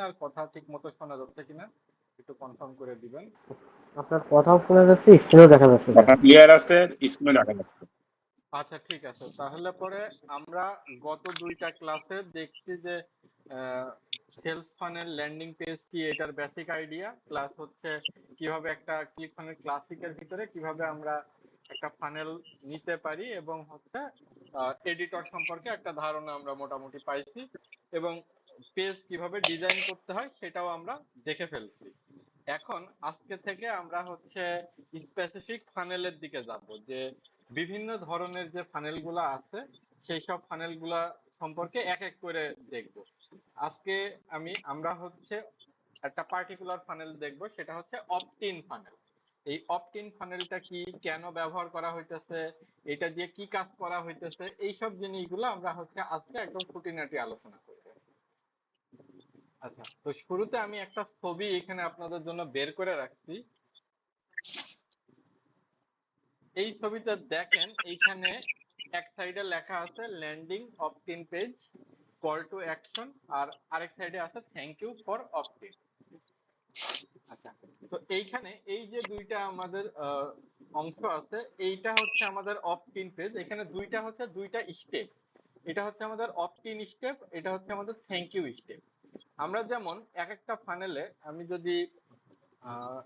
আর কথা ঠিক মতো শোনা যাচ্ছে কিনা একটু কনফার্ম করে দিবেন। আপনার কথাও শোনা যাচ্ছে, স্ক্রিনও দেখা যাচ্ছে ভাই। কথা ক্লিয়ার আছে, স্ক্রিনে দেখা যাচ্ছে। আচ্ছা ঠিক আছে, তাহলে পরে আমরা গত দুইটা ক্লাসে দেখছি যে সেলস ফানেল ল্যান্ডিং পেজ কি এটার বেসিক আইডিয়া, প্লাস হচ্ছে কিভাবে একটা ক্লিক ফানেল ক্লাসিকের ভিতরে কিভাবে আমরা একটা ফানেল নিতে পারি, এবং হচ্ছে এডিটর সম্পর্কে একটা ধারণা আমরা মোটামুটি পাইছি, এবং পেজ কিভাবে ডিজাইন করতে হয় সেটাও আমরা দেখে ফেলছি। এখন আজকে থেকে আমরা হচ্ছে স্পেসিফিক ফানেলের দিকে যাব, যে বিভিন্ন ধরনের যে ফানেলগুলো আছে সেই সব ফানেলগুলা সম্পর্কে এক এক করে দেখব। আজকে আমরা হচ্ছে একটা পার্টিকুলার ফানেল দেখব, সেটা হচ্ছে অপটিন ফানেল। এই অপটিন ফানেলটা কি, কেন ব্যবহার করা হইতেছে, এটা দিয়ে কি কাজ করা হইতেছে, এইসব জিনিসগুলো আমরা হচ্ছে আজকে একদম খুঁটিনাটি আলোচনা করব। আচ্ছা, তো শুরুতে আমি একটা ছবি এখানে আপনাদের জন্য বের করে রাখছি। এই ছবিতে দেখেন, এইখানে এক সাইডে লেখা আছে landing optin page call to action, আর আরেক সাইডে আছে থ্যাংক ইউ ফর অপটিন। আচ্ছা, তো এইখানে এই যে দুইটা আমাদের অংশ আছে, এইটা হচ্ছে আমাদের অপটিন পেজ। এখানে দুইটা হচ্ছে দুইটা স্টেপ, এটা হচ্ছে আমাদের অপটিন স্টেপ, এটা হচ্ছে আমাদের থ্যাংক ইউ স্টেপ। আমরা যেমন এক একটা ফানেলে, আমি যদি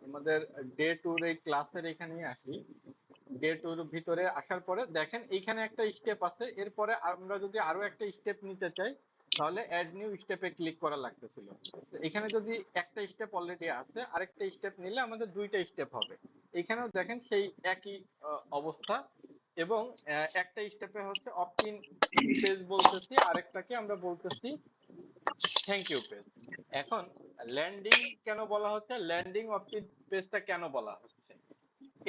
আমাদের ডে টুর এই ক্লাসের এখানে আসি, ডে টুর ভিতরে আসার পরে দেখেন এইখানে একটা স্টেপ আছে, এরপরে আমরা যদি আরো একটা স্টেপ নিতে চাই তাহলে অ্যাড নিউ স্টেপে ক্লিক করা লাগতেছিল। তো এখানে যদি একটা স্টেপ অলরেডি আছে, আরেকটা স্টেপ নিলে আমাদের দুইটা স্টেপ হবে। এখানেও দেখেন সেই একই অবস্থা, এবং একটা স্টেপে হচ্ছে অপটিন পেজ বলতেছি, আরেকটাকে আমরা বলতেছি থ্যাংক ইউ পেজ। এখন ল্যান্ডিং কেন বলা হচ্ছে, ল্যান্ডিং অপটিন পেজটা কেন বলা হচ্ছে,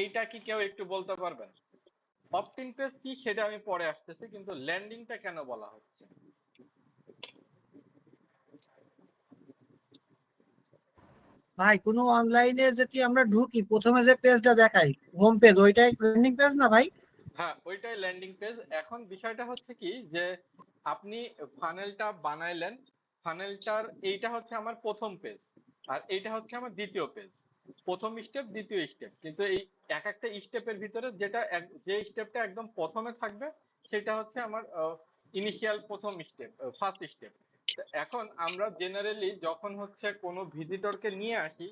এইটা কি কেউ একটু বলতে পারবেন? অপটিন পেজ কি সেটা আমি পরে আসতেছি, কিন্তু ল্যান্ডিংটা কেন বলা হচ্ছে? ভাই কোনো অনলাইনে যদি আমরা ঢুকি, প্রথমে যে পেজটা দেখাই হোম পেজ, ওইটাই ল্যান্ডিং পেজ না ভাই? হ্যাঁ, ওইটাই ল্যান্ডিং পেজ। এখন বিষয়টা হচ্ছে কি, যে আপনি ফানেলটা বানাইলেন, ফানেলটার এইটা হচ্ছে আমার প্রথম পেজ, আর এইটা হচ্ছে আমার দ্বিতীয় পেজ। প্রথম স্টেপ, দ্বিতীয় স্টেপ, কিন্তু এই এক একটা স্টেপের ভিতরে যে স্টেপটা একদম প্রথমে থাকবে সেটা হচ্ছে আমার ইনিশিয়াল প্রথম স্টেপ, ফার্স্ট স্টেপ। এখন আমরা জেনারেলি যখন হচ্ছে কোনো ভিজিটরকে নিয়ে আসি,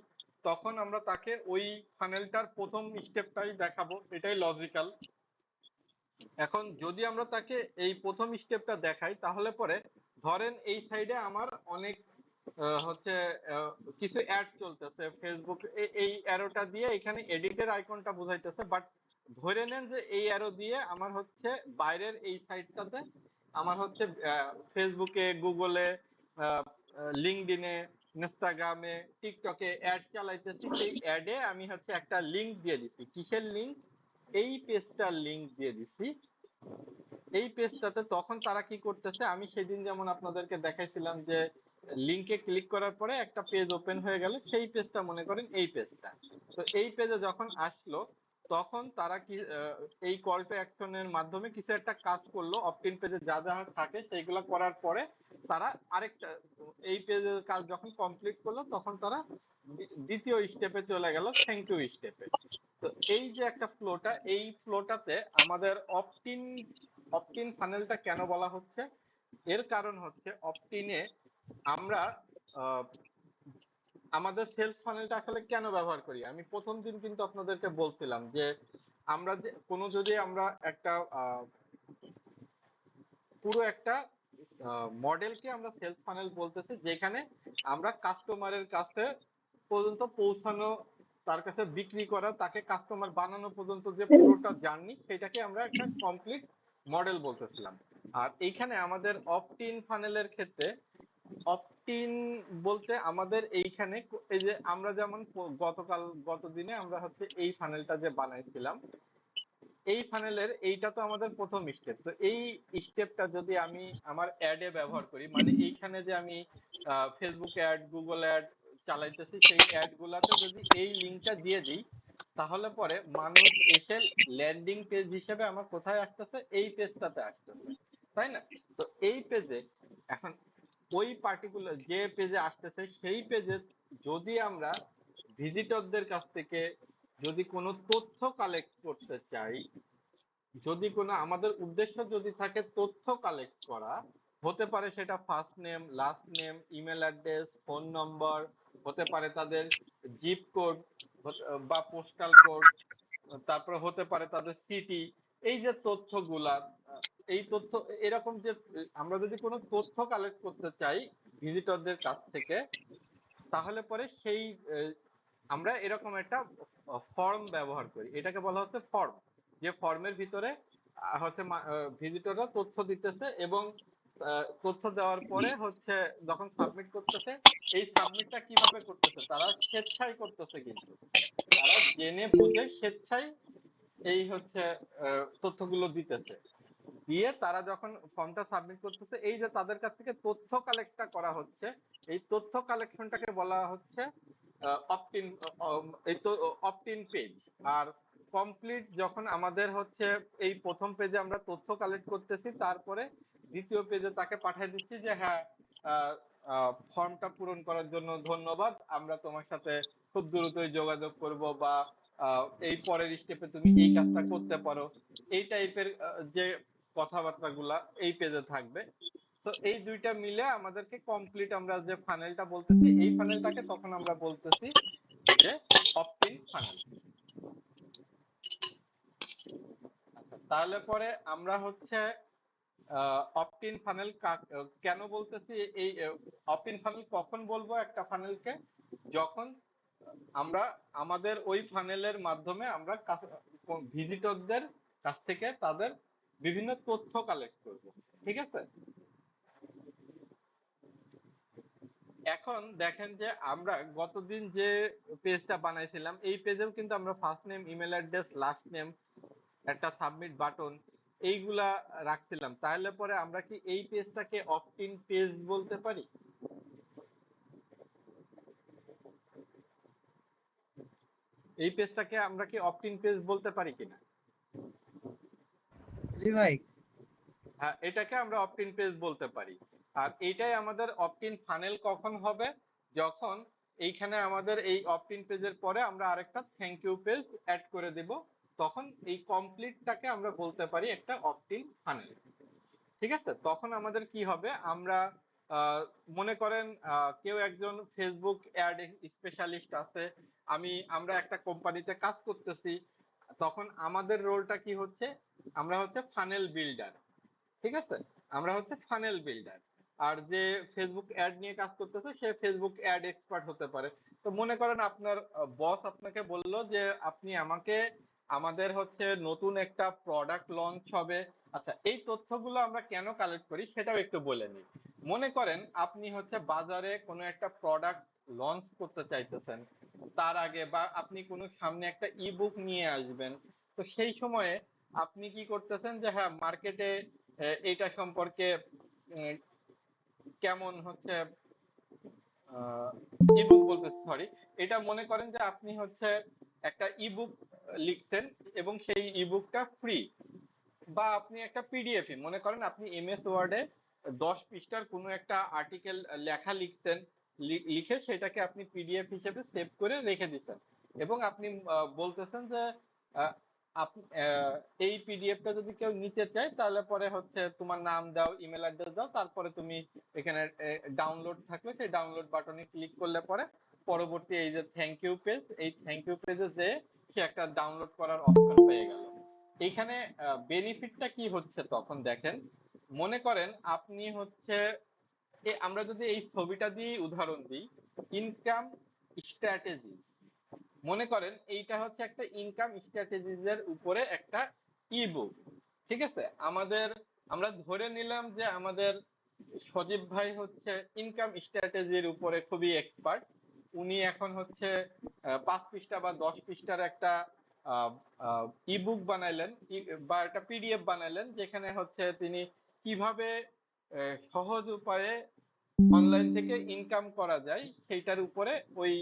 তখন আমরা তাকে ওই ফানেলটার প্রথম স্টেপটাই দেখাবো, এটাই লজিক্যাল। এখন যদি আমরা তাকে এই প্রথম স্টেপটা দেখাই, তাহলে পরে ধরেন এই সাইডে আমার অনেক হচ্ছে কিছু অ্যাড চলতেছে ফেসবুক, এই অ্যারোটা দিয়ে এখানে এডিটের আইকনটা বোঝাইতেছে, বাট ধরে নেন যে এই অ্যারো দিয়ে আমার হচ্ছে বাইরের এই সাইডটাতে আমার হচ্ছে ফেসবুকে, গুগলে, লিঙ্কডইনে, ইনস্টাগ্রামে, টিকটকে অ্যাড চালাইতেছি। সেই অ্যাডে আমি হচ্ছে একটা লিংক দিয়ে দিছি। কিসের লিংক? এই পেজটার লিংক দিয়ে দিছি। এই পেজটাতে তখন তারা কি করতেছে, আমি সেদিন যেমন আপনাদেরকে দেখাইছিলাম যে লিংকে ক্লিক করার পরে একটা পেজ ওপেন হয়ে গেল, সেই পেজটা মনে করেন এই পেজটা। তো এই পেজে যখন আসলো, তখন তারা কি এই কল টু অ্যাকশনের মাধ্যমে কিছু একটা কাজ করলো, অপটিন পেজে যা যা থাকে সেইগুলো করার পরে তারা আরেকটা, এই পেজের কাজ যখন কমপ্লিট করলো, তখন তারা দ্বিতীয় স্টেপে চলে গেল, থ্যাংক ইউ স্টেপে। তো এই যে একটা ফ্লোটা, এই ফ্লোটাতে আমাদের অপটিন অপটিন ফানেলটা কেন বলা হচ্ছে, এর কারণ হচ্ছে অপটিনে আমরা আমাদের সেলস ফানেলটা আসলে কেন ব্যবহার করি। আমি প্রথম দিন কিন্তু আপনাদেরকে বলছিলাম যে আমরা যে কোনো, যদি আমরা একটা পুরো একটা মডেলকে আমরা সেলস ফানেল বলতেছি, যেখানে আমরা কাস্টমারের কাছে পর্যন্ত পৌঁছানো, তার কাছে বিক্রি করা, তাকে কাস্টমার বানানো পর্যন্ত যে পুরোটা জার্নি, সেটাকে আমরা একটা কমপ্লিট মডেল বলতেছিলাম। আর এইখানে আমাদের অপটিন ফানেলের ক্ষেত্রে অপটিন বলতে আমাদের এইখানে এই যে আমরা যেমন গত দিনে আমরা হচ্ছে এই ফানেলটা যে বানাইছিলাম, এই ফানেলের এইটা তো আমাদের প্রথম স্টেপ। তো এই স্টেপটা যদি আমি আমার অ্যাডে ব্যবহার করি, মানে এইখানে যে আমি ফেসবুক অ্যাড, গুগল অ্যাড চালাইতেছি, সেই অ্যাড গুলাতে যদি এই লিঙ্কটা দিয়ে দিই, তাহলে পরে মানুষ এসে ল্যান্ডিং পেজ হিসেবে আমার কোথায় আসতেছে, এই পেজটাতে আসতেছে, তাই না? তো এই পেজে এখন ওই পার্টিকুলার যে পেজে আসতেছে সেই পেজে যদি আমরা ভিজিটরদের কাছ থেকে যদি কোনো তথ্য কালেক্ট করতে চাই, যদি কোনো আমাদের উদ্দেশ্য যদি থাকে তথ্য কালেক্ট করা, হতে পারে সেটা first name, last name, email address, phone নম্বর, হতে পারে তাদের জিপ কোড বা পোস্টাল কোড, তারপরে হতে পারে তাদের সিটি, এই যে তথ্যগুলা, এই তথ্য এরকম যে আমরা যদি কোনো তথ্য কালেক্ট করতে চাই ভিজিটরদের কাছ থেকে, তাহলে পরে সেই আমরা এরকম একটা ফর্ম ব্যবহার করি, এটাকে বলা হচ্ছে ফর্ম। যে ফর্মের ভিতরে হচ্ছে ভিজিটররা তথ্য দিতেছে এবং তথ্য দেওয়ার পরে হচ্ছে যখন সাবমিট করতেছে, এই সাবমিটটা কিভাবে করতেছে, তারা স্বেচ্ছায় করতেছে, কিন্তু তারা জেনে বুঝে স্বেচ্ছায় এই হচ্ছে তথ্যগুলো দিতেছে। দিয়ে তারা যখন ফর্মটা সাবমিট করতেছে, এই যে তাদের কাছ থেকে তথ্য কালেক্টটা করা হচ্ছে, এই তথ্য কালেকশনটাকে বলা হচ্ছে অপটিন, এই তো অপটিন পেজ। আর কমপ্লিট যখন আমাদের হচ্ছে এই প্রথম পেজে আমরা তথ্য কালেক্ট করতেছি, তারপরে দ্বিতীয় পেজে তাকে পাঠিয়ে দিচ্ছি যে হ্যাঁ, ফর্মটা পূরণ করার জন্য ধন্যবাদ, আমরা তোমার সাথে খুব দ্রুতই যোগাযোগ করব, বা এই পরের স্টেপে তুমি এই কাজটা করতে পারো, এই টাইপের যে কথাবার্তাগুলা এই পেজে থাকবে। তো এই দুইটা মিলে আমাদেরকে কমপ্লিট, আমরা যে ফানেলটা বলতেছি, এই ফানেলটাকে তখন আমরা বলতেছি যে অপটিন ফানেল। আচ্ছা, তাহলে পরে আমরা হচ্ছে অপটিন ফানেল কেন বলতেছি, এই অপটিন ফানেল কখন বলবো একটা ফানেলকে, যখন আমরা আমাদের ওই ফানেলের মাধ্যমে আমরা ভিজিটরদের কাছ থেকে তাদের বিভিন্ন তথ্য কালেক্ট করব, ঠিক আছে। এখন দেখেন যে আমরা গতদিন যে পেজটা বানাইছিলাম, এই পেজেও কিন্তু আমরা first name, email address, last name, একটা সাবমিট বাটন, এইগুলা রাখছিলাম। তাহলে পরে আমরা কি এই পেজটাকে অপটিন পেজ বলতে পারি? এই পেজটাকে আমরা কি অপটিন পেজ বলতে পারি কিনা? জি ভাই। হ্যাঁ, এটাকে আমরা অপটিন পেজ বলতে পারি। আর এইটাই আমাদের অপটিন ফানেল কখন হবে, যখন এইখানে আমাদের এই অপটিন পেজের পরে আমরা আরেকটা থ্যাংক ইউ পেজ অ্যাড করে দেব, তখন এই কমপ্লিটটাকে আমরা বলতে পারি একটা অপটিন ফানেল, ঠিক আছে। তখন আমাদের কি হবে, আমরা মনে করেন কেউ একজন ফেসবুক অ্যাড স্পেশালিস্ট আছে, আমরা একটা কোম্পানিতে কাজ করতেছি, তখন আমাদের রোলটা কি হচ্ছে, আমরা হচ্ছে ফানেল বিল্ডার, ঠিক আছে, আমরা হচ্ছে ফানেল বিল্ডার। আর যে ফেসবুক অ্যাড নিয়ে কাজ করতেছে সে ফেসবুক অ্যাড এক্সপার্ট হতে পারে। তো মনে করেন আপনার বস আপনাকে বলল যে আপনি আমাকে, আমাদের হচ্ছে নতুন একটা প্রোডাক্ট লঞ্চ হবে, আচ্ছা এই তথ্যগুলো আমরা কেন কালেক্ট করি সেটাও একটু বলে নিই। মনে করেন আপনি হচ্ছে বাজারে কোনো একটা প্রোডাক্ট লঞ্চ করতে চাইতেছেন, তার আগে বা আপনি কোনো সামনে একটা ই বুক নিয়ে আসবেন, তো সেই সময়ে আপনি কি করতেছেন যে হ্যাঁ মার্কেটে এইটা সম্পর্কে কেমন হচ্ছে ইবুক বলতে সরি, এটা মনে করেন যে আপনি হচ্ছে একটা ইবুক লিখছেন এবং সেই ইবুকটা ফ্রি, বা আপনি একটা পিডিএফ, মনে করেন আপনি এমএস ওয়ার্ডে 10 পৃষ্ঠার কোনো একটা আর্টিকেল লেখা লিখছেন, লিখে সেটাকে আপনি পিডিএফ হিসেবে সেভ করে রেখে দিচ্ছেন, এবং আপনি বলতেছেন যে আহ, এই পিডিএফটা যদি কেউ নিতে চায় তাহলে পরে হচ্ছে তোমার নাম দাও, ইমেল অ্যাড্রেস দাও, তারপরে তুমি এখানে ডাউনলোড থাকলে সেই ডাউনলোড বাটনে ক্লিক করলে পরে পরবর্তী এই যে থ্যাংক ইউ পেজ, এই থ্যাংক ইউ পেজে যে সে একটা ডাউনলোড করার অপশন পেয়ে গেল। এইখানে বেনিফিটটা কি হচ্ছে তখন দেখেন, মনে করেন আপনি হচ্ছে আমরা যদি এই ছবিটা দিয়ে উদাহরণ দিই, ইনকাম স্ট্র্যাটেজি, মনে করেন এইটা হচ্ছে একটা ইনকাম স্ট্র্যাটেজিজ এর উপরে একটা ইবুক, ঠিক আছে। আমরা ধরে নিলাম যে আমাদের সজীব ভাই হচ্ছে ইনকাম স্ট্র্যাটেজির উপরে খুবই এক্সপার্ট, উনি এখন হচ্ছে 5 পৃষ্ঠা বা 10 পৃষ্ঠার একটা ইবুক বানাইলেন, বা একটা পিডিএফ বানাইলেন, যেখানে হচ্ছে তিনি কিভাবে সহজ উপায়ে অনলাইন থেকে ইনকাম করা যায় সেইটার উপরে ওই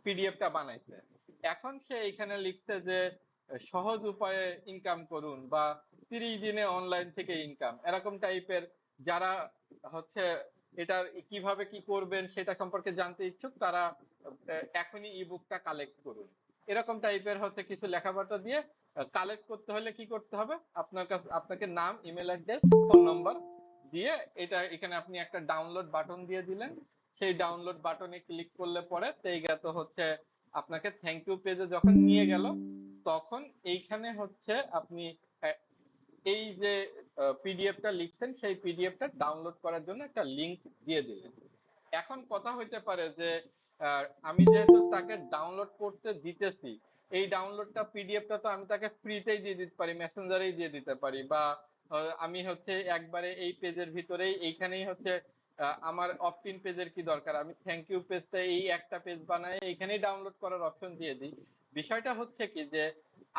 পিডিএফটা বানাইছে। এখন সে এখানে লিখছে যে সহজ উপায়ে ইনকাম করুন, বা 30 দিনে অনলাইন থেকে ইনকাম, এরকম টাইপের যারা হচ্ছে এটার কিভাবে কি করবেন সেটা সম্পর্কে জানতে ইচ্ছুক তারা এখনই ইবুকটা কালেক্ট করুন। এরকম টাইপের হচ্ছে কিছু লেখাপড়া দিয়ে কালেক্ট করতে হলে কি করতে হবে, আপনার কাছে আপনাকে নাম, ইমেল অ্যাড্রেস, ফোন নাম্বার দিয়ে এটা এখানে আপনি একটা ডাউনলোড বাটন দিয়ে দিলেন। সেই ডাউনলোড বাটনে ক্লিক করলে পরে তো হচ্ছে আপনাকে থ্যাংক ইউ পেজে যখন নিয়ে গেল, তখন এইখানে হচ্ছে আপনি এই যে পিডিএফটা লিখছেন সেই পিডিএফটা ডাউনলোড করার জন্য একটা লিংক দিয়ে দিলেন। এখন কথা হইতে পারে যে আমি যেহেতু তাকে ডাউনলোড করতে দিতেছি, এই ডাউনলোডটা পিডিএফটা তো আমি তাকে ফ্রিতেই দিয়ে দিতে পারি, মেসেঞ্জারেই দিয়ে দিতে পারি, বা আমি হচ্ছে একবারে এই পেজের ভিতরেই এইখানেই হচ্ছে আমার অপটিন পেজের কি দরকার, আমি থ্যাংক ইউ পেজটা এই একটা পেজ বানায় এইখানেই ডাউনলোড করার অপশন দিয়ে দিই। বিষয়টা হচ্ছে কি যে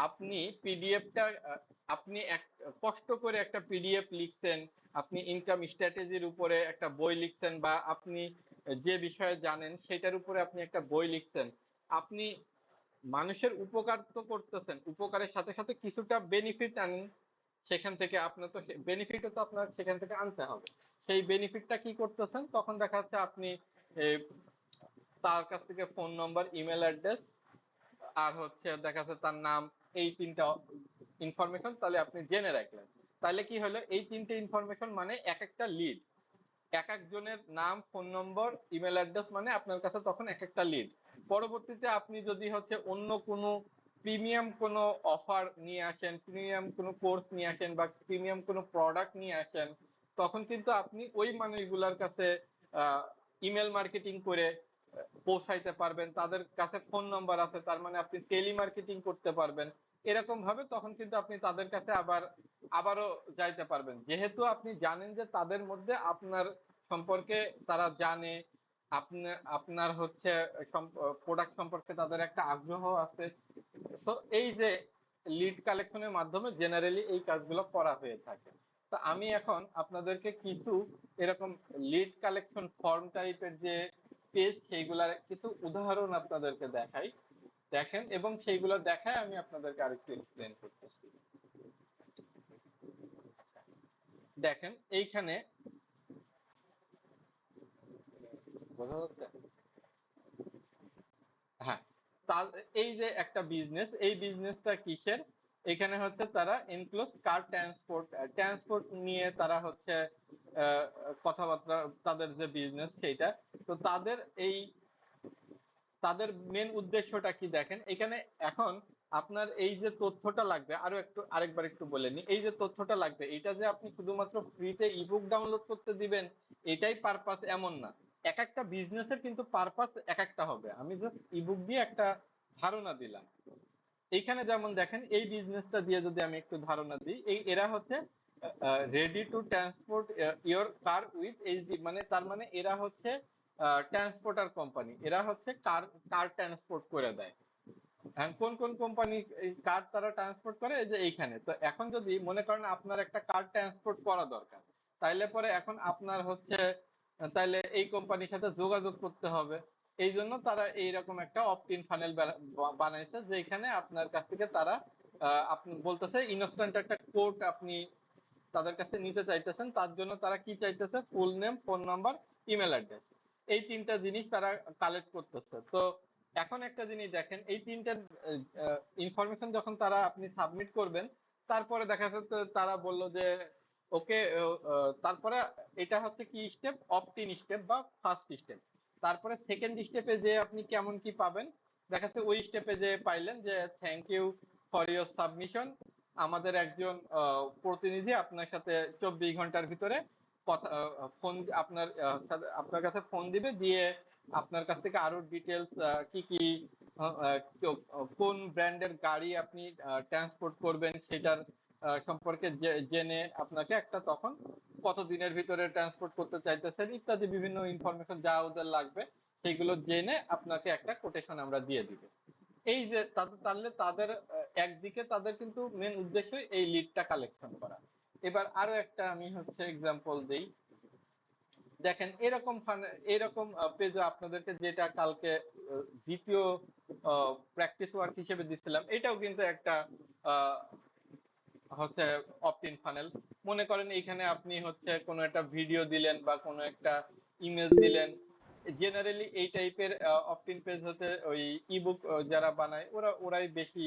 আপনি পিডিএফটা আপনি এক কষ্ট করে একটা পিডিএফ লিখছেন, আপনি ইনকাম স্ট্র্যাটেজির উপরে একটা বই লিখছেন, বা আপনি যে বিষয়ে জানেন সেটার উপরে আপনি একটা বই লিখছেন, আপনি মানুষের উপকার তো করতেছেন, উপকারের সাথে সাথে কিছুটা বেনিফিট আনেন সেখান থেকে, আপনার তো বেনিফিটও তো আপনার সেখান থেকে আনতে হবে। সেই বেনিফিটটা কি করতেছেন, তখন দেখা যাচ্ছে আপনি তার কাছ থেকে ফোন নম্বর, ইমেল অ্যাড্রেস, আর হচ্ছে দেখা যাচ্ছে তার নাম, এই তিনটা ইনফরমেশন তাহলে আপনি জেনে রাখলেন। তাহলে কি হলো, এই তিনটে ইনফরমেশন মানে এক একটা লিড, এক একজনের নাম, ফোন নম্বর, ইমেল অ্যাড্রেস, মানে আপনার কাছে তখন এক একটা লিড। পরবর্তীতে আপনি যদি হচ্ছে অন্য কোনো প্রিমিয়াম কোনো অফার নিয়ে আসেন, প্রিমিয়াম কোনো কোর্স নিয়ে আসেন, বা প্রিমিয়াম কোনো প্রোডাক্ট নিয়ে আসেন, তখন কিন্তু আপনি ওই মানুষগুলোর কাছে ইমেল মার্কেটিং করে পৌঁছাইতে পারবেন, তাদের কাছে ফোন নাম্বার আছে, তার মানে আপনি টেলি মার্কেটিং করতে পারবেন। এরকম ভাবে তখন কিন্তু আপনি তাদের কাছে আবারও যাইতে পারবেন, যেহেতু আপনি জানেন যে তাদের মধ্যে আপনার সম্পর্কে তারা জানে, আপনার আপনার হচ্ছে প্রোডাক্ট সম্পর্কে তাদের একটা আগ্রহ আছে। সো এই যে লিড কালেকশনের মাধ্যমে জেনারেলি এই কাজগুলো করা হয়ে থাকে। তো আমি এখন আপনাদেরকে কিছু এরকম লিড কালেকশন ফর্ম টাইপের যে পেজ, সেইগুলার কিছু উদাহরণ আপনাদেরকে দেখাই, দেখেন, এবং সেইগুলো দেখায় আমি আপনাদেরকে আরেকটু এক্সপ্লেন করতেছি। দেখেন এইখানে বোঝা যাচ্ছে? হ্যাঁ, এই যে একটা বিজনেস, এই বিজনেসটা কিসের, এখানে হচ্ছে তারা এনক্লোজ কার ট্রান্সপোর্ট নিয়ে তারা হচ্ছে কথাবার্তা, তাদের যে বিজনেস সেইটা। তো তাদের মেন উদ্দেশ্যটা কি দেখেন এখানে। এখন আপনার এই যে তথ্যটা লাগবে, আরেকবার একটু বলে নি, এই যে তথ্যটা লাগবে এটা যে আপনি শুধুমাত্র ফ্রিতে ইবুক ডাউনলোড করতে দিবেন এটাই পারপাস এমন না। এক একটা বিজনেসের কিন্তু পারপাস এক একটা হবে, আমি জাস্ট ইবুক দিয়ে একটা ধারণা দিলাম। এইখানে যেমন দেখেন এই বিজনেসটা দিয়ে যদি আমি একটু ধারণা দিই, এরা হচ্ছে ready to transport your car with HD, মানে তার মানে এরা হচ্ছে ট্রান্সপোর্টার কোম্পানি, এরা হচ্ছে কার কার ট্রান্সপোর্ট করে দেয়। কোন কোন কোম্পানি কার তারা ট্রান্সপোর্ট করে, এই যে এইখানে। তো এখন যদি মনে করেন আপনার একটা কার ট্রান্সপোর্ট করা দরকার, তাইলে পরে এখন আপনার হচ্ছে তাইলে এই কোম্পানির সাথে যোগাযোগ করতে হবে। এই জন্য তারা এইরকম একটা অপটিন ফানেল বানাইছে, যেখানে আপনার কাছ থেকে তারা আপনি বলতেছে ইনস্ট্যান্ট একটা কোড আপনি তাদের কাছে নিতে চাইতেছেন, তার জন্য তারা কি চাইতেছে, full name, phone number, email address, এই তিনটা জিনিস তারা কালেক্ট করতেছে। তো এখন একটা জিনিস দেখেন, এই তিনটা ইনফরমেশন যখন তারা আপনি সাবমিট করবেন, তারপরে দেখা যাচ্ছে তারা বলল যে ওকে, তারপরে এটা হচ্ছে কি স্টেপ, অপটিন স্টেপ বা ফার্স্ট স্টেপ। তারপরে সেকেন্ড স্টেপে যে আপনি কেমন কি পাবেন, দেখা যাচ্ছে ওই স্টেপে যে পাইলেন যে thank you for your submission, আমাদের একজন প্রতিনিধি আপনার সাথে 24 ঘন্টার ভিতরে কথা ফোন আপনার কাছে ফোন দিবে, দিয়ে আপনার কাছ থেকে আরো ডিটেলস কি কি কোন ব্র্যান্ডের গাড়ি আপনি ট্রান্সপোর্ট করবেন সেটার সম্পর্কে জেনে আপনাকে একটা তখন কত দিনের ভিতরে ট্রান্সপোর্ট করতে চাইতেছেন ইত্যাদি বিভিন্ন ইনফরমেশন যা ওদের লাগবে সেগুলো জেনে আপনাকে একটা কোটেশন আমরা দিয়ে দিব। এই যে তাহলে তাদের একদিকে তাদের কিন্তু মেন উদ্দেশ্য এই লিডটা কালেকশন করা। এবার আরো একটা আমি হচ্ছে এক্সাম্পল দেই, দেখেন এরকম পেজে আপনাদেরকে যেটা কালকে দ্বিতীয় প্র্যাকটিস ওয়ার্ক হিসেবে দিছিলাম, এটাও কিন্তু একটা হচ্ছে অপটিন ফানেল। মনে করেন এইখানে আপনি হচ্ছে কোনো একটা ভিডিও দিলেন বা কোনো একটা ইমেজ দিলেন, জেনারেলি এই টাইপের অপটিন পেজ হতে ওই ইবুক যারা বানায় ওরাই বেশি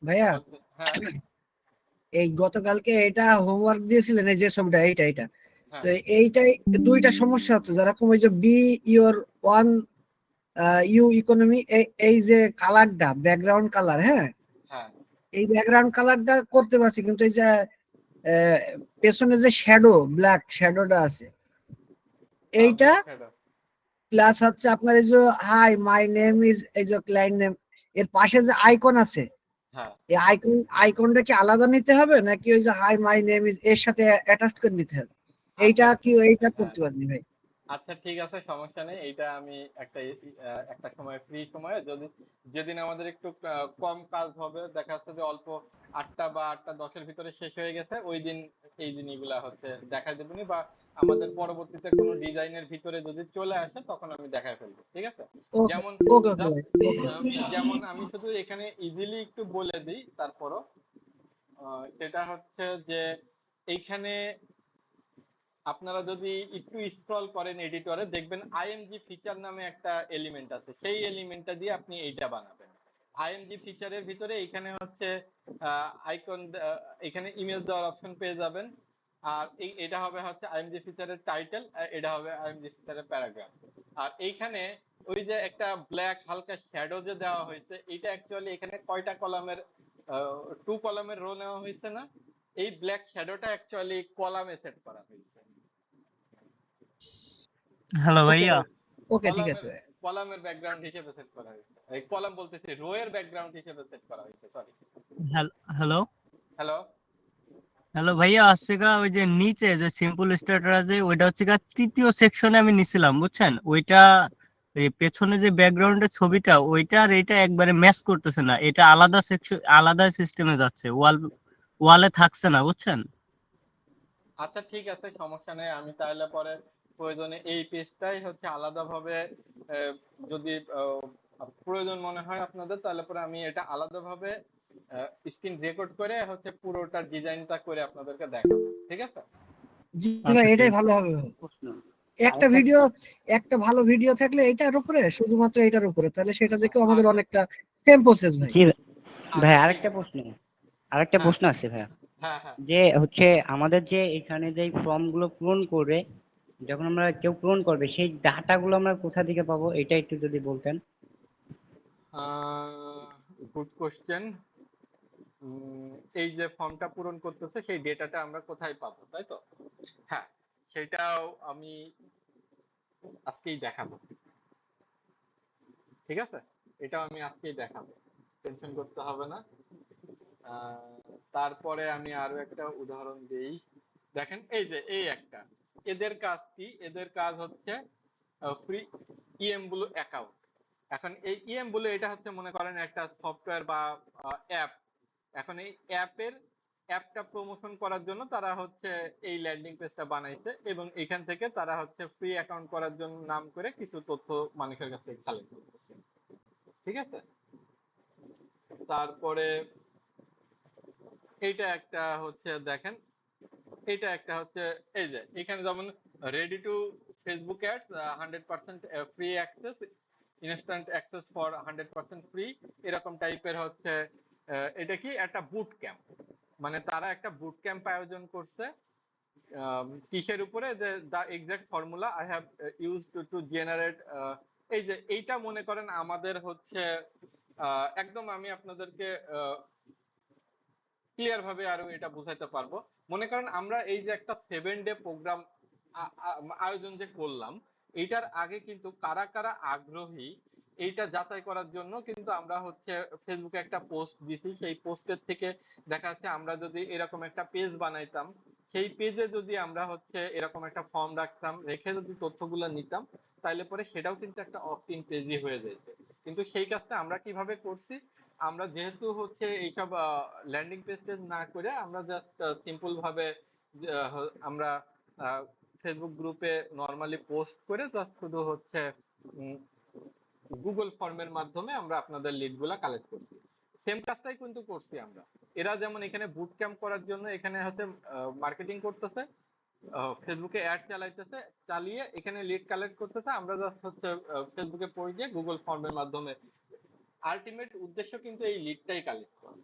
ভাইয়া হচ্ছে। হ্যাঁ এই গতকালকে এটা হোমওয়ার্ক দিয়েছিলেন, এই যে ছবিটা, এইটা তো হ্যাঁ এইটাই দুইটা সমস্যা হচ্ছে, যেরকম ওই যে be your one you economy, এই যে কালারটা ব্যাকগ্রাউন্ড কালার, হ্যাঁ হ্যাঁ এই ব্যাকগ্রাউন্ড কালারটা করতে পারছি, কিন্তু এই যে আহ, পেছনে যে শ্যাডো, ব্ল্যাক শ্যাডোটা আছে এইটা, ব্ল্যাক শ্যাডো। প্লাস হচ্ছে আপনার এই যে হাই মাই নেম ইজ, এই যে ক্লায়েন্ট নেম, এর পাশে যে আইকন আছে, হ্যাঁ এই আইকনটা কি আলাদা নিতে হবে নাকি ওই যে হাই মাই নেম ইজ এর সাথে অ্যাটাচ করে নিতে হবে? আচ্ছা এইটা হ্যাঁ করতে পারিনি ভাই। আচ্ছা ঠিক আছে, সমস্যা নেই। এইটা আমি একটা সময় ফ্রি সময়ে যদি, যেদিন আমাদের একটু কম কাজ হবে, দেখা যাচ্ছে যে অল্প 8টা বা 8টা 10-এর ভিতরে শেষ হয়ে গেছে, ওই দিন এই দিন এগুলা হচ্ছে দেখাই দেবনি, বা আমাদের পরবর্তীতে কোনো ডিজাইনের ভিতরে যদি চলে আসে তখন আমি দেখাই ফেলবো, ঠিক আছে? ওকে যেমন ওকে ওকে জাস্ট ভাই, ওকে। যেমন আমি শুধু এখানে ইজিলি একটু বলে দিই, তারপরও সেটা হচ্ছে যে এইখানে আপনারা যদি একটু স্ক্রল করেন এডিটরে, দেখবেন আইএমজি ফিচার নামে একটা এলিমেন্ট আছে, সেই এলিমেন্টটা দিয়ে আপনি এইটা বানাবেন। আইএমজি ফিচারের ভিতরে এখানে হচ্ছে আইকন, এখানে ইমেজ দেওয়ার অপশন পেয়ে যাবেন। আর এটা হবে হচ্ছে আইএমজি ফিচারের টাইটেল, এটা হবে আইএমজি ফিচারের প্যারাগ্রাফ। আর এইখানে ওই যে একটা ব্ল্যাক হালকা শ্যাডো যে দেওয়া হয়েছে, এটা অ্যাকচুয়ালি এখানে কয়টা কলামের, 2 কলামের রো নেওয়া হয়েছে না? এই ব্ল্যাক শ্যাডোটা অ্যাকচুয়ালি কলামে সেট করা হয়েছে। হ্যালো ওকে ভাইয়া। ভাই, ওকে ঠিক কলামের আছে ভাই। কলামের ব্যাকগ্রাউন্ড হিসেবে সেট করা হয়েছে, এই কলাম বলতেছি, রো এর ব্যাকগ্রাউন্ড হিসেবে সেট করা হয়েছে, সরি। Hello hello. হ্যালো ভাইয়া, হচ্ছে গা ওই যে নিচে যে সিম্পল স্টার্টার আছে ওইটা হচ্ছে গা তৃতীয় সেকশনে আমি নিছিলাম, বুঝছেন? ওইটা এই পেছনে যে ব্যাকগ্রাউন্ডের ছবিটা ওইটা আর এটা একবারে ম্যাচ করতেছে না, এটা আলাদা সেকশন আলাদা সিস্টেমে যাচ্ছে, ওয়ালে থাকছে না, বুঝছেন? আচ্ছা ঠিক আছে, সমস্যা নেই। আমি তাহলে পরে প্রয়োজনে এই পেজটাই হচ্ছে আলাদাভাবে, আহ, যদি প্রয়োজন মনে হয় আপনাদের, তাহলে পরে আমি এটা আলাদাভাবে স্ক্রিন রেকর্ড করে হচ্ছে পুরোটা ডিজাইনটা করে আপনাদেরকে দেখাবো, ঠিক আছে? জি ভাই, আচ্ছা এটাই ঠিক ভালো আছে। হবে ভাই। প্রশ্ন একটা আরেকটা ভিডিও, একটা ভালো ভিডিও থাকলে এটার উপরে, শুধুমাত্র এটার উপরে, তাহলে সেটা দেখে আমাদের আচ্ছা অনেকটা সেম প্রসেস ভাই। জি ভাই, আচ্ছা ঠিক আরেকটা আছে। প্রশ্ন, আরেকটা হ্যাঁ প্রশ্ন আছে ভাইয়া। হ্যাঁ হ্যাঁ। যে হচ্ছে আমাদের যে এখানে যে ফর্ম গুলো পূরণ করে, যখন আমরা কেউ পূরণ করবে সেই ডাটা গুলো আমরা কোথা থেকে পাবো, এটা একটু যদি বলতেন। Good question. এই যে ফর্মটা পূরণ করতেছে সেই ডেটাটা আমরা কোথায় পাবো, তাই তো? হ্যাঁ, সেটাও আমি আজকেই দেখাবো, ঠিক আছে? এটাও আমি আজকেই দেখাবো, টেনশন করতে হবে না। তারপরে আমি আরো একটা উদাহরণ দিই। দেখেন এই যে এই একটা, এদের কাজ কি? এদের কাজ হচ্ছে ফ্রি ইএম ব্লু অ্যাকাউন্ট। এখন এই ইএম ব্লু এটা হচ্ছে মনে করেন একটা সফটওয়্যার বা অ্যাপ। এখন এই অ্যাপটা প্রমোশন করার জন্য তারা হচ্ছে এই ল্যান্ডিং পেজটা বানাইছে, এবং এখান থেকে তারা হচ্ছে ফ্রি অ্যাকাউন্ট করার জন্য নাম করে কিছু তথ্য মানুষের কাছ থেকে কালেক্ট করতেছে, ঠিক আছে? তারপরে এইটা একটা হচ্ছে দেখেন, এটা একটা হচ্ছে এই যে এখানে যেমন ready to Facebook ads 100% free access, instant access for 100% free, এরকম টাইপের হচ্ছে। এটা কি একটা বুট ক্যাম্প, মানে তারা একটা বুট ক্যাম্প আয়োজন করছে। কিসের উপরে? যে the exact formula I have used to generate, এই যে এইটা মনে করেন আমাদের হচ্ছে একদম আমি আপনাদেরকে ক্লিয়ার ভাবে আরো এটা বোঝাইতে পারবো। মনে করেন আমরা এই যে একটা 7 ডে প্রোগ্রাম আয়োজন যে করলাম, এইটার আগে কিন্তু কারা কারা আগ্রহী এইটা যাচাই করার জন্য কিন্তু আমরা হচ্ছে ফেসবুকে একটা পোস্ট দিছি। সেই পোস্টের থেকে দেখা যাচ্ছে আমরা যদি এরকম একটা পেজ বানাইতাম, সেই পেজে যদি আমরা হচ্ছে এরকম একটা ফর্ম রাখতাম, রেখে যদি তথ্যগুলো নিতাম, তাহলে পরে সেটাও কিন্তু একটা অফ ইন পেজই হয়ে যেত। কিন্তু সেই কাজটা আমরা কিভাবে করছি? আমরা যেহেতু হচ্ছে এইসব ল্যান্ডিং পেজ টেজ না করে আমরা জাস্ট সিম্পল ভাবে আমরা ফেসবুক গ্রুপে নর্মালি পোস্ট করে জাস্ট শুধু হচ্ছে গুগল ফর্মের মাধ্যমে আমরা আপনাদের লিড গুলা কালেক্ট করছি। সেম কাজটাই কিন্তু করছি আমরা। এরা যেমন এখানে বুট ক্যাম্প করার জন্য এখানে হচ্ছে মার্কেটিং করতেছে, ফেসবুকে অ্যাড চালাইতেছে, চালিয়ে এখানে লিড কালেক্ট করতেছে, আমরা জাস্ট হচ্ছে ফেসবুকে পোস্ট দিয়ে গুগল ফর্মের মাধ্যমে, আলটিমেট উদ্দেশ্য কিন্তু এই লিডটাই কালেক্ট করা।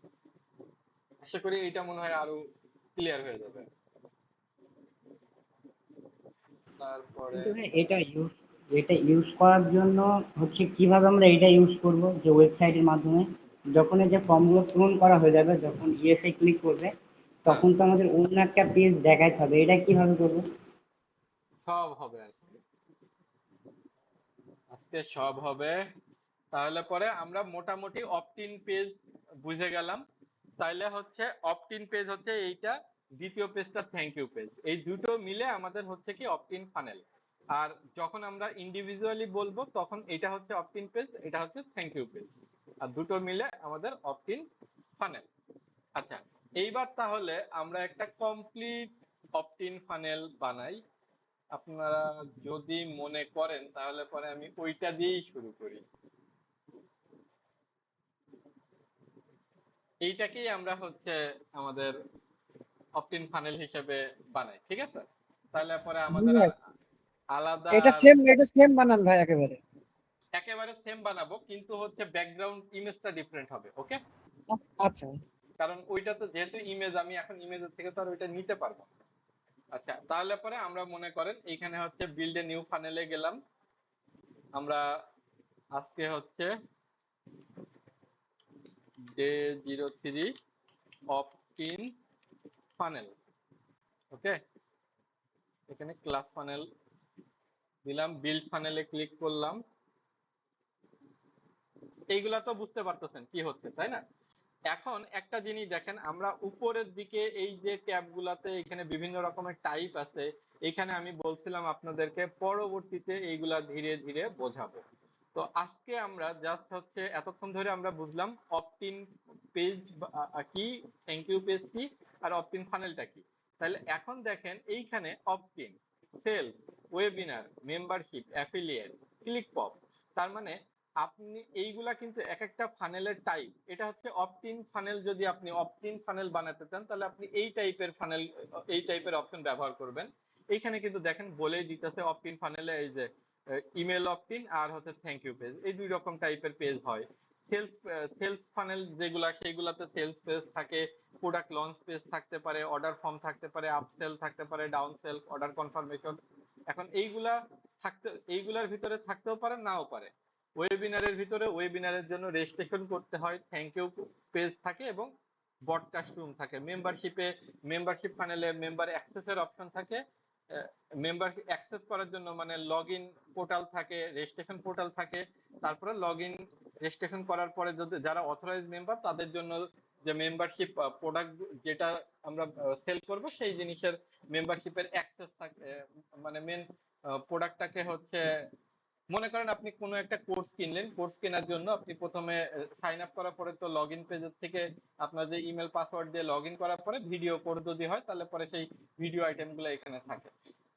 আশা করি এটা মনে হয় আরো ক্লিয়ার হয়ে যাবে। তারপরে কিন্তু ভাই এটা ইউজ করার জন্য হচ্ছে কিভাবে আমরা এটা ইউজ করব, যে ওয়েবসাইটের মাধ্যমে যখন এই যে ফর্মগুলো পূরণ করা হয়ে যাবে, যখন ইয়েসে ক্লিক করবে, হ্যাঁ, তখন তো আমাদের অন্য একটা পেজ দেখাইতে হবে, এটা কিভাবে করবো? সব হবে আজকে, আজকে সব হবে। তাহলে পরে আমরা মোটামুটি অপটিন পেজ বুঝে গেলাম। তাইলে হচ্ছে অপটিন পেজ হচ্ছে এইটা, দ্বিতীয় পেজটা থ্যাংক ইউ পেজ, এই দুটো মিলে আমাদের হচ্ছে কি অপটিন ফানেল। আর যখন আমরা ইন্ডিভিজুয়ালি বলবো তখন এটা হচ্ছে অপটিন পেজ, এটা হচ্ছে থ্যাংক ইউ পেজ, আর দুটো মিলে আমাদের অপটিন ফানেল। আচ্ছা, এইবার তাহলে আমরা একটা কমপ্লিট অপটিন ফানেল বানাই। আপনারা যদি মনে করেন তাহলে পরে আমি ওইটা দিয়েই শুরু করি। এইটাকেই আমরা হচ্ছে আমাদের অপটিন ফানেল হিসেবে বানাই, ঠিক আছে? তাহলে পরে জি আমাদের ভাই, আর আলাদা এটা সেম বানান ভাই একেবারে। একেবারে সেম বানাবো, কিন্তু হচ্ছে ব্যাকগ্রাউন্ড ইমেজটা ডিফারেন্ট হবে, ওকে? আচ্ছা, কারণ ওইটা তো যেহেতু ইমেজ, আমি এখন ইমেজের থেকে তো আর ওইটা নিতে পারবো না। আচ্ছা, তাহলে পরে আমরা মনে করেন এইখানে হচ্ছে বিল্ড এ নিউ ফানেলে গেলাম। আমরা আজকে হচ্ছে ডে 03 অপটিন ফানেল, ওকে? এখানে ক্লাস ফানেল দিলাম, বিল্ড ফানেলে ক্লিক করলাম। এইগুলা তো বুঝতে পারতেছেন কি হচ্ছে, তাই না? এখন একটা জিনিস দেখেন, আমরা উপরের দিকে এই যে ট্যাব গুলাতে এখানে বিভিন্ন রকমের টাইপ আছে, এখানে আমি বলছিলাম আপনাদেরকে পরবর্তীতে এইগুলা ধীরে ধীরে বোঝাবো। তো আজকে আমরা জাস্ট হচ্ছে এতক্ষণ ধরে আমরা বুঝলাম অপটিন পেজ কি, থ্যাংক ইউ পেজ কি, আর অপটিন ফানেলটা কি। তাহলে এখন দেখেন এইখানে optin, sales, webinar, membership, affiliate, click pop, তার মানে আপনি এইগুলা কিন্তু এক একটা ফানেলের টাইপ। এটা হচ্ছে অপটিন ফানেল, যদি আপনি অপটিন ফানেল বানাতে চান তাহলে আপনি এই টাইপের ফানেল, এই টাইপের অপশন ব্যবহার করবেন। এইখানে কিন্তু দেখেন বলেই দিতেছে অপটিন ফানেলে এই যে ইমেল অপটিন আর হচ্ছে থ্যাংক ইউ পেজ, এই দুই রকম টাইপের পেজ হয়। সেলস সেলস ফানেল যেগুলা, সেইগুলাতে সেলস পেজ থাকে, প্রোডাক্ট লঞ্চ পেজ থাকতে পারে, অর্ডার ফর্ম থাকতে পারে, আপসেল থাকতে পারে, ডাউন সেল, অর্ডার কনফার্মেশন। এখন এইগুলার ভিতরে থাকতেও পারে, নাও পারে। ওয়েবিনারের ভিতরে ওয়েবিনারের জন্য রেজিস্ট্রেশন করতে হয়, থ্যাংক ইউ পেজ থাকে এবং ব্রডকাস্ট রুম থাকে। মেম্বারশিপ প্যানেলে মেম্বার অ্যাক্সেসের অপশন থাকে। মেম্বার অ্যাক্সেস করার জন্য মানে লগ ইন পোর্টাল থাকে, রেজিস্ট্রেশন পোর্টাল থাকে। তারপরে লগ ইন রেজিস্ট্রেশন করার পরে যদি যারা অথরাইজ মেম্বার তাদের জন্য যে মেম্বারশিপ প্রোডাক্ট যেটা আমরা সেল করব সেই জিনিসের মেম্বারশিপের অ্যাক্সেস থাকে। মানে মেন প্রোডাক্টটাকে হচ্ছে, মনে করেন আপনি কোনো একটা কোর্স কিনলেন, কোর্স কেনার জন্য আপনি প্রথমে সাইন আপ করার পরে তো লগ ইন পেজের থেকে আপনার যে ইমেল পাসওয়ার্ড দিয়ে লগ ইন করার পরে ভিডিও কোড যদি হয় তাহলে পরে সেই ভিডিও আইটেমগুলো এখানে থাকে।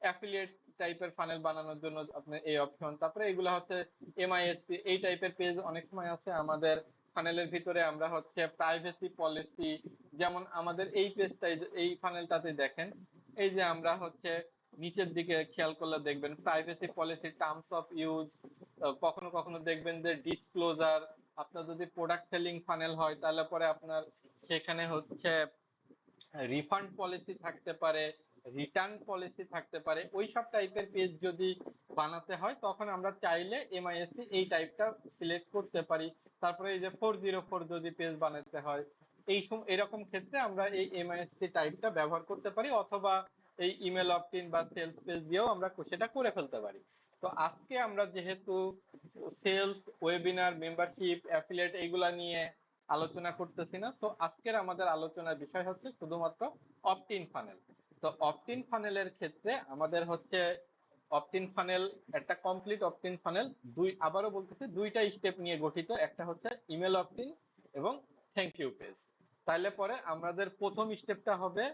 অ্যাফিলিয়েট টাইপের ফানেল বানানোর জন্য আপনার এই অপশন। তারপরে এগুলো হচ্ছে এমআইএসসি, এই টাইপের পেজ অনেক সময় আছে আমাদের ফানেলের ভিতরে। আমরা হচ্ছে প্রাইভেসি পলিসি, যেমন আমাদের এই পেজটাই, এই ফানেলটাতে দেখেন, এই যে আমরা হচ্ছে নিচের দিকে খেয়াল করলে দেখবেন privacy policy, terms of use, কখনো কখনো দেখবেন যে ডিসক্লোজার। আপনার যদি প্রোডাক্ট সেলিং ফানেল হয় তাহলে পরে আপনার সেখানে হচ্ছে রিফান্ড পলিসি থাকতে পারে, রিটার্ন পলিসি থাকতে পারে। ওই সব টাইপের পেজ যদি বানাতে হয় তখন আমরা চাইলে এমআইএসসি এই টাইপটা সিলেক্ট করতে পারি। তারপরে এই যে 404 যদি পেজ বানাতে হয়, এরকম ক্ষেত্রে আমরা এই এমআইএসসি টাইপটা ব্যবহার করতে পারি, অথবা এই ইমেল অপটিন বা সেলস পেজ দিয়েও আমরা সেটা করে ফেলতে পারি। তো আজকে আমরা যেহেতু সেলস, ওয়েবিনার, মেম্বারশিপ, অ্যাফিলিয়েট এইগুলা নিয়ে আলোচনা করতেছি না, তো আজকের আমাদের আলোচনার বিষয় হচ্ছে শুধুমাত্র অপটিন ফানেল। তো অপটিন ফানেলের ক্ষেত্রে আমাদের হচ্ছে অপটিন ফানেল, একটা কমপ্লিট অপটিন ফানেল আবারও বলতেছি দুইটা স্টেপ নিয়ে গঠিত, একটা হচ্ছে ইমেল অপটিন এবং থ্যাংক ইউ পেজ। তাহলে পরে আমাদের প্রথম স্টেপটা হবে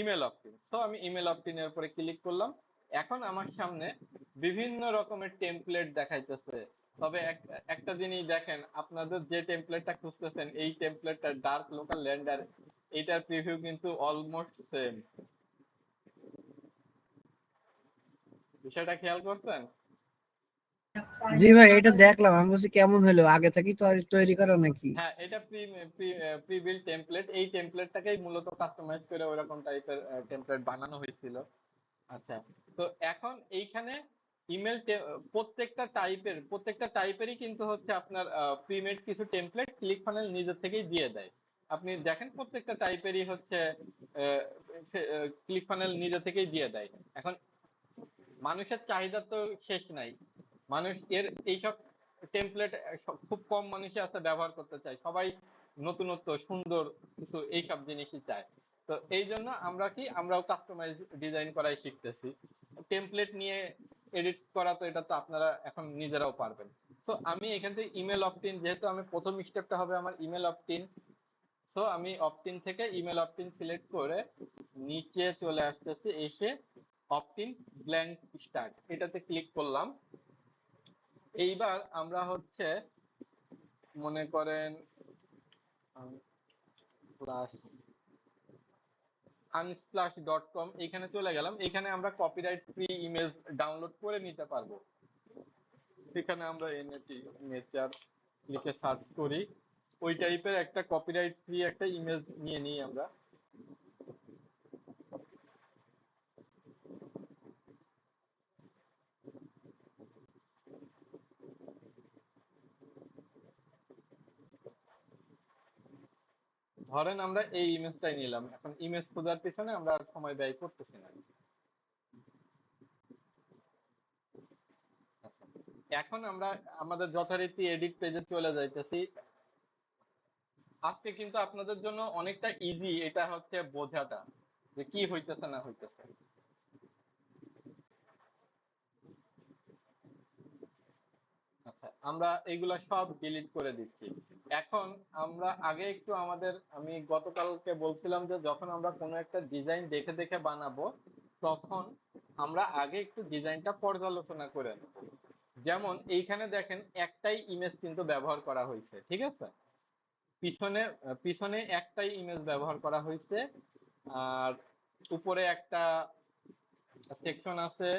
ইমেল অপটিন। সো আমি ইমেল অপটিনের উপরে ক্লিক করলাম। এখন আমার সামনে বিভিন্ন রকমের টেমপ্লেট দেখাইতেছে, তবে একটা জিনিস দেখেন, আপনাদের যে টেমপ্লেটটা খুঁজতেছেন এই টেমপ্লেটটা ডার্ক লোকাল ল্যান্ডার, এটার প্রিভিউ কিন্তু অলমোস্ট সেম। বিষয়টা খেয়াল করছেন? জি ভাই, এটা দেখলাম, আমি বলছি কেমন হলো, আগে থেকেই তো তৈরি করা নাকি? হ্যাঁ, এটা প্রি বিল্ড টেমপ্লেট। এই টেমপ্লেটটাকেই মূলত কাস্টমাইজ করে ওরকম টাইপের টেমপ্লেট বানানো হয়েছিল। আচ্ছা, তো এখন এইখানে ইমেল প্রত্যেকটা টাইপেরই কিন্তু হচ্ছে আপনার প্রিমেড কিছু টেমপ্লেট ক্লিক ফানেল নিজে থেকেই দিয়ে দেয়। আপনি দেখেন প্রত্যেকটা টাইপেরই হচ্ছে ক্লিক ফানেল নিজে থেকেই দিয়ে দেয়। এখন মানুষের চাহিদা তো শেষ নাই। মানুষ এইসব টেমপ্লেট খুব কম মানুষই আছে ব্যবহার করতে চায়, সবাই নতুনত্ব সুন্দর কিছু এইসব জিনিসই চায়। তো এই জন্য আমরাও কাস্টমাইজ ডিজাইন করাই শিখতেছি। টেমপ্লেট নিয়ে এডিট করা তো এটা তো আপনারা এখন নিজেরাও পারবেন। তো আমি এখান থেকে ইমেল অপটিন, যেহেতু আমি প্রথম স্টেপটা হবে আমার ইমেল অপটিন, সো আমি অপটিন থেকে ইমেল অপটিন সিলেক্ট করে নিচে চলে আসতেছি, এসে অপটিন ব্ল্যাঙ্ক স্টার্ট এটাতে ক্লিক করলাম। এইবার আমরা হচ্ছে মনে করেন unsplash.com এখানে চলে গেলাম। এখানে আমরা কপিরাইট ফ্রি ইমেজ ডাউনলোড করে নিতে পারবো। এখানে আমরা নেচার লিখে সার্চ করি, ওই টাইপের একটা কপিরাইট ফ্রি একটা ইমেজ নিয়ে নিই আমরা। ধরেন আমরা এই ইমেজটাই নিলাম। এখন ইমেজ খোঁজার পিছনে আমরা আর সময় ব্যয় করতেছি না। আচ্ছা, এখন আমরা আমাদের যথারীতি এডিট পেজে চলে যাইতেছি। আজকে কিন্তু আপনাদের জন্য অনেকটা ইজি এটা হচ্ছে বোঝাটা, যে কি হইতেছে না হইতেছে। আচ্ছা, আমরা এগুলা সব ডিলিট করে দিচ্ছি। এখন আমরা আগে একটু আমি গতকালকে বলছিলাম যে যখন আমরা কোনো একটা ডিজাইন দেখে দেখে বানাবো, তখন আমরা আগে একটু ডিজাইনটা পর্যালোচনা করে নেব। যেমন এইখানে দেখেন একটাই ইমেজ কিন্তু ব্যবহার করা হয়েছে, ঠিক আছে? পিছনে পিছনে একটাই ইমেজ ব্যবহার করা হয়েছে, আর উপরে একটা সেকশন আছে।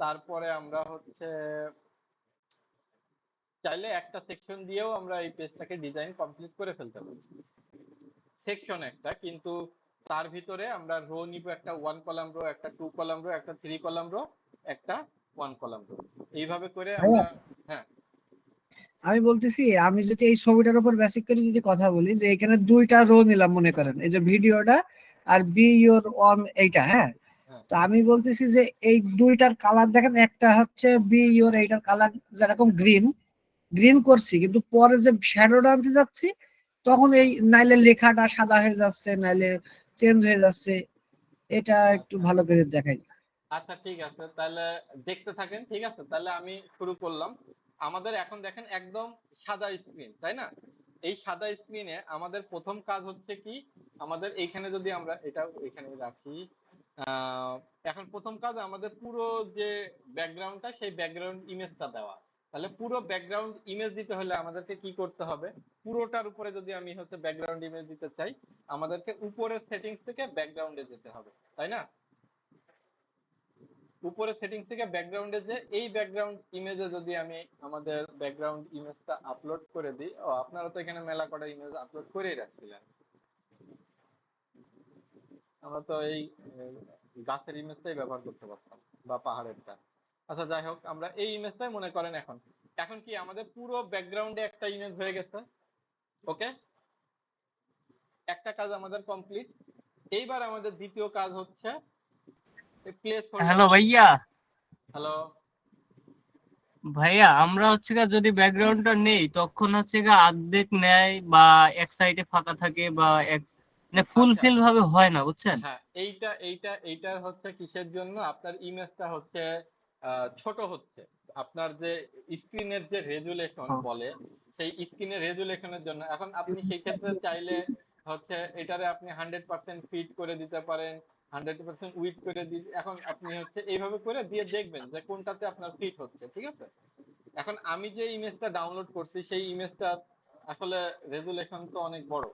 তারপরে আমরা হচ্ছে চাইলে একটা সেকশন দিয়েও আমরা এই পেজটাকে ডিজাইন কমপ্লিট করে ফেলতে পারি। সেকশন একটা, কিন্তু তার ভিতরে আমরা রো নিব, একটা 1 কলাম রো, একটা 2 কলাম রো, একটা 3 কলাম রো, একটা 1 কলাম রো, এইভাবে করে ভাইয়া, আমরা। হ্যাঁ, আমি বলতেছি, আমি যদি এই ছবিটার উপর বেসিক করে যদি কথা বলি, যে এখানে দুইটা রো নিলাম মনে করেন, এই যে ভিডিওটা আর বি ইওর অন এইটা, হ্যাঁ। হ্যাঁ, তো আমি বলতেছি যে এই দুইটার কালার দেখেন, একটা হচ্ছে বি ইওর, এইটার কালার যেরকম গ্রিন গ্রিন করছি, কিন্তু পরে যে শ্যাডোটা আনতে যাচ্ছি, তখন এই নাইলে লেখাটা সাদা হয়ে যাচ্ছে, নাইলে চেঞ্জ হয়ে যাচ্ছে। এটা একটু আচ্ছা ভালো করে দেখাই। আচ্ছা, ঠিক আছে, তাহলে দেখতে থাকেন। ঠিক আছে, তাহলে আমি শুরু করলাম। আমাদের এখন দেখেন একদম সাদা স্ক্রিন, তাই না? এই সাদা স্ক্রিনে আমাদের প্রথম কাজ হচ্ছে কি, আমাদের এইখানে যদি আমরা এটা এখানে রাখি, এখন প্রথম কাজ আমাদের পুরো যে ব্যাকগ্রাউন্ডটা, সেই ব্যাকগ্রাউন্ড ইমেজটা দেওয়া। তাহলে পুরো ব্যাকগ্রাউন্ড ইমেজ দিতে হলে আমাদেরকে কি করতে হবে? পুরোটার উপরে যদি আমি হচ্ছে ব্যাকগ্রাউন্ড ইমেজ দিতে চাই, আমাদেরকে উপরের সেটিংস থেকে ব্যাকগ্রাউন্ডে যেতে হবে, তাই না? উপরে সেটিংস থেকে ব্যাকগ্রাউন্ডে যে এই ব্যাকগ্রাউন্ড ইমেজে যদি আমি আমাদের ব্যাকগ্রাউন্ড ইমেজটা আপলোড করে দিই, ও আপনারা তো এখানে মেলা কটা ইমেজ আপলোড করেই রাখছিলেন। আমরা তো এই গাছের ইমেজটাই ব্যবহার করতে পারতাম, বা পাহাড়েরটা। আচ্ছা, যাই হোক, আমরা এই ইমেজটাই মনে করেন। এখন এখন কি আমাদের পুরো ব্যাকগ্রাউন্ডে একটা ইমেজ হয়ে গেছে। ওকে, একটা কাজ আমাদের কমপ্লিট। এইবার আমাদের দ্বিতীয় কাজ হচ্ছে প্লেস হোল্ডার। হ্যালো ভাইয়া। হ্যালো। ভাইয়া আমরা হচ্ছে গা যদি ব্যাকগ্রাউন্ডটা নেই তখন হচ্ছে গা অর্ধেক নেয় বা এক সাইডে ফাঁকা থাকে বা এক মানে আচ্ছা, ফুলফিল ভাবে হয় না, বুঝছেন? হ্যাঁ, এইটার হচ্ছে কিসের জন্য আপনার ইমেজটা হচ্ছে ছোট হচ্ছে। আপনার যে স্ক্রিনের যে রেজুলেশন ও, বলে, সেই স্ক্রিনের রেজুলেশনের জন্য। এখন আপনি সেই ক্ষেত্রে চাইলে হচ্ছে এটারে আপনি 100% ফিট করে দিতে পারেন, 100% উইথ করে দিতে। এখন আপনি হচ্ছে এইভাবে করে দিয়ে দেখবেন যে কোনটাতে আপনার ফিট হচ্ছে, ঠিক আছে? এখন আমি যে ইমেজটা ডাউনলোড করছি সেই ইমেজটা আসলে রেজুলেশন তো অনেক বড়।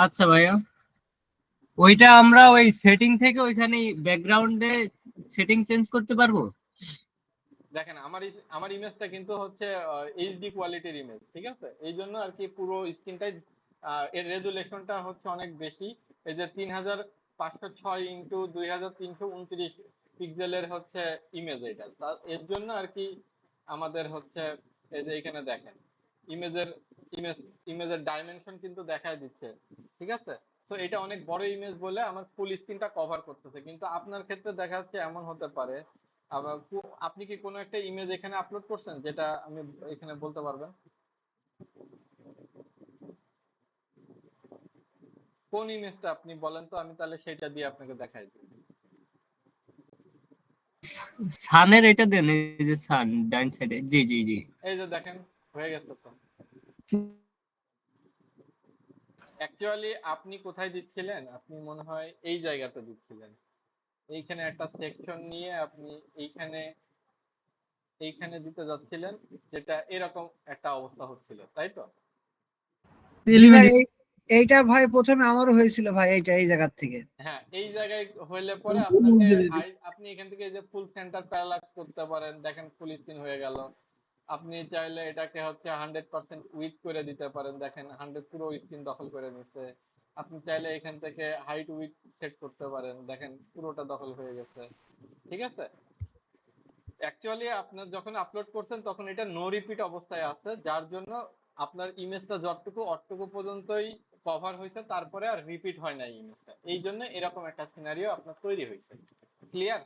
আচ্ছা ভাইয়া, ওইটা আমরা ওই সেটিং থেকে ওইখানে ব্যাকগ্রাউন্ডে সেটিং চেঞ্জ করতে পারবো? দেখেন আমার ইমেজটা কিন্তু হচ্ছে এইচডি কোয়ালিটির ইমেজ, ঠিক আছে? এই জন্য আর কি পুরো স্ক্রিনটাই এর রেজুলেশনটা হচ্ছে অনেক বেশি। এই যে 3506 × 2329 পিক্সেলের হচ্ছে ইমেজ এটা, এর জন্য আর কি আমাদের হচ্ছে এই যে এখানে দেখেন ইমেজের ইমেজ ইমেজের ডাইমেনশন কিন্তু দেখায় দিচ্ছে, ঠিক আছে? তো এটা অনেক বড় ইমেজ বলে আমার ফুল স্ক্রিনটা কভার করতেছে, কিন্তু আপনার ক্ষেত্রে দেখা যাচ্ছে এমন হতে পারে। আবার আপনি কি কোনো একটা ইমেজ এখানে আপলোড করছেন যেটা আমি এখানে বলতে পারবেন? কোন ইমেজটা আপনি বলেন তো, আমি তাহলে সেটা দিয়ে আপনাকে দেখাই দিই। সানের এটা দেন, এই যে সান ডাইন সাইডে, জি জি জি। এই যে দেখেন হয়ে গেছে তো। অ্যাকচুয়ালি আপনি কোথায় দিচ্ছিলেন? আপনি মনে হয় এই জায়গাতে দিচ্ছিলেন। এইখানে একটা সেকশন নিয়ে আপনি এইখানে এইখানে দিতে যাচ্ছিলেন, যেটা এরকম একটা অবস্থা হচ্ছিল, তাই তো? জি ভাই, এইটা ভাই প্রথমে আমারও হয়েছিল ভাই, এইটা এই জায়গার থেকে। হ্যাঁ, এই জায়গায় হইলে পরে আপনাকে আপনি এখান থেকে এই যে ফুল সেন্টার প্যারালাক্স করতে পারেন, দেখেন ফুল স্ক্রিন হয়ে গেল। আপনি চাইলে এটাকে হচ্ছে 100% উইথ করে দিতে পারেন, দেখেন 100 পুরো স্ক্রিন দখল করে নিচ্ছে। আপনি চাইলে এখান থেকে হাইট উইথ সেট করতে পারেন, দেখেন পুরোটা দখল হয়ে গেছে, ঠিক আছে? অ্যাকচুয়ালি আপনার যখন আপলোড করছেন তখন এটা নো রিপিট অবস্থায় আছে, যার জন্য আপনার ইমেজটা যতটুকু অতটুকু পর্যন্তই কভার হয়েছে, তারপরে আর রিপিট হয় না ইমেজটা, এই জন্য এরকম একটা সিনারিও আপনার তৈরি হয়েছে। ক্লিয়ার?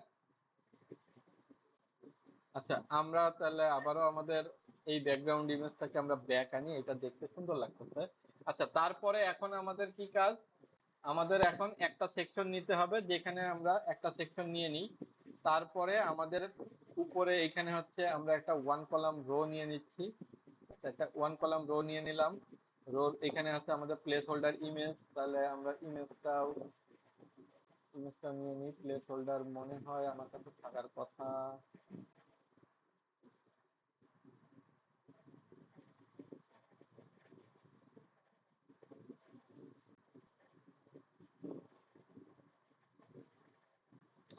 আচ্ছা, আমরা তাহলে আবারও আমাদের এই ব্যাকগ্রাউন্ড ইমেজটাকে আমরা ব্যাক আনি, এটা দেখতে সুন্দর লাগতেছে। আচ্ছা, তারপরে এখন আমাদের কি কাজ? আমাদের এখন একটা সেকশন নিতে হবে, যেখানে আমরা একটা সেকশন নিয়ে নিই। তারপরে আমাদের উপরে এখানে হচ্ছে আমরা একটা ওয়ান কলাম রো নিয়ে নিচ্ছি। আচ্ছা, একটা ওয়ান কলাম রো নিয়ে নিলাম। রো এখানে আছে আমাদের প্লেস হোল্ডার ইমেজ, তাহলে আমরা ইমেজটা নিয়ে নিই। প্লেস হোল্ডার মনে হয় আমার কাছে থাকার কথা।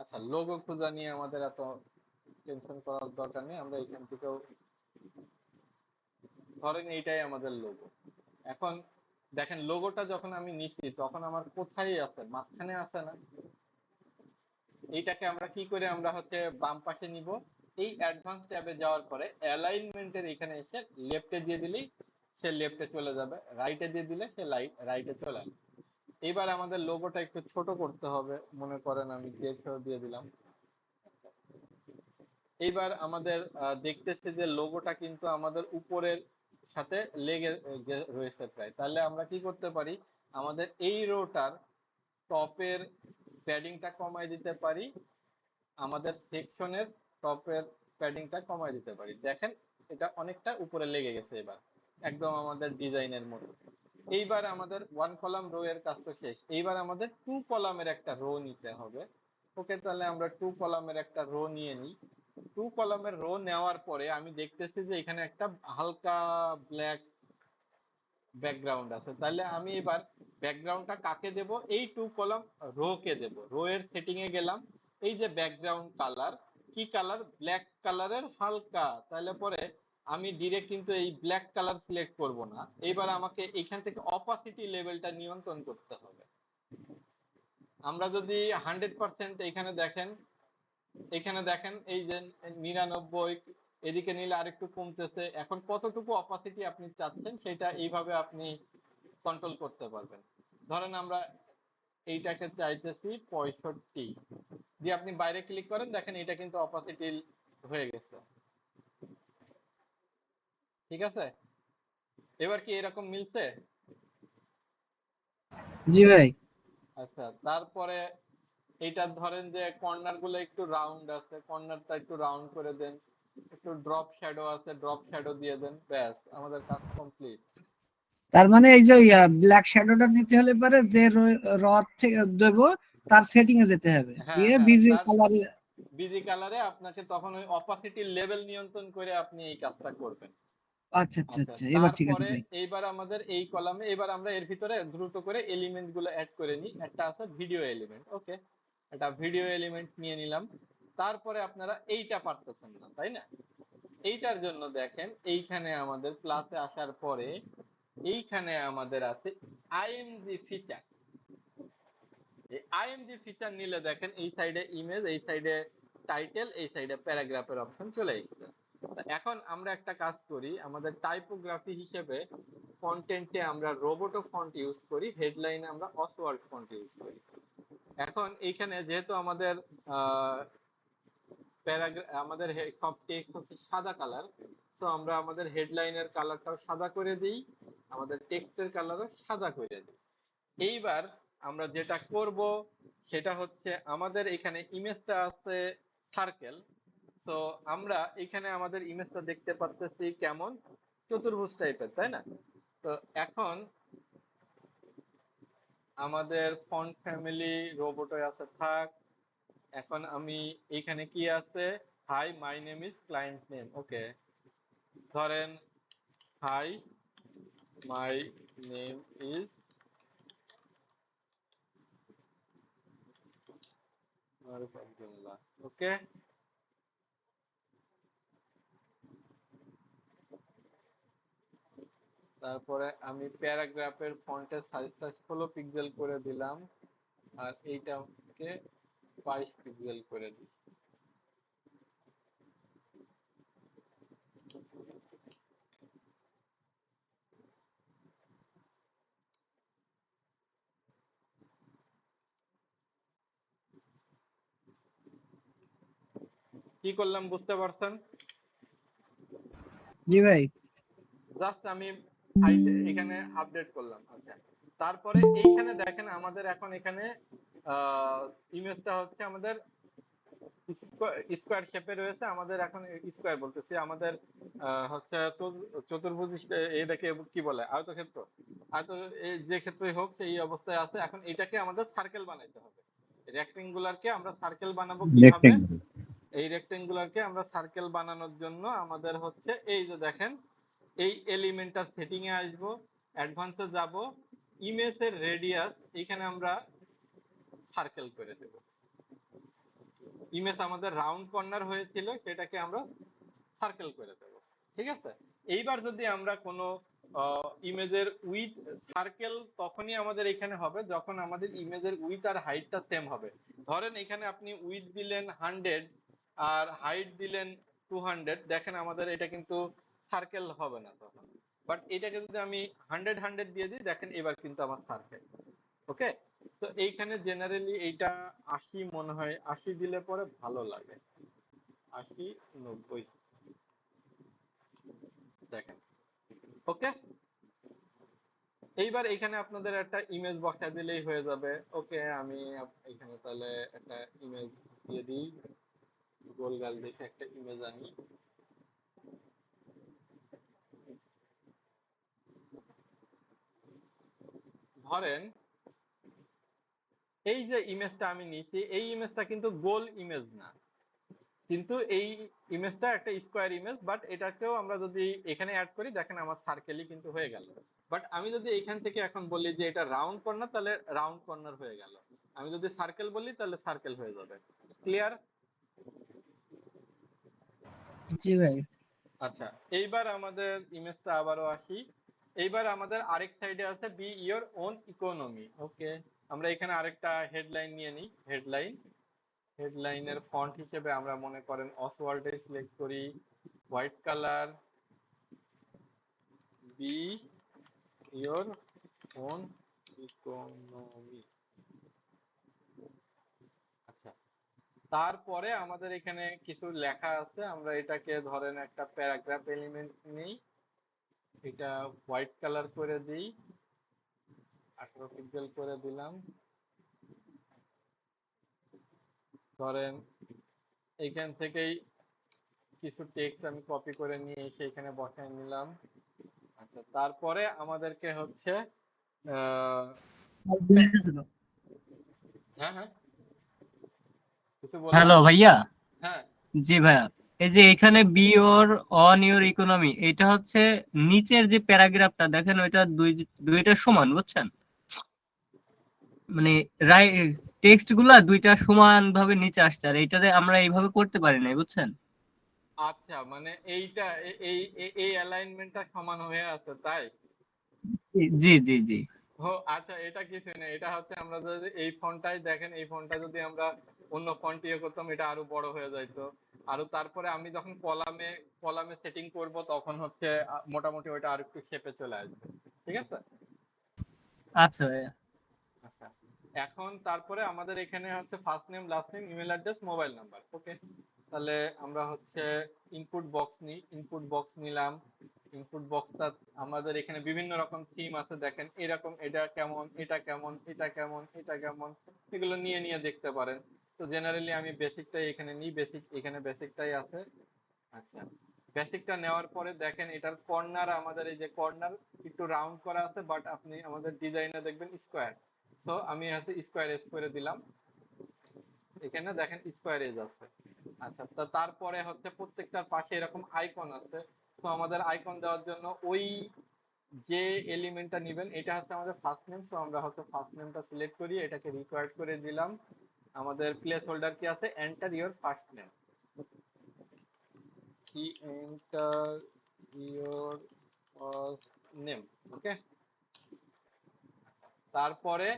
আচ্ছা, লোগো খোঁজা নিয়ে আমাদের এত টেনশন করার দরকার নেই, আমরা এখান থেকেও ধরেন এইটাই আমাদের লোগো। এখন দেখেন লোগোটা যখন আমি নিছি তখন আমার কোথায় আছে? মাঝখানে আছে না? এইটাকে আমরা কি করে আমরা হচ্ছে বাম পাশে নিব। এই অ্যাডভান্স ট্যাবে যাওয়ার পরে অ্যালাইনমেন্টের এখানে এসে লেফটে দিয়ে দিলেই সে লেফটে চলে যাবে, রাইটে দিয়ে দিলে সে রাইটে চলে আসবে। এবার আমাদের লোগোটা একটু ছোট করতে হবে, মনে করেন আমি দিয়ে দিলাম। এইবার আমাদের দেখতেছে যে লোগোটা কিন্তু আমাদের উপরের সাথে লেগে রয়েছে প্রায়। তাহলে আমরা কি করতে পারি? আমাদের এই রোটার টপের প্যাডিংটা কমাই দিতে পারি, আমাদের সেকশনের টপের প্যাডিংটা কমাই দিতে পারি। দেখেন এটা অনেকটা উপরে লেগে গেছে এবার, একদম আমাদের ডিজাইনের মতো। এইবার আমাদের ওয়ান কলাম রো এর কাজ তো শেষ, এইবার আমাদের টু কলামের একটা রো নিতে হবে। ওকে, তাহলে আমরা টু কলামের একটা রো নিয়ে নিই। টু কলামের রো নেওয়ার পরে আমি দেখতেছি যে এখানে একটা হালকা ব্ল্যাক ব্যাকগ্রাউন্ড আছে, তাহলে আমি এবার ব্যাকগ্রাউন্ডটা কাকে দেব? এই টু কলাম রো কে দেব। রো এর সেটিং এ গেলাম, এই যে ব্যাকগ্রাউন্ড কালার, কি কালার? ব্ল্যাক কালারের হালকা। তাহলে পরে আমি ডিরেক্ট কিন্তু এই ব্ল্যাক কালার সিলেক্ট করব না, এবার আমাকে এখান থেকে অপাসিটি লেভেলটা নিয়ন্ত্রণ করতে হবে। আমরা যদি 100% এখানে দেখেন এই যে 99, এদিকে নিলে আরেকটু কমতেছে। এখন কতটুকু অপাসিটি আপনি চাচ্ছেন সেটা এইভাবে আপনি কন্ট্রোল করতে পারবেন। ধরেন আমরা এইটাকে চাইতেছি 65 দিয়ে আপনি বাইরে ক্লিক করেন, দেখেন এটা কিন্তু অপাসিটি হয়ে গেছে, ঠিক আছে? এবার কি এরকম মিলছে? জি ভাই। আচ্ছা, তারপরে এইটা ধরেন যে কর্নার গুলো একটু রাউন্ড আছে, কর্নারটা একটু রাউন্ড করে দেন। একটু ড্রপ শ্যাডো আছে, ড্রপ শ্যাডো দিয়ে দেন, ব্যাস আমাদের কাজ কমপ্লিট। তার মানে এই যে ব্ল্যাক শ্যাডোটা নিতে হলে পরে যে র থেকে দেব তার সেটিং এ যেতে হবে, হ্যাঁ দিয়ে হ্যাঁ, ভিজুয়াল কালারে বিজি কালারে আপনাকে তখন ওই অপাসিটি লেভেল নিয়ন্ত্রণ করে আপনি এই কাজটা করবেন। আচ্ছা আচ্ছা আচ্ছা, আচ্ছা, এবার ঠিক আছে তারপরে ভাই। এইবার আমাদের এই কলামে এবার আমরা এর ভিতরে দ্রুত করে এলিমেন্ট গুলো অ্যাড করে নিই। একটা আছে ভিডিও এলিমেন্ট, ওকে, একটা ভিডিও এলিমেন্ট নিয়ে নিলাম। তারপরে আপনারা এইটা পারতেছেন না, তাই না? এইটার জন্য দেখেন এইখানে আমাদের প্লাসে আসার পরে এইখানে আমাদের আছে আইএমজি ফিচার। এই আইএমজি ফিচার নিলে দেখেন এই সাইডে ইমেজ, এই সাইডে টাইটেল, এই সাইডে প্যারাগ্রাফের অপশন চলে এসেছে। এখন আমরা একটা কাজ করি, আমাদের টাইপোগ্রাফি হিসেবে কন্টেন্টে আমরা রোবোটো ফন্ট ইউজ করি, হেডলাইনে আমরা অসওয়ার্ড ফন্ট ইউজ করি। এখন এইখানে যেহেতু আমাদের আমাদের সব টেক্সট হচ্ছে সাদা কালার, তো আমরা আমাদের হেডলাইনের কালারটাও সাদা করে দিই, আমাদের টেক্সটের কালারও সাদা করে দিই। এইবার আমরা যেটা করব সেটা হচ্ছে আমাদের এখানে ইমেজটা আছে সার্কেল। তো আমরা এখানে আমাদের ইমেজটা দেখতে পাচ্তেছি কেমন চতুর্ভুজ টাইপের, তাই না? তো এখন আমাদের ফন্ট ফ্যামিলি রোবটে আছে থাক। এখন আমি এখানে কি আছে, hi my name is client name, okay, ধরেন hi my name is Maruf Abdullah, okay. তারপরে আমি প্যারাগ্রাফের ফন্টের সাইজটা 16 পিক্সেল করে দিলাম, আর এইটাকে 22 পিক্সেল করে দিই। কি করলাম বুঝতে পারছেন? জি ভাই। জাস্ট আমি হাইট এখানে আপডেট করলাম। আচ্ছা, তারপরে এইখানে দেখেন আমাদের এখন এখানে ইমেজটা হচ্ছে আমাদের স্কোয়ার শেপে রয়েছে। আমাদের এখন স্কোয়ার বলতেছি, আমাদের হচ্ছে চতুর্ভুজ, এটাকে কি বলে, আয়তক্ষেত্র, আয়ত, যে ক্ষেত্রই হোক সেই অবস্থায় আছে। এখন এটাকে আমাদের সার্কেল বানাইতে হবে। রেক্টেঙ্গুলারকে আমরা সার্কেল বানাবো কিভাবে? এই রেক্টেঙ্গুলারকে আমরা সার্কেল বানানোর জন্য আমাদের হচ্ছে এই যে দেখেন এই এলিমেন্টটার সেটিং এ আসবো, অ্যাডভান্সে যাব, ইমেজের রেডিয়াস এখানে আমরা সার্কেল করে দেব। ইমেজ আমাদের রাউন্ড কর্নার হয়েছিল, সেটাকে আমরা সার্কেল করে দেব, ঠিক আছে? এইবার যদি আমরা কোনো ইমেজের উইথ সার্কেল তখনই আমাদের এখানে হবে যখন আমাদের ইমেজের উইথ আর হাইটটা সেম হবে। ধরেন এখানে আপনি উইথ দিলেন 100 আর হাইট দিলেন 200, দেখেন আমাদের এটা কিন্তু সার্কেল হবে না তখন। বাট এটাকে যদি আমি 100 100 দিয়ে দিই, দেখেন এবার কিন্তু আমার সার্কেল, ওকে। তো এইখানে জেনারেলি এইটা 80 মনে হয়, 80 দিলে পরে ভালো লাগে, 80 90 দেখেন, ওকে। এইবার এখানে আপনাদের একটা ইমেজ বসা দিলেই হয়ে যাবে, ওকে। আমি এখানে তাহলে একটা ইমেজ দিয়ে দিই, গোলগাল দেখে একটা ইমেজ আনি। ধরেন এই যে ইমেজটা আমি নিয়েছি, এই ইমেজটা কিন্তু গোল ইমেজ না, কিন্তু এই ইমেজটা একটা স্কোয়ার ইমেজ। বাট এটাকেও আমরা যদি এখানে অ্যাড করি, দেখেন আমার সার্কেলই কিন্তু হয়ে গেল। বাট আমি যদি এখান থেকে এখন বলি যে এটা রাউন্ড কর্নার, তাহলে রাউন্ড কর্নার হয়ে গেল। আমি যদি সার্কেল বলি তাহলে সার্কেল হয়ে যাবে। ক্লিয়ার? জি ভাই। আচ্ছা, এইবার আমাদের ইমেজটা আবারও আসি। এইবার আমাদের আরেক সাইডে আছে বি ইয়োর ওন ইকোনমি, ওকে। আমরা এখানে আরেকটা হেডলাইন নিয়ে নিই। হেডলাইনের ফন্ট হিসেবে আমরা মনে করেন অসওয়াল্ডে সিলেক্ট করি, white colour, B your own economy. আচ্ছা, তারপরে আমাদের এখানে কিছু লেখা আছে, আমরা এটাকে ধরেন একটা প্যারাগ্রাফ এলিমেন্ট নিই, এটা হোয়াইট কালার করে দিই, 18 পিক্সেল করে দিলাম। ধরেন এইখান থেকেই কিছু টেক্সট আমি কপি করে নিয়ে এসে এখানে বসায় নিলাম। আচ্ছা, তারপরে আমাদেরকে হচ্ছে হ্যাঁ হ্যাঁ কিছু বললেন? হ্যালো ভাইয়া, হ্যাঁ জি ভাইয়া, এই যে এখানে be or on your economy, এটা হচ্ছে নিচের যে প্যারাগ্রাফটা দেখেন, ওইটা দুইটা সমান, বুঝছেন? মানে টেক্সট গুলা দুইটা সমান ভাবে নিচে আসছে, আর এইটাতে আমরা এইভাবে করতে পারি নাই, বুঝছেন? আচ্ছা, মানে এইটা এই অ্যালাইনমেন্টটা সমান হয়ে আছে তাই? জি জি জি। ও আচ্ছা, এটা কিছু না, এটা হচ্ছে আমরা যদি এই ফন্টটাই দেখেন, এই ফন্টটা যদি আমরা অন্য ফন্ট ইয়ে করতাম এটা আরো বড় হয়ে যাইতো। আরো তারপরে আমি যখন কলামে কলামে সেটিং করব তখন হচ্ছে মোটামুটি ওইটা আর একটু শেপে চলে আসবে। ঠিক আছে। আচ্ছা ভাইয়া। আচ্ছা, এখন তারপরে আমাদের এখানে হচ্ছে first name, last name, email address, mobile number. Okay, তাহলে আমরা হচ্ছে ইনপুট বক্স নিই। ইনপুট বক্স নিলাম। ইনপুট বক্সটা আমাদের এখানে বিভিন্ন রকম থিম আছে, দেখেন এরকম, এটা কেমন, এটা কেমন, এটা কেমন, এটা কেমন, এগুলো নিয়ে নিয়ে দেখতে পারেন। তো জেনারেলি আমি বেসিকটাই এখানে নিই, বেসিক এখানে বেসিকটাই আছে। আচ্ছা, বেসিকটা নেওয়ার পরে দেখেন এটার কর্নার, আমাদের এই যে কর্নার একটু রাউন্ড করা আছে, বাট আপনি আমাদের ডিজাইনে দেখবেন স্কোয়ার। সো আমি হচ্ছে স্কোয়ার এজ করে দিলাম। এখানে দেখেন স্কোয়ার এজ আছে। আচ্ছা, তো তারপরে হচ্ছে প্রত্যেকটার পাশে এরকম আইকন আছে। তো আমাদের আইকন দেওয়ার জন্য ওই যে এলিমেন্টটা নেবেন, এটা হচ্ছে আমাদের ফার্স্ট নেম। সো আমরা হচ্ছে ফার্স্ট নেমটা সিলেক্ট করি, এটাকে রিকোয়ার্ড করে দিলাম। আমাদের প্লেস হোল্ডার কি আছে, এন্টার ইওর ফার্স্ট নেম, কি এন্টার ইওর ফার্স্ট নেম। ওকে, তারপরে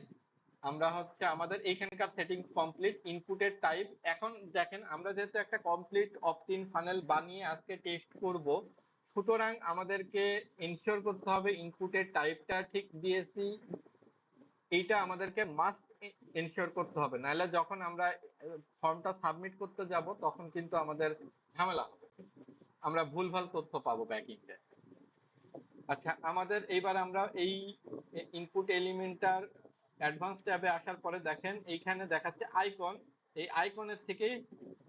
আমরা হচ্ছে আমাদের এইখানকার সেটিং কমপ্লিট। ইনপুটের টাইপ, এখন দেখেন আমরা যেহেতু একটা কমপ্লিট অপটিন ফানেল বানিয়ে আজকে টেস্ট করব, সুতরাং আমাদেরকে এনশিওর করতে হবে ইনপুটের টাইপটা ঠিক দিয়েছি। এইটা আমাদেরকে মাস্ট এনশিওর করতে হবে, নাহলে যখন আমরা ফর্মটা সাবমিট করতে যাব তখন কিন্তু আমাদের ঝামেলা হবে, আমরা ভুলভাল তথ্য পাবো ব্যাকএন্ডে। আচ্ছা, আমাদের এইবার আমরা এই ইনপুট এলিমেন্টার অ্যাডভান্স ট্যাবে আসার পরে দেখেন এইখানে দেখাচ্ছে আইকন। এই আইকনের থেকে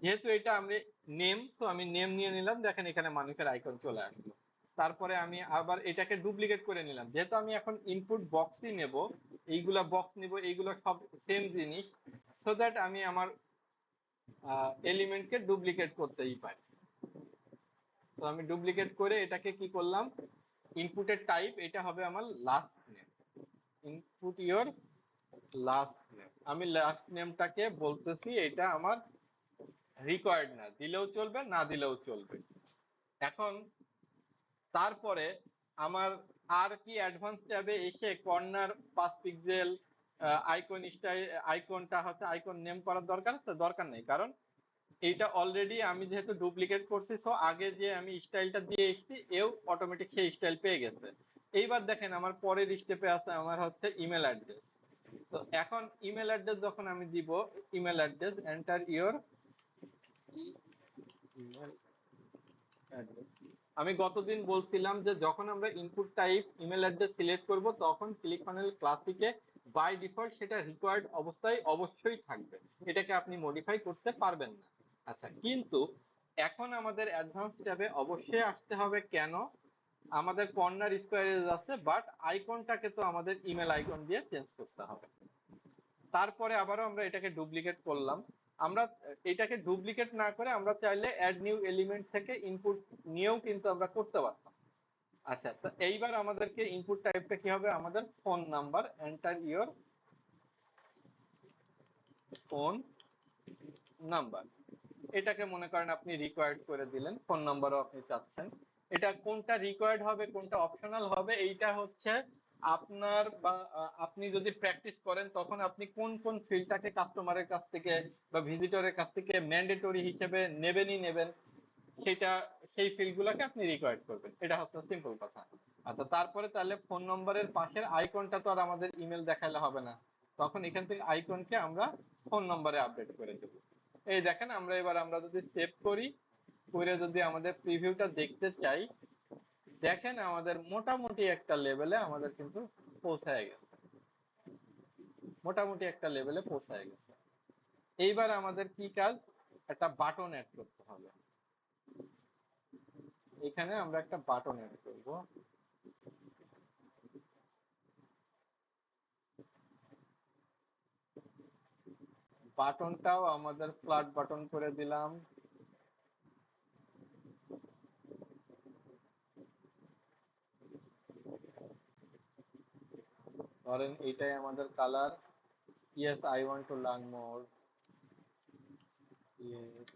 যেহেতু এটা আমি নেম, তো আমি নেম নিয়ে নিলাম, দেখেন এখানে মানুষের আইকন চলে আসলো। তারপরে আমি আবার এটাকে ডুপ্লিকেট করে নিলাম, যেহেতু আমি এখন ইনপুট বক্সই নেব, এইগুলা বক্স নিব, এইগুলো সব সেম জিনিস, সো দ্যাট আমি আমার এলিমেন্টকে ডুপ্লিকেট করতেই পারি। তো আমি ডুপ্লিকেট করে এটাকে কি করলাম, ইনপুটের টাইপ এটা হবে আমার last name, input your last name. আমি লাস্ট নেমটাকে বলতেছি এটা আমার রিকোয়ার্ড, না দিলেও চলবে, না দিলেও চলবে। এখন তারপরে আমার আর কি অ্যাডভান্স ট্যাবে এসে কর্নার 5 পিক্সেল আইকন স্টাইল, আইকনটা হচ্ছে আইকন নেম করার দরকার আছে? দরকার নেই, কারণ এইটা অলরেডি আমি যেহেতু ডুপ্লিকেট করছি, সো আগে যে আমি স্টাইলটা দিয়ে এসেছি এও অটোমেটিক সেই স্টাইল পেয়ে গেছে। এইবার দেখেন আমার পরের স্টেপে আছে আমার হচ্ছে ইমেল অ্যাড্রেস। তো এখন ইমেল অ্যাড্রেস যখন আমি দিব, email address enter your email address. আমি গতদিন বলছিলাম যে যখন আমরা input type email address select করব তখন ক্লিক প্যানেল ক্লাসিকে বাই ডিফল্ট সেটা রিকোয়ার্ড অবস্থায় অবশ্যই থাকবে, এটাকে আপনি মডিফাই করতে পারবেন না। আচ্ছা, কিন্তু এখন আমাদের অ্যাডভান্স ট্যাবে অবশ্যই আসতে হবে। কেন? আমাদের কর্নার স্কোয়ারেজ আছে, বাট আইকনটাকে তো আমাদের ইমেল আইকন দিয়ে চেঞ্জ করতে হবে। তারপরে আবারও আমরা এটাকে ডুপ্লিকেট করলাম। আমরা এটাকে ডুপ্লিকেট না করে আমরা চাইলে অ্যাড নিউ এলিমেন্ট থেকে ইনপুট নিয়েও কিন্তু আমরা করতে পারতাম। আচ্ছা, তো এইবার আমাদেরকে ইনপুট টাইপটা কি হবে, আমাদের phone number, enter your phone number. এটাকে মনে করেন আপনি রিকোয়ার্ড করে দিলেন, ফোন নাম্বারও আপনি চাচ্ছেন। এটা কোনটা রিকোয়ার্ড হবে কোনটা অপশনাল হবে এইটা হচ্ছে আপনার, বা আপনি যদি প্র্যাকটিস করেন তখন আপনি কোন কোন ফিল্ডটাকে কাস্টমারের কাছ থেকে বা ভিজিটরের কাছ থেকে ম্যান্ডেটরি হিসেবে নেবেনই নেবেন, সেটা সেই ফিল্ডগুলোকে আপনি রিকোয়ার্ড করবেন, এটা হচ্ছে সিম্পল কথা। আচ্ছা, তারপরে তাহলে ফোন নম্বরের পাশের আইকনটা তো আর আমাদের ইমেল দেখালে হবে না, তখন এখান থেকে আইকনকে আমরা ফোন নম্বরে আপডেট করে দেব। এই দেখেন আমরা এবার আমরা যদি সেভ করি, করে যদি আমাদের প্রিভিউটা দেখতে চাই, দেখেন আমাদের মোটামুটি একটা লেভেলে আমাদের কিন্তু পৌঁছায় গেছে, মোটামুটি একটা লেভেলে পৌঁছায় গেছে। এইবার আমাদের কি কাজ, একটা বাটন অ্যাড করতে হবে। এখানে আমরা একটা বাটন অ্যাড করব। বাটনটাও আমাদের ফ্ল্যাট বাটন করে দিলাম। ধরেন এইটাই আমাদের colour. Yes I want to learn more. Yes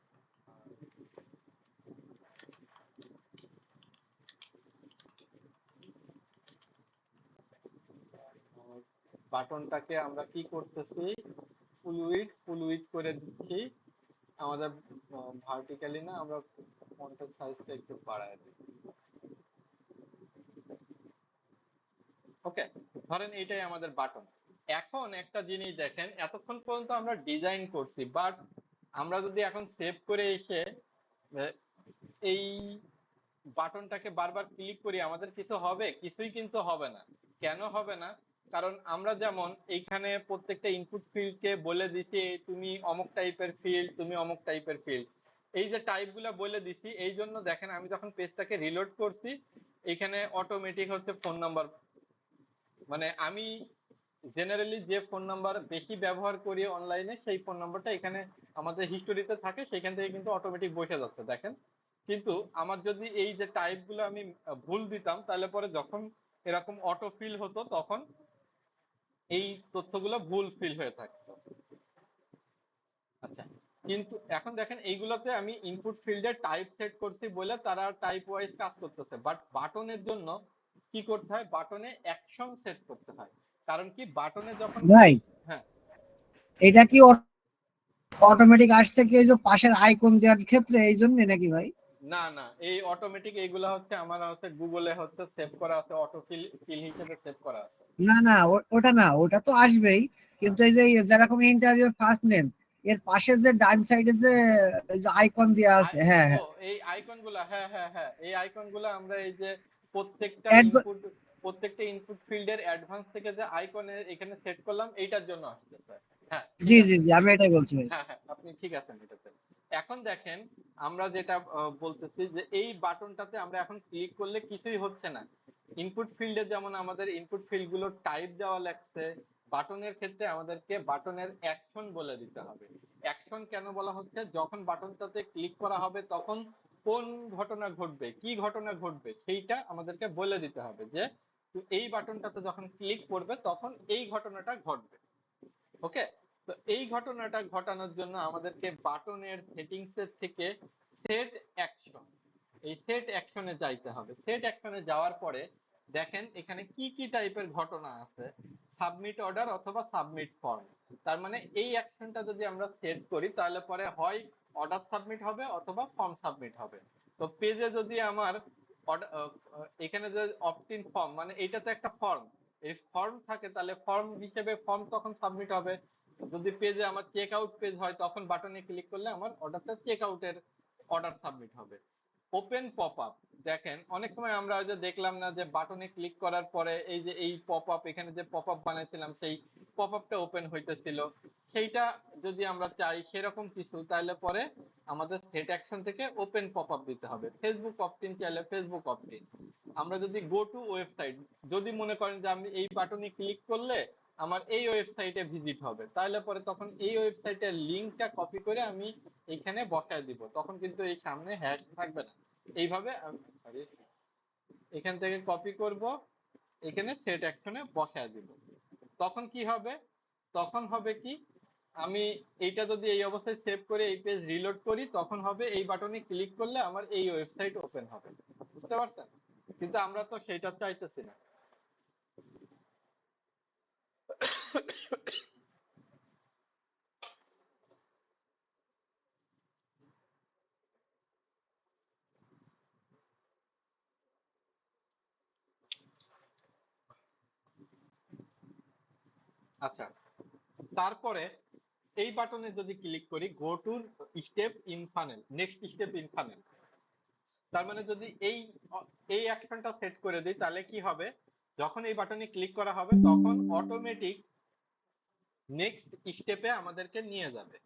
বাটনটাকে আমরা কি করতেছি, ফুল উইডথ করে দিচ্ছি। আমাদের ভার্টিক্যালি না, আমরা ফন্টের সাইজটা একটু বাড়ায় দিচ্ছি। ওকে, ধরেন এটাই আমাদের বাটন। এখন একটা জিনিস দেখেন, এতক্ষণ পর্যন্ত আমরা ডিজাইন করছি, বাট আমরা যদি এখন সেভ করে এসে এই বাটনটাকে বারবার ক্লিক করি, আমাদের কিছু হবে? কিছুই কিন্তু হবে না। কেন হবে না? কারণ আমরা যেমন এইখানে প্রত্যেকটা ইনপুট ফিল্ডকে বলে দিছি তুমি অমুক টাইপের ফিল্ড, তুমি অমুক টাইপের ফিল্ড, এই যে টাইপগুলো বলে দিছি, এই জন্য দেখেন আমি যখন পেজটাকে রিলোড করছি, এখানে অটোমেটিক হচ্ছে ফোন নাম্বার, মানে আমি জেনারেলি যে ফোন নাম্বার বেশি ব্যবহার করি অনলাইনে, সেই ফোন নাম্বারটা এখানে আমাদের হিস্টোরিতে থাকে, সেখান থেকে কিন্তু অটোমেটিক বসে যাচ্ছে দেখেন। কিন্তু আমার যদি এই যে টাইপগুলো আমি ভুল দিতাম, তাহলে পরে যখন এরকম অটো ফিল হতো তখন এই তথ্যগুলো ভুল ফিল হয়ে থাকতো। আচ্ছা, কিন্তু এখন দেখেন এইগুলোতে আমি ইনপুট ফিল্ডে টাইপ সেট করছি বলে তারা টাইপ ওয়াইজ কাজ করতেছে, বাট বাটনের জন্য কি করতে হয়? বাটনে অ্যাকশন সেট করতে হয়। কারণ কি, বাটনে যখন ভাই হ্যাঁ, এটা কি অটোমেটিক আসছে কি এই যে পাশের আইকন দেওয়ার ক্ষেত্রে এই জন্য নাকি ভাই? না না, এই অটোমেটিক এইগুলা হচ্ছে আমার হচ্ছে গুগলে হচ্ছে সেভ করা আছে, অটো ফিল ফিল হিসেবে সেভ করা আছে। না না, ওটা না, ওটা তো আসবেই, কিন্তু এই যে যেরকম ইন্টারভিউ ফার্স্ট নেম এর পাশে যে ডান সাইডে যে আইকন দেওয়া আছে, হ্যাঁ ও হ্যাঁ, এই আইকন গুলা, হ্যাঁ হ্যাঁ হ্যাঁ, এই আইকন গুলা আমরা এই যে প্রত্যেকটা অ্যাড, ইনপুট প্রত্যেকটা ইনপুট ফিল্ডের অ্যাডভান্স থেকে যে আইকনে এখানে সেট করলাম, এইটার জন্য আসছে স্যার। হ্যাঁ জি ঠিক জি আছে। জি, আমি এটাই বলছি ভাই। হ্যাঁ হ্যাঁ, আপনি ঠিক আছেন এটাতে। এখন দেখেন আমরা যেটা বলতেছি যে এই বাটনটাতে আমরা এখন ক্লিক করলে কিছুই হচ্ছে না। ইনপুট ফিল্ডে যেমন আমাদের ইনপুট ফিল্ড গুলো টাইপ দেওয়া লাগছে, বাটনের ক্ষেত্রে আমাদেরকে বাটনের অ্যাকশন বলে দিতে হবে। অ্যাকশন কেন বলা হচ্ছে? যখন বাটনটাতে ক্লিক করা হবে তখন কোন ঘটনা ঘটবে, কি ঘটনা ঘটবে, সেইটা আমাদেরকে বলে দিতে হবে যে এই বাটনটাতে যখন ক্লিক করবে তখন এই ঘটনাটা ঘটবে। ওকে, তো এই ঘটনাটা ঘটানোর জন্য আমাদেরকে বাটনের সেটিংস এর থেকে সেট অ্যাকশন, এই সেট অ্যাকশনে যাইতে হবে। সেট অ্যাকশনে যাওয়ার পরে দেখেন এখানে কি কি টাইপের ঘটনা আছে, সাবমিট অর্ডার অথবা সাবমিট ফর্ম। তার মানে এই অ্যাকশনটা যদি আমরা সেট করি তাহলে পরে হয় অর্ডার সাবমিট হবে অথবা ফর্ম সাবমিট হবে। তো পেজে যদি আমার এখানে যে অপটিন ফর্ম, মানে এটা তো একটা ফর্ম, এই ফর্ম থাকে তাহলে ফর্ম হিসেবে ফর্ম তখন সাবমিট হবে। যদি পেজে আমার চেক আউট পেজ হয় তখন বাটনে ক্লিক করলে আমার অর্ডারটা চেক আউটের অর্ডার সাবমিট হবে। ওপেন পপ আপ, দেখেন অনেক সময় আমরা যে দেখলাম না যে বাটনে ক্লিক করার পরে এই যে এই পপ আপ, এখানে যে পপ আপ বানাইছিলাম সেই পপ আপটা ওপেন হইতেছিল, সেইটা যদি আমরা চাই সেরকম কিছু, তাহলে পরে আমাদের সেট অ্যাকশন থেকে ওপেন পপ আপ দিতে হবে। ফেসবুক অপটিন চাইলে ফেসবুক অপটিন। আমরা যদি গো টু ওয়েবসাইট, যদি মনে করেন যে আমি এই বাটনে ক্লিক করলে আমার এই ওয়েবসাইটে ভিজিট হবে, তাহলে পরে তখন এই ওয়েবসাইটের লিংকটা কপি করে আমি এখানে বসায় দিব, তখন কিন্তু এই সামনে হ্যাশ থাকবে না। এইভাবে সরি, এখান থেকে কপি করব, এখানে সেট অ্যাকশনে বসায় দিব। তখন কি হবে? তখন হবে কি, আমি এইটা যদি এই অবস্থায় সেভ করে এই পেজ রিলোড করি, তখন হবে এই বাটনে ক্লিক করলে আমার এই ওয়েবসাইট ওপেন হবে। বুঝতে পারছেন? কিন্তু আমরা তো সেটা চাইতেছি না। আচ্ছা, তারপরে এই বাটনে যদি ক্লিক করি go to step in funnel, next step in funnel, তার মানে যদি এই অ্যাকশনটা সেট করে দিই তাহলে কি হবে, যখন এই বাটনে ক্লিক করা হবে তখন অটোমেটিক নেক্সট স্টেপে আমাদেরকে নিয়ে যাবে।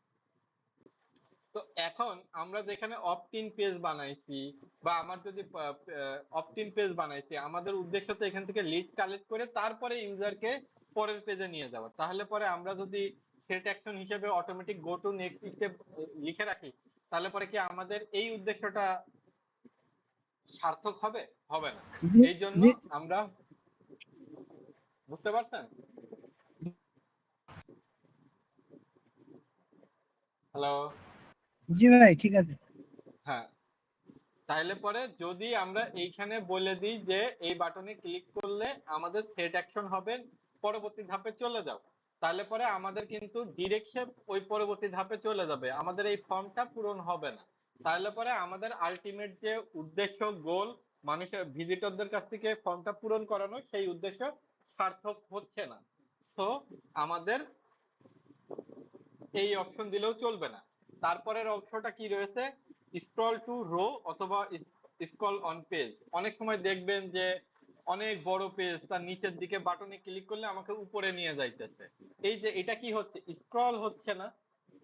তো এখন আমরা যেখানে অপটিন পেজ বানাইছি বা আমার যদি অপটিন পেজ বানাইছি, আমাদের উদ্দেশ্য তো এখান থেকে লিড কালেক্ট করে তারপরে ইউজারকে পরের পেজে নিয়ে যাওয়া। তাহলে পরে আমরা যদি সেট অ্যাকশন হিসেবে automatic go to next step লিখে রাখি, তাহলে পরে কি আমাদের এই উদ্দেশ্যটা সার্থক হবে? হবে না। জি এই জন্য জি আমরা, বুঝতে পারছেন? হ্যালো। জি ভাই, ঠিক আছে। হ্যাঁ, তাহলে পরে যদি আমরা এইখানে বলে দিই যে এই বাটনে ক্লিক করলে আমাদের সেট অ্যাকশন হবে, পরবর্তী ধাপে চলে যাও, তাহলে পরে আমাদের কিন্তু ডিরেক্ট ওই পরবর্তী ধাপে চলে যাবে, আমাদের এই ফর্মটা পূরণ হবে না। তাহলে পরে আমাদের আলটিমেট যে উদ্দেশ্য, গোল, মানুষের ভিজিটরদের কাছ থেকে ফর্মটা পূরণ করানো, সেই উদ্দেশ্য সার্থক হচ্ছে না। সো আমাদের এই অপশন দিলেও চলবে না। তারপরের অপশনটা কি রয়েছে, স্ক্রল টু রো অথবা স্ক্রল অন পেজ। অনেক সময় দেখবেন যে অনেক বড় পেজ, তার নিচের দিকে বাটনে ক্লিক করলে আমাকে উপরে নিয়ে যাইতেছে। এই যে এটা কি হচ্ছে, স্ক্রল হচ্ছে না।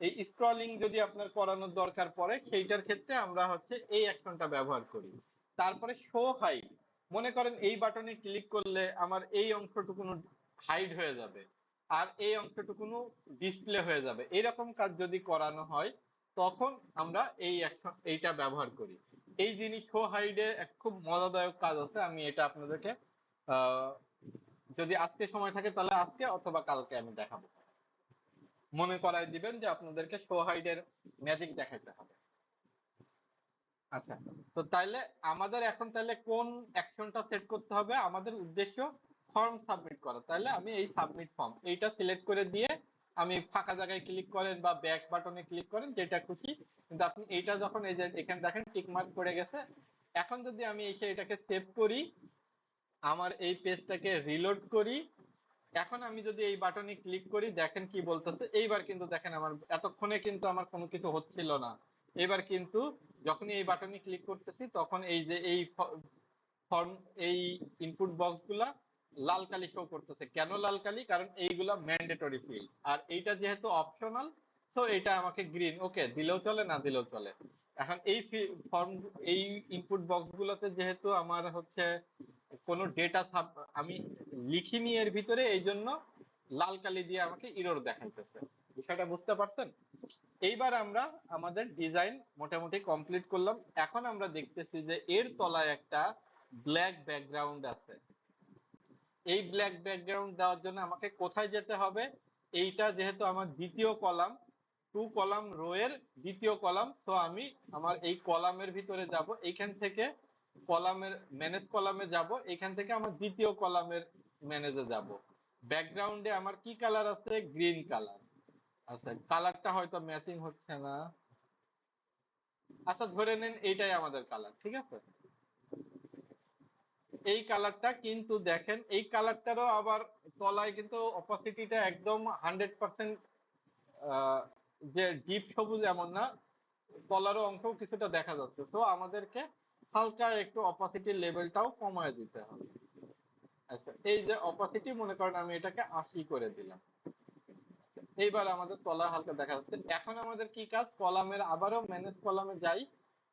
এই স্ক্রলিং যদি আপনার করানোর দরকার পড়ে, সেইটার ক্ষেত্রে আমরা হচ্ছে এই অ্যাকশনটা ব্যবহার করি। তারপরে শো হাইড, মনে করেন এই বাটনে ক্লিক করলে আমার এই অংশটুকু হাইড হয়ে যাবে, আর এই অংশটুকু ডিসপ্লে হয়ে যাবে, এরকম কাজ যদি করানো হয় তখন আমরা এই অ্যাকশন এইটা ব্যবহার করি। এই জিনিস শো হাইডে এক খুব মজাদায়ক কাজ আছে, আমি এটা আপনাদেরকে যদি আজকে সময় থাকে তাহলে আজকে অথবা কালকে আমি দেখাবো। মনে করাই দিবেন যে আপনাদেরকে শো হাইডের ম্যাজিক দেখাইতে হবে। আচ্ছা, তো তাইলে আমাদের এখন তাহলে কোন অ্যাকশনটা সেট করতে হবে, আমাদের উদ্দেশ্য ফর্ম সাবমিট করা। তাহলে আমি এই সাবমিট ফর্ম এইটা সিলেক্ট করে দিয়ে আমি ফাঁকা জায়গায় ক্লিক করেন বা ব্যাক বাটনে ক্লিক করেন, যেটা খুশি, কিন্তু আপনি এইটা যখন এই যে এখানে দেখেন টিক মার্ক করে গেছে। এখন যদি আমি এসে এটাকে সেভ করি, আমার এই পেজটাকে রিলোড করি, এখন আমি যদি এই বাটনে ক্লিক করি, দেখেন কি বলতেছে। এইবার কিন্তু দেখেন আমার এতক্ষণে কিন্তু আমার কোনো কিছু হচ্ছিল না। এবার কিন্তু যখনই এই বাটনে ক্লিক করতেছি তখন এই যে এই ফর্ম, এই ইনপুট বক্স গুলা লাল কালি শো করতেছে। কেন লাল কালি? কারণ এইগুলা ম্যান্ডেটরি ফিল্ড, আর এইটা যেহেতু অপশনাল, সো এটা আমাকে গ্রিন, ওকে দিলেও চলে না দিলেও চলে। এখন এই ফর্ম, এই ইনপুট বক্স গুলোতে যেহেতু আমার হচ্ছে কোনো ডেটা আমি লিখিনি এর ভিতরে, এই জন্য লাল কালি দিয়ে আমাকে ইরর দেখাইতেছে। বিষয়টা বুঝতে পারছেন? এইবার আমরা আমাদের ডিজাইন মোটামুটি কমপ্লিট করলাম। এখন আমরা দেখতেছি যে এর তলায় একটা ব্ল্যাক ব্যাকগ্রাউন্ড আছে। এই ব্ল্যাক ব্যাকগ্রাউন্ড দেওয়ার জন্য আমাকে কোথায় যেতে হবে? এইটা যেহেতু আমার দ্বিতীয় কলাম, 2 কলাম রো এর দ্বিতীয় কলাম, সো আমি আমার এই কলামের ভিতরে যাব, এইখান থেকে কলামের ম্যানেজ কলামে যাব, এখান থেকে আমার দ্বিতীয় কলামের ম্যানেজে যাব। ব্যাকগ্রাউন্ডে আমার কি কালার আছে? Green colour. আচ্ছা, কালারটা হয়তো ম্যাচিং হচ্ছে না। আচ্ছা, ধরে নেন এইটাই আমাদের কালার, ঠিক আছে। এই কালারটা কিন্তু দেখেন, এই কালারটারও আবার তলায় কিন্তু অপাসিটিটা একদম 100% যে ডিপ সবুজ এমন না, তলারও অংশ কিছুটা দেখা যাচ্ছে। তো আমাদেরকে হালকা একটু অপাসিটির লেভেলটাও কমায় দিতে হবে। আচ্ছা, এই যে অপাসিটি, মনে করেন আমি এটাকে 80 করে দিলাম। এইবার আমাদের তলা হালকা দেখা যাচ্ছে। এখন আমাদের কি কাজ, কলামের আবারও ম্যানেজ কলামে যাই,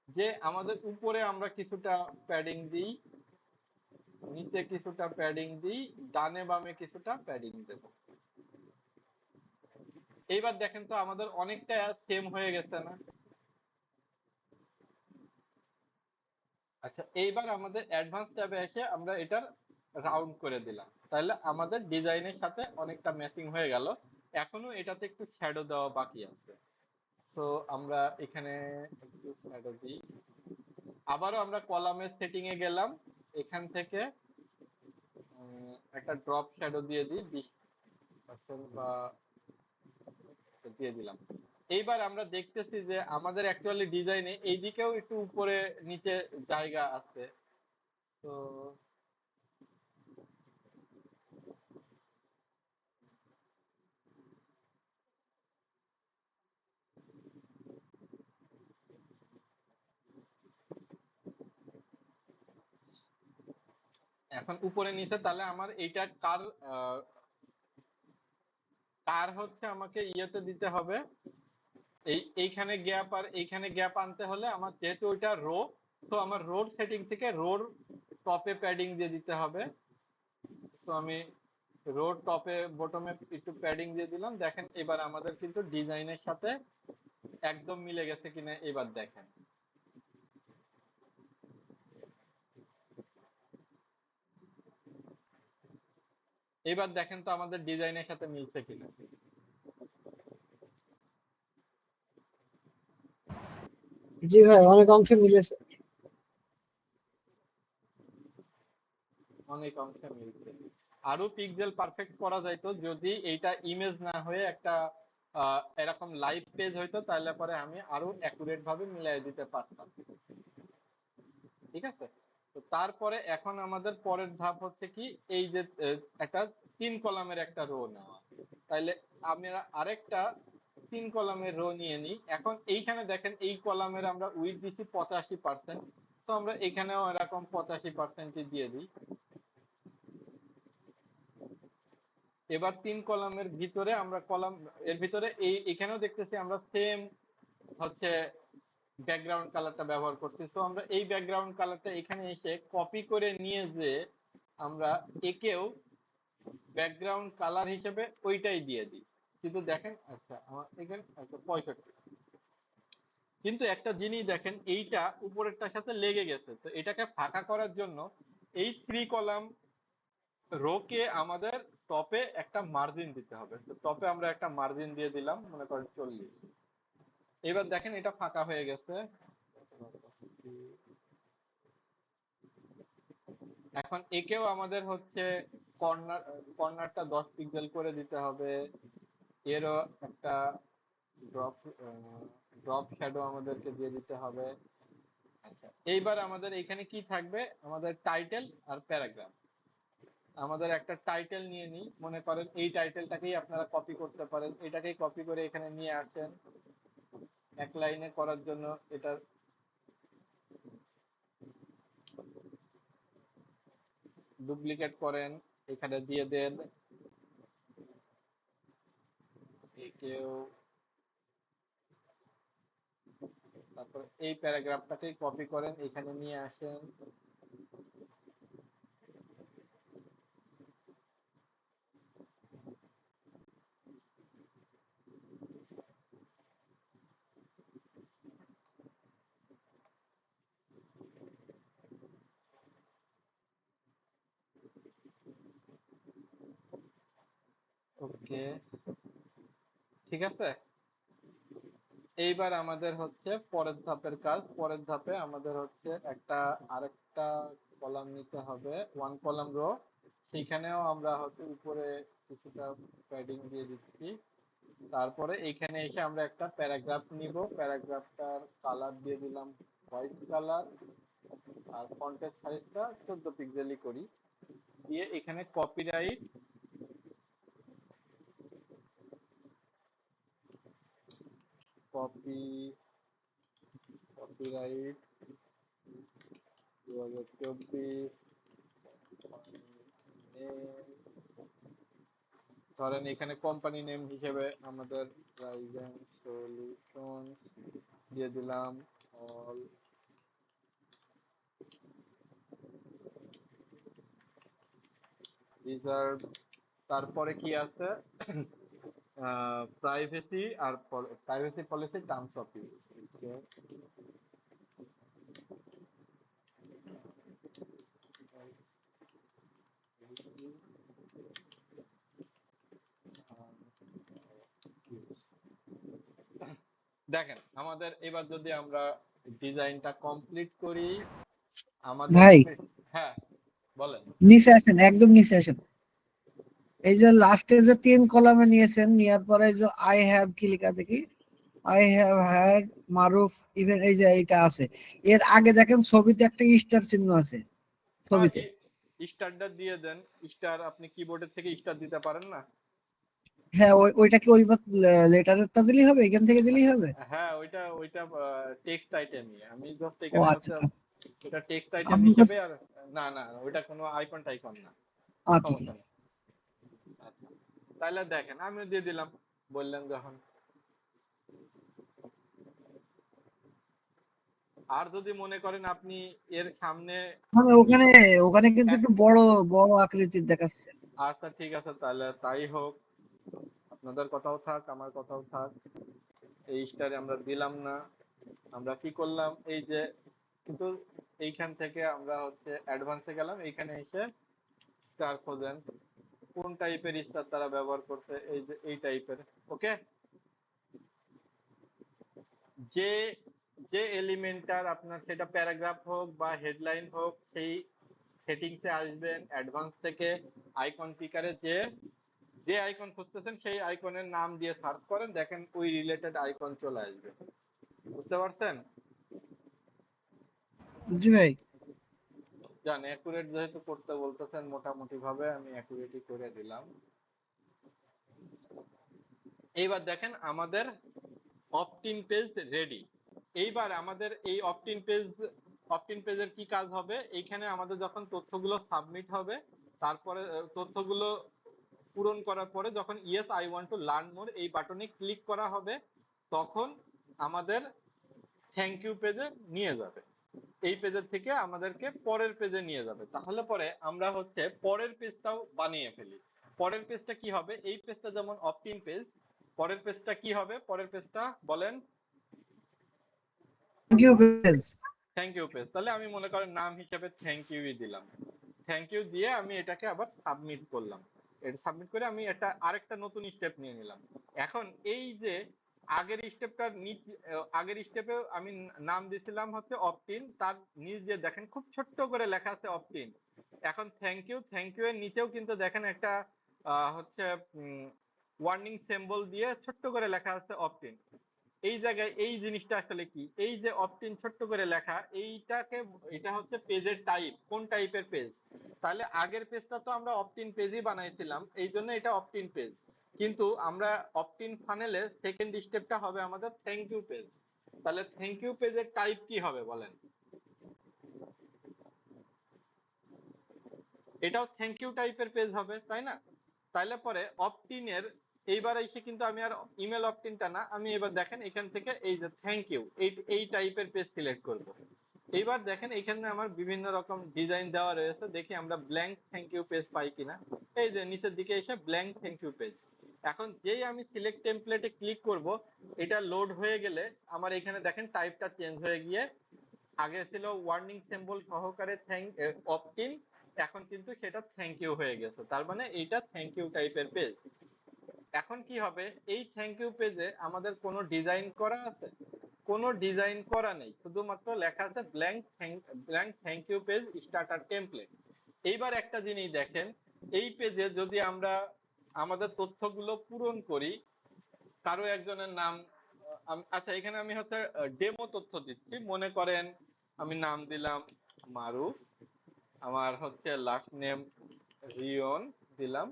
যে আমাদের উপরে আমরা কিছুটা প্যাডিং দিই, নিচে কিছুটা প্যাডিং দিই, ডানে বামে কিছুটা প্যাডিং দেব। এইবার দেখেন তো আমাদের অনেকটা সেম হয়ে গেছে না? আচ্ছা, এইবার আমাদের অ্যাডভান্স ট্যাবে এসে আমরা এটার রাউন্ড করে দিলাম, তাহলে আমাদের ডিজাইনের সাথে অনেকটা ম্যাচিং হয়ে গেল। এখনো এটাতে একটু শ্যাডো দেওয়া বাকি আছে, সো আমরা এখানে একটু শ্যাডো দিই। আবারও আমরা কলামের সেটিং এ গেলাম, এখান থেকে একটা ড্রপ শ্যাডো দিয়ে দিই 20% বা দিয়ে দিলাম। এইবার আমরা দেখতেছি যে আমাদের অ্যাকচুয়ালি ডিজাইনে এইদিকেও একটু উপরে নিচে জায়গা আছে। তো এখন উপরে নিচে, তাহলে আমার এইটা কার কার হচ্ছে আমাকে ইয়েতে দিতে হবে, এইখানে গ্যাপ আর এইখানে গ্যাপ আনতে হলে আমার যেহেতু ওইটা রো, সো আমার রোর সেটিং থেকে রোর টপে প্যাডিং দিয়ে দিতে হবে। সো আমি রোর টপে বটমে একটু প্যাডিং দিয়ে দিলাম। দেখেন এবার আমাদের কিন্তু ডিজাইনের সাথে একদম মিলে গেছে কিনা এবার দেখেন। এবার দেখেন তো আমাদের ডিজাইনের সাথে মিলছে কিনা। জি ভাই, অনেক অংশে মিলেছে। অনেক অংশে মিলছে। আরো পিক্সেল পারফেক্ট করা যাইতো যদি এইটা ইমেজ না হয়ে একটা এরকম লাইভ পেজ হইতো, তাহলে পরে আমি আরো অ্যাকুরেট ভাবে মিলাই দিতে পারতাম। ঠিক আছে, তো তারপরে এখন আমাদের পরের ধাপ হচ্ছে কি, এই যে একটা 3 কলামের একটা রো নেওয়া। তাইলে আমরা আরেকটা 3 কলামের রো নিয়ে নিই। এখন এইখানে দেখেন এই কলামের আমরা উইথ দিছি 85%, তো আমরা এখানেও এরকম 85% দিয়ে দিই। এবার 3 কলামের ভিতরে আমরা কলাম এর ভিতরে এখানেও দেখতেছি আমরা সেম হচ্ছে ব্যাকগ্রাউন্ড কালারটা ব্যবহার করছি। সো আমরা এই ব্যাকগ্রাউন্ড কালারটা এখানে এসে কপি করে নিয়ে যে আমরা একেও ব্যাকগ্রাউন্ড কালার হিসেবে ওইটাই দিয়ে দিই। কিন্তু দেখেন, আচ্ছা আমার এখানে আচ্ছা 65, কিন্তু একটা জিনিস দেখেন এইটা উপরেরটার সাথে লেগে গেছে। তো এটাকে ফাঁকা করার জন্য এই 3 কলাম রোকে আমাদের টপে একটা মার্জিন দিতে হবে। তো টপে আমরা একটা মার্জিন দিয়ে দিলাম, মনে করেন 40। এবার দেখেন এটা ফাঁকা হয়ে গেছে। এখন একেও আমাদের হচ্ছে কর্নারটা 10 পিক্সেল করে দিতে হবে। এরও একটা ড্রপ ড্রপ শ্যাডো আমাদেরকে দিয়ে দিতে হবে। আচ্ছা, এইবার আমাদের এখানে কি থাকবে, আমাদের টাইটেল আর প্যারাগ্রাফ। আমাদের একটা টাইটেল নিয়ে নিই, মনে করেন এই টাইটেলটাকেই আপনারা কপি করতে পারেন। এটাকেই কপি করে এখানে নিয়ে আসেন। এক লাইনে করার জন্য এটার ডুপ্লিকেট করেন, এখানে দিয়ে দেন। একেও তারপর এই প্যারাগ্রাফটাকেই কপি করেন, এখানে নিয়ে আসেন। ওকে, ঠিক আছে। এইবার আমাদের হচ্ছে পরের ধাপের কাজ। পরের ধাপে আমাদের হচ্ছে আরেকটা কলাম নিতে হবে, 1 কলাম রো। সেখানেও আমরা হচ্ছে উপরে কিছুটা প্যাডিং দিয়ে দিচ্ছি। তারপরে এইখানে এসে আমরা একটা প্যারাগ্রাফ নিব। প্যারাগ্রাফটার কালার দিয়ে দিলাম হোয়াইট কালার, আর ফন্টের সাইজটা 14 পিক্সেলই করি। দিয়ে এখানে কপিরাইট কপিরাইট 2024 ধরেন এখানে কোম্পানি নেম হিসেবে আমাদের রাইজেন সলিউশনস দিয়ে দিলাম। All reserve. তারপরে কি আছে, প্রাইভেসি আর privacy policy, terms of use. দেখেন আমাদের এবার যদি আমরা ডিজাইনটা কমপ্লিট করি, আমাদের ভাই হ্যাঁ বলেন। নিচে আসেন, একদম নিচে আসেন। এই যে লাস্টে যে 3 কলামে নিয়েছেন, নেওয়ার পরে এই যে আই হ্যাভ কি লেখা দেখি, I have had Maruf even, এই যে এইটা আছে। এর আগে দেখেন ছবিতে একটা স্টার চিহ্ন আছে হ্যাঁ, ছবিতে। স্টারটা দিয়ে দেন। স্টার আপনি কিবোর্ডের থেকে স্টার দিতে পারেন না? হ্যাঁ, ওইটা কি ওই লেটারেরটা দিলেই হবে, এখান থেকে দিলেই হবে? হ্যাঁ, ওইটা ওইটা টেক্সট আইটেমই, আমি জাস্ট ও এখানে আচ্ছা, হচ্ছে এটা টেক্সট আইটেম আপনার হিসেবে। কাছে আর না না, ওইটা কোনো আইকন টাইকন না, আচ্ছা ঠিক সমস্যা আছে। নেই। আচ্ছা, তাহলে দেখেন আমি দিয়ে দিলাম, বললেন যখন। আর যদি মনে করেন আপনি এর সামনে ওখানে ওখানে ওখানে কিন্তু এক- একটু বড় বড় আকৃতির দেখাচ্ছে। আচ্ছা ঠিক আছে, তাহলে তাই হোক। আপনাদের কথাও থাক, আমার কথাও থাক। এই স্টারে আমরা দিলাম না। আমরা কি করলাম, এই যে কিন্তু এইখান থেকে আমরা হচ্ছে অ্যাডভান্সে গেলাম, এইখানে এসে স্টার খোঁজেন, কোন টাইপের স্টার তারা ব্যবহার করছে, এই যে এই টাইপের। ওকে, যে যে এলিমেন্টটার আপনার সেটা প্যারাগ্রাফ হোক বা হেডলাইন হোক, সেই সেটিংসে আসবেন, অ্যাডভান্স থেকে আইকন পিকারে যে আইকন খুঁজতেছেন সেই আইকনের নাম দিয়ে সার্চ করেন, দেখেন ওই রিলেটেড আইকন চলে আসবে। বুঝতে পারছেন? জি ভাই। জান অ্যাকুরেট যেহেতু করতে বলতেছেন, মোটামুটি ভাবে আমি অ্যাকুরেটই করে দিলাম। এইবার দেখেন আমাদের অপটিন পেজ রেডি। এইবার আমাদের এই অপটিন পেজের কি কাজ হবে, এইখানে আমাদের যখন তথ্যগুলো সাবমিট হবে, তারপরে তথ্যগুলো পূরণ করার পরে যখন yes I want to learn মোর এই বাটনে ক্লিক করা হবে, তখন আমাদের থ্যাংক ইউ পেজে নিয়ে যাবে। এই পেজের থেকে আমাদেরকে পরের পেজে নিয়ে যাবে। তাহলে পরে আমরা হচ্ছে পরের পেজটাও বানিয়ে ফেলি। পরের পেজটা কি হবে, এই পেজটা যেমন অপটিন পেজ, পরের পেজটা কি হবে, পরের পেজটা বলেন? Thank you page. Thank you page. তাহলে আমি মনে করেন নাম হিসেবে থ্যাংক ইউই দিলাম। থ্যাংক ইউ দিয়ে আমি এটাকে আবার সাবমিট করলাম। এটা সাবমিট করে আমি এটা আরেকটা নতুন স্টেপ নিয়ে নিলাম। এখন এই যে আগের স্টেপটার আগের স্টেপে আমি নাম দিছিলাম হচ্ছে অপটিন, তার নিচ দিয়ে দেখেন খুব ছোট্ট করে লেখা আছে অপটিন। এখন থ্যাংক ইউ এর নিচেও কিন্তু দেখেন একটা হচ্ছে ওয়ার্নিং সিম্বল দিয়ে ছোট্ট করে লেখা আছে অপটিন। এই জায়গায় এই জিনিসটা আসলে কি, এই যে অপটিন ছোট্ট করে লেখা, এটা হচ্ছে পেজের টাইপ, কোন টাইপের পেজ। তাহলে আগের পেজটা তো আমরা অপটিন পেজই বানাইছিলাম, এই জন্য এটা অপটিন পেজ। কিন্তু আমরা অপটিন ফানেলে সেকেন্ড স্টেপটা হবে আমাদের থ্যাংক ইউ পেজ। তাহলে থ্যাংক ইউ পেজের টাইপ কি হবে বলেন? এটাও থ্যাংক ইউ টাইপের পেজ হবে, তাই না? তাইলে পরে অপটিনের এইবার এসে কিন্তু আমি আর ইমেল অপটিনটা না, আমি এবার দেখেন এখান থেকে এই যে থ্যাংক ইউ এই টাইপের পেজ সিলেক্ট করব। এইবার দেখেন এখানে আমার বিভিন্ন রকম ডিজাইন দেওয়া রয়েছে, দেখি আমরা ব্ল্যাঙ্ক থ্যাংক ইউ পেজ পাই কিনা। এই যে নিচের দিকে এসে ব্ল্যাঙ্ক থ্যাংক ইউ পেজ। এখন যেই আমি সিলেক্ট টেমপ্লেটে ক্লিক করব, এটা লোড হয়ে গেলে আমার এখানে দেখেন টাইপটা চেঞ্জ হয়ে গিয়ে আগে ছিল ওয়ার্নিং সিম্বল সহকারে অপটিন, এখন কিন্তু সেটা থ্যাংক ইউ হয়ে গেছে। তার মানে এইটা থ্যাংক ইউ টাইপের পেজ। এখন কি হবে, এই থ্যাংক ইউ পেজে আমাদের কোনো ডিজাইন করা আছে? কোনো ডিজাইন করা নেই, শুধুমাত্র লেখা আছে blank thank you page starter template. এইবার একটা জিনিস দেখেন, এই পেজে যদি আমরা আমাদের তথ্যগুলো পূরণ করি, কারো একজনের নাম, আচ্ছা এখানে আমি হচ্ছে ডেমো তথ্য দিচ্ছি। মনে করেন আমি নাম দিলাম মারুফ, আমার হচ্ছে লাস্ট নেম রিয়ন দিলাম,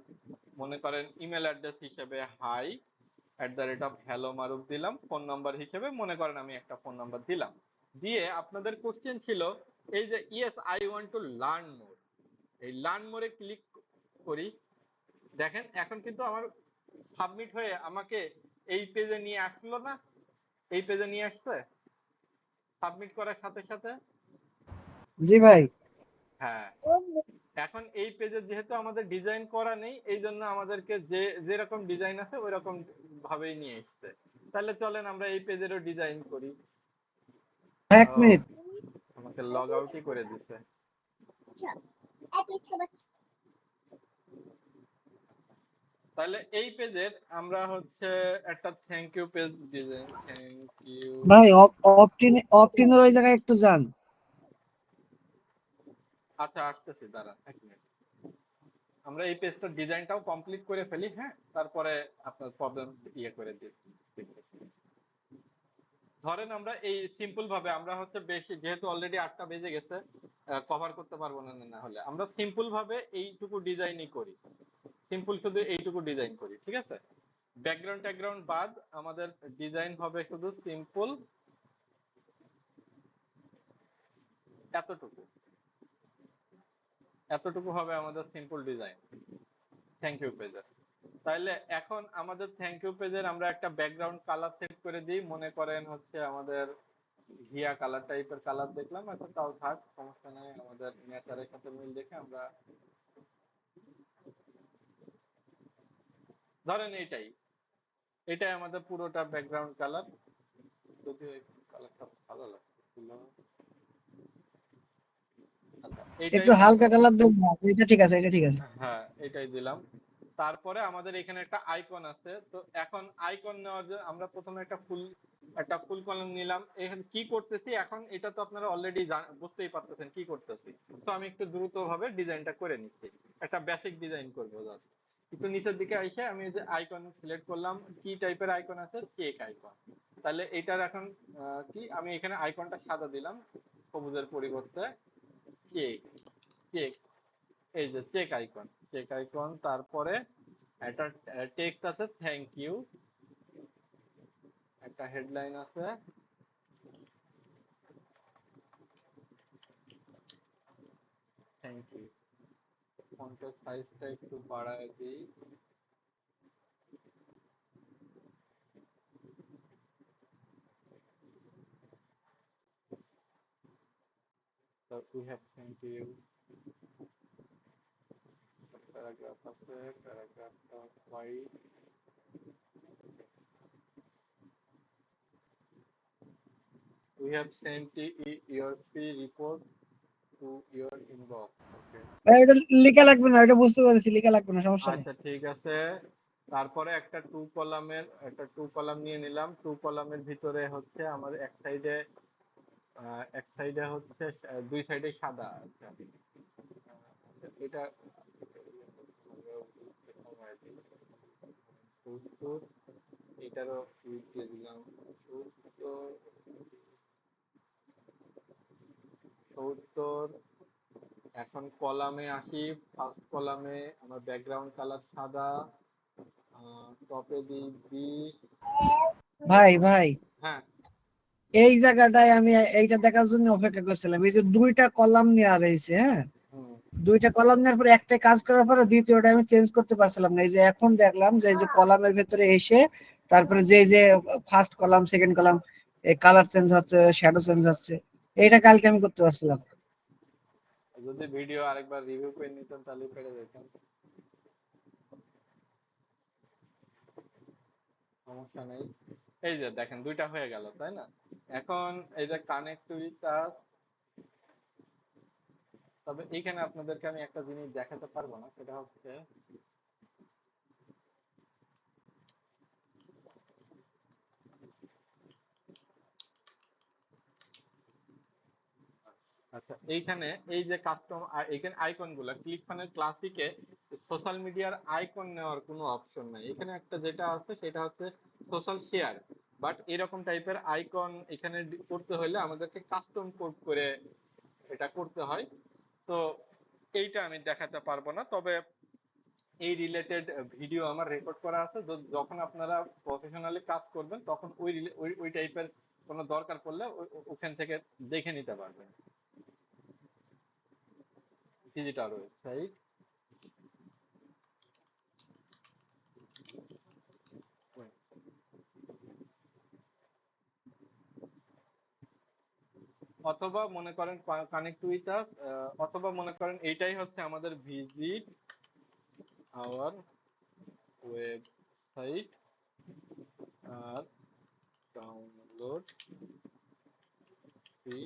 মনে করেন ইমেল অ্যাড্রেস হিসেবে hi@hello maruf দিলাম, ফোন নাম্বার হিসেবে মনে করেন আমি একটা ফোন নাম্বার দিলাম। দিয়ে আপনাদের কোশ্চেন ছিল এই যে yes I want to learn মোর, এই লার্ন মোরে ক্লিক করি। দেখেন এখন কিন্তু আমার সাবমিট হয়ে আমাকে এই পেজে নিয়ে আসলো না? এই পেজে নিয়ে আসছে সাবমিট করার সাথে সাথে। জি ভাই। হ্যাঁ, এখন এই পেজে যেহেতু আমাদের ডিজাইন করা নেই, এই জন্য আমাদেরকে যেরকম ডিজাইন আছে ওই রকম ভাবেই নিয়ে এসছে। তাহলে চলেন আমরা এই পেজেরও ডিজাইন করি। এক মিনিট। আমাকে লগ আউটই করে দিছে। তাহলে এই পেজের আমরা হচ্ছে একটা thank you page design, thank you. ভাই অপটিনের ওই জায়গায় একটু যান। আচ্ছা আসতেছি, দাঁড়ান এক মিনিট। আমরা এই পেজটার ডিজাইনটাও কমপ্লিট করে ফেলি, হ্যাঁ, তারপরে আপনার প্রবলেম করে দিচ্ছি। ধরেন আমরা এই সিম্পল ভাবে আমরা হচ্ছে বেশি, যেহেতু অলরেডি 8টা বেজে গেছে, কভার করতে পারবো না, না হলে আমরা সিম্পল ভাবে এইটুকু ডিজাইনই করি, সিম্পল শুধু এইটুকু ডিজাইন করি, ঠিক আছে? ব্যাকগ্রাউন্ড বাদ আমাদের ডিজাইন হবে শুধু সিম্পল এতটুকু হবে আমাদের সিম্পল ডিজাইন থ্যাংক ইউ পেজের। তাহলে এখন আমাদের থ্যাংক ইউ পেজের আমরা একটা ব্যাকগ্রাউন্ড কালার সেট করে দিই, মনে করেন হচ্ছে আমাদের ঘিয়া কালার টাইপের কালার দেখলাম, আচ্ছা তাও থাক, সমস্যা নাই, আমাদের নেচারের সাথে মিল দেখে আমরা ধরেন এটাই আমাদের পুরোটা ব্যাকগ্রাউন্ড কালার। যদিও এই কালারটা ভালো লাগছিল, আচ্ছা একটু এইটাই হালকা কালার দেন না, এটা ঠিক আছে, এটা ঠিক আছে। হ্যাঁ এটাই দিলাম। তারপরে আমাদের এখানে একটা আইকন আছে, তো এখন আইকন নেওয়ার জন্য আমরা প্রথমে একটা ফুল একটা ফুল কলাম নিলাম। এখানে কি করতেছি এখন, এটা তো আপনারা অলরেডি বুঝতেই পারতেছেন কি করতেছি। সো আমি একটু দ্রুত ভাবে ডিজাইনটা করে নিচ্ছি, একটা বেসিক ডিজাইন করবো জাস্ট। একটু নিচের দিকে এসে আমি যে আইকন সিলেক্ট করলাম, কি টাইপের আইকন আছে, কেক আইকন। তাহলে এটার এখন কি, আমি এখানে আইকনটা সাদা দিলাম সবুজের পরিবর্তে, কেক কেক এই যে চেক আইকন, চেক আইকন। তারপরে একটা টেক্সট আছে থ্যাংক ইউ, একটা হেডলাইন আছে থ্যাংক ইউ। ফন্টের সাইজটা একটু বাড়ায় দিই। So we have sent you paragraph আছে, প্যারাগ্রাফটা white. We have sent your free report to your inbox. Okay. এটা লেখা লাগবে না, এটা বুঝতে পারছি, লেখা লাগবে না, সমস্যা নেই। আচ্ছা ঠিক আছে। তারপরে একটা টু কলাম নিয়ে নিলাম। টু কলামের ভিতরে হচ্ছে আমার এক সাইডে হচ্ছে দুই সাইডে সাদা। আচ্ছা এটা ৭০, এটারও উইডথ দিয়ে দিলাম ৭০। এখন কলামে আসি, ফার্স্ট কলামে আমার ব্যাকগ্রাউন্ড কালার সাদা, টপে দিই 20। ভাই ভাই, হ্যাঁ এই জায়গাটায় আমি এইটা দেখার জন্য অপেক্ষা করছিলাম। এই যে দুইটা কলাম নেওয়া রয়েছে, হ্যাঁ, হুম দুইটা কলাম নেওয়ার পরে একটা কাজ করার পরে দ্বিতীয়টা আমি চেঞ্জ করতে পারছিলাম না। এই যে এখন দেখলাম যে এই যে কলামের ভেতরে এসে তারপরে যে ফার্স্ট কলাম সেকেন্ড কলাম এই কালার চেঞ্জ হচ্ছে, শ্যাডো চেঞ্জ হচ্ছে, এইটা কালকে আমি করতে পারছিলাম। যদি ভিডিও আরেকবার রিভিউ করে নিতাম তাহলে পেরে যেতাম, সমস্যা নেই। এই যে দেখেন দুইটা হয়ে গেল তাই না। এখন এই যে কানেক্টিভিটা, তবে এইখানে আপনাদেরকে আমি একটা জিনিস দেখাতে পারবো না, সেটা হচ্ছে আচ্ছা এইখানে এই যে কাস্টম, এখানে আইকন গুলা ক্লিক ফানেল ক্লাসিকে সোশ্যাল মিডিয়ার আইকন নেওয়ার কোনো অপশন নাই। এখানে একটা যেটা আছে সেটা হচ্ছে সোশ্যাল শেয়ার, বাট এরকম টাইপের আইকন এখানে করতে হলে আমাদেরকে কাস্টম কোড করে এটা করতে হয়। তো এইটা আমি দেখাতে পারবো না, তবে এই রিলেটেড ভিডিও আমার রেকর্ড করা আছে। যখন আপনারা প্রফেশনালি কাজ করবেন তখন ওই টাইপের কোনো দরকার পড়লে ওখান থেকে দেখে নিতে পারবেন। ডিজিটাল ওয়েবসাইট, অথবা মনে করেন কানেক্ট উইথ আস, অথবা মনে করেন এইটাই হচ্ছে আমাদের ভিজিট আওয়ার ওয়েবসাইট আর ডাউনলোড ফ্রি।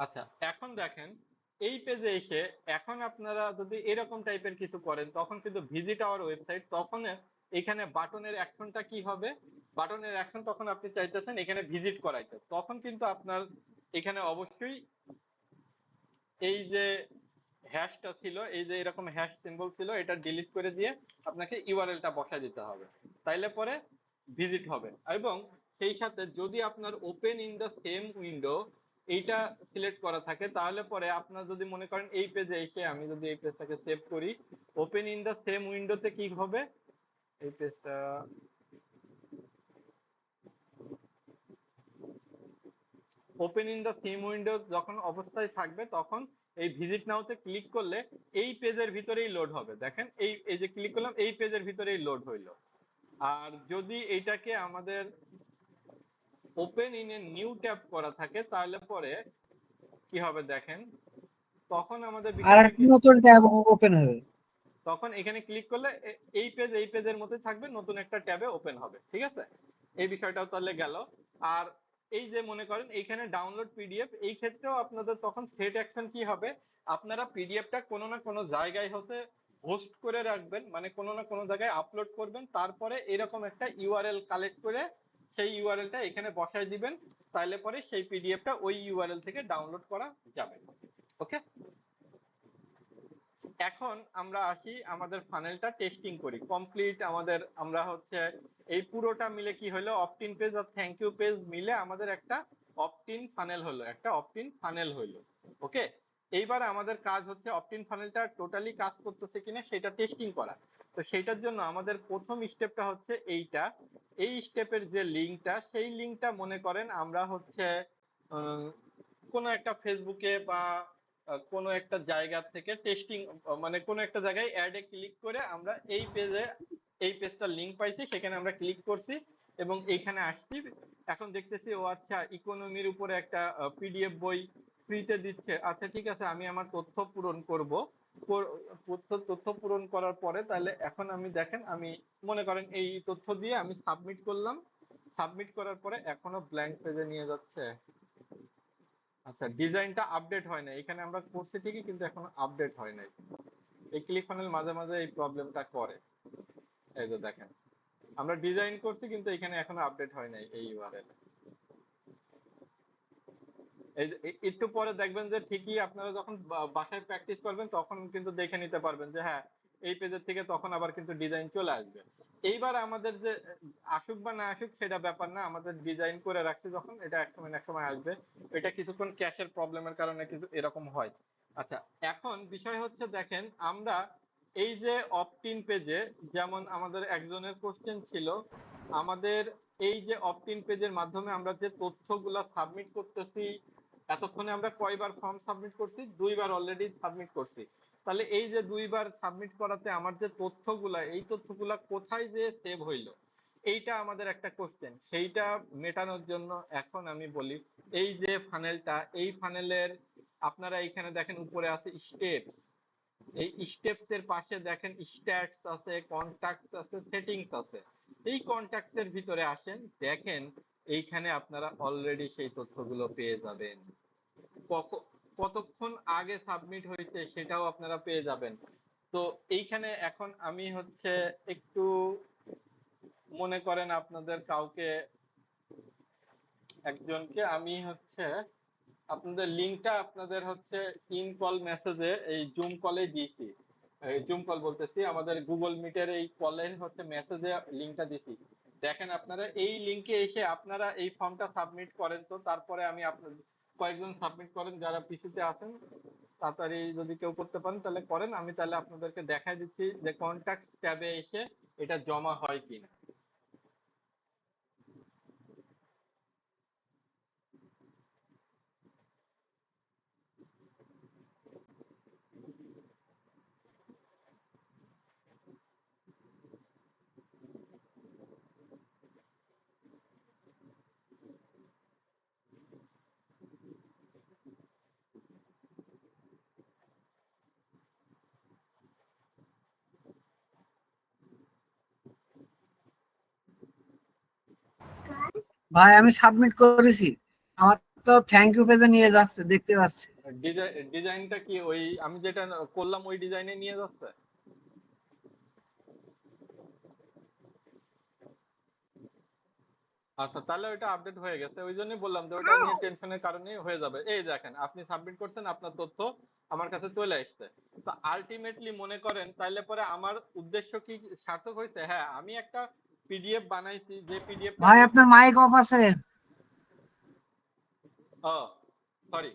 আচ্ছা এখন দেখেন এই পেজে এসে এখন আপনারা যদি এরকম টাইপের কিছু করেন তখন কিন্তু ভিজিট আওয়ার ওয়েবসাইট, তখন এখানে বাটনের অ্যাকশনটা কি হবে, বাটনের অ্যাকশন তখন আপনি চাইতেছেন এখানে ভিজিট করাইতে, তখন কিন্তু আপনার এখানে অবশ্যই এই যে হ্যাশটা ছিল, এই যে এরকম হ্যাশ সিম্বল ছিল, এটা ডিলিট করে দিয়ে আপনাকে ইউআরএলটা বসায় দিতে হবে, তাইলে পরে ভিজিট হবে। এবং সেই সাথে যদি আপনার open in the same window এইটা সিলেক্ট করা থাকে, তাহলে পরে আপনার যদি মনে করেন এই পেজে এসে আমি যদি এই পেজটাকে সেভ করি, ওপেন ইন দ্য সেম উইন্ডোতে কি হবে, এই পেজটা open in the same window যখন অবস্থায় থাকবে তখন এই ভিজিট নাওতে ক্লিক করলে এই পেজের ভিতরেই লোড হবে। দেখেন এই এই যে ক্লিক করলাম, এই পেজের ভিতরেই লোড হইলো। আর যদি এইটাকে আমাদের open in a new tab করা থাকে তাহলে পরে কি হবে দেখেন, তখন আমাদের আর বিষয়টা একটা কি, নতুন ট্যাব ওপেন হবে। তখন এখানে ক্লিক করলে এই পেজের মধ্যে থাকবে, নতুন একটা ট্যাবে ওপেন হবে। ঠিক আছে, এই বিষয়টাও তাহলে গেল। আর এই যে মনে করেন এইখানে ডাউনলোড পিডিএফ, এই ক্ষেত্রেও আপনাদের তখন সেট অ্যাকশন কি হবে, আপনারা পিডিএফটা কোনো না কোনো জায়গায় হচ্ছে হোস্ট করে রাখবেন, মানে কোনো না কোনো জায়গায় আপলোড করবেন, তারপরে এরকম একটা ইউআরএল কালেক্ট করে সেই ইউআরএলটা এখানে বসায় দিবেন, তাহলে পরে সেই পিডিএফটা ওই ইউআরএল থেকে ডাউনলোড করা যাবে। ওকে, এখন আমরা আসি আমাদের ফানেলটা টেস্টিং করি। কমপ্লিট আমাদের, আমরা হচ্ছে এই পুরোটা মিলে কি হলো, অপটিন পেজ আর থ্যাংক ইউ পেজ মিলে আমাদের একটা অপটিন ফানেল হলো, একটা অপটিন ফানেল হলো। ওকে, এইবার আমাদের কাজ হচ্ছে অপটিন ফানেলটা টোটালি কাজ করতেছে কিনা সেটা টেস্টিং করা। তো সেটার জন্য আমাদের প্রথম স্টেপটা হচ্ছে এইটা, এই স্টেপের যে লিঙ্কটা, সেই লিঙ্কটা মনে করেন আমরা হচ্ছে কোনো একটা ফেসবুকে বা কোনো একটা জায়গা থেকে টেস্টিং, মানে কোনো একটা জায়গায় অ্যাডে ক্লিক করে আমরা এই পেজে, এই পেজটার লিংক পাইছি, সেখানে আমরা ক্লিক করছি এবং এইখানে আসছি। এখন দেখতেছি ও আচ্ছা ইকোনমির উপরে একটা পিডিএফ বই ফ্রিতে দিচ্ছে। আচ্ছা ঠিক আছে, আমি আমার তথ্য পূরণ করব। তথ্য পূরণ করার পরে তাহলে এখন আমি দেখেন, আমি মনে করেন এই তথ্য দিয়ে আমি সাবমিট করলাম। সাবমিট করার পরে এখনো ব্ল্যাঙ্ক পেজে নিয়ে যাচ্ছে। আচ্ছা, ডিজাইনটা আপডেট হয় না, এখানে আমরা করছি ঠিকই কিন্তু এখনো আপডেট হয় নাই। এই ক্লিক ফানেল মাঝে মাঝে এই প্রবলেমটা করে। এই যে দেখেন, আমরা ডিজাইন করছি কিন্তু এখানে এখনো আপডেট হয় নাই এই ইউআরএল। এই একটু পরে দেখবেন যে ঠিকই আপনারা যখন বাসায় প্র্যাকটিস করবেন তখন কিন্তু দেখে নিতে পারবেন যে হ্যাঁ, এই পেজের থেকে তখন আবার কিন্তু ডিজাইন চলে আসবে। এইবার আমাদের যে আসুক বা না আসুক সেটা ব্যাপার না, আমাদের ডিজাইন করে রাখছি যখন, এটা এক সময় না এক সময় আসবে। এটা কিছুক্ষণ ক্যাশের প্রবলেমের কারণে কিন্তু এরকম হয়। আচ্ছা, এখন বিষয় হচ্ছে দেখেন, আমরা এই যে অপটিন পেজে, যেমন আমাদের একজনের কোশ্চেন ছিল, আমাদের এই যে অপটিন পেজের মাধ্যমে আমরা যে তথ্যগুলা সাবমিট করতেছি, এতক্ষণে আমরা কয়বার ফর্ম সাবমিট করছি? 2বার অলরেডি সাবমিট করছি। তাহলে এই যে 2বার সাবমিট করাতে আমার যে তথ্যগুলা, এই তথ্যগুলা কোথায় যে সেভ হইলো, এইটা আমাদের একটা কোশ্চেন। সেইটা মেটানোর জন্য এখন আমি বলি, এই যে ফানেলটা, এই ফানেলের আপনারা এখানে দেখেন উপরে আছে স্টেপস, এই স্টেপস এর পাশে দেখেন স্ট্যাটস আছে, কন্টাক্টস আছে, সেটিংস আছে। এই কন্টাক্টস এর ভিতরে আসেন, দেখেন এইখানে আপনারা অলরেডি সেই তথ্যগুলো পেয়ে যাবেন। কতক্ষণ আগে সাবমিট হয়েছে সেটাও আপনারা পেয়ে যাবেন। তো এইখানে এখন আমি হচ্ছে একটু মনে করেন আপনাদের কাউকে, একজনকে আমি হচ্ছে আপনাদের লিংকটা আপনাদের হচ্ছে ইন কল মেসেজে, এই জুম কলে দিয়েছি। জুম কল বলতেছি, আমাদের গুগল মিটের এই কলের হচ্ছে মেসেজে লিংকটা দিছি। দেখেন আপনারা এই লিংকে এসে আপনারা এই ফর্মটা সাবমিট করেন। তো তারপরে আমি আপনার কয়েকজন সাবমিট করেন যারা পিসিতে আছেন, তাড়াতাড়ি যদি কেউ করতে পারেন তাহলে করেন। আমি তাহলে আপনাদেরকে দেখাই দিচ্ছি যে কন্টাক্টস ট্যাবে এসে এটা জমা হয় কিনা। ভাই আমি সাবমিট করেছি, আমার তো থ্যাংক ইউ পেজে নিয়ে যাচ্ছে, দেখতে পাচ্ছি। ডিজাইনটা কি ওই আমি যেটা করলাম ওই ডিজাইনে নিয়ে যাচ্ছে? আচ্ছা, তাহলে ওইটা আপডেট হয়ে গেছে, ওই জন্যই বললাম যে ওটা নিয়ে টেনশনের কারণে হয়ে যাবে। এই দেখেন আপনি সাবমিট করছেন, আপনার তথ্য আমার কাছে চলে আসছে। তো আলটিমেটলি মনে করেন তাহলে পরে আমার উদ্দেশ্য কি সার্থক হয়েছে? হ্যাঁ, আমি একটা পিডিএফ বানাইছি, যে পিডিএফটা ভাই আমি, আপনার মাইক অফ আছে। ও সরি,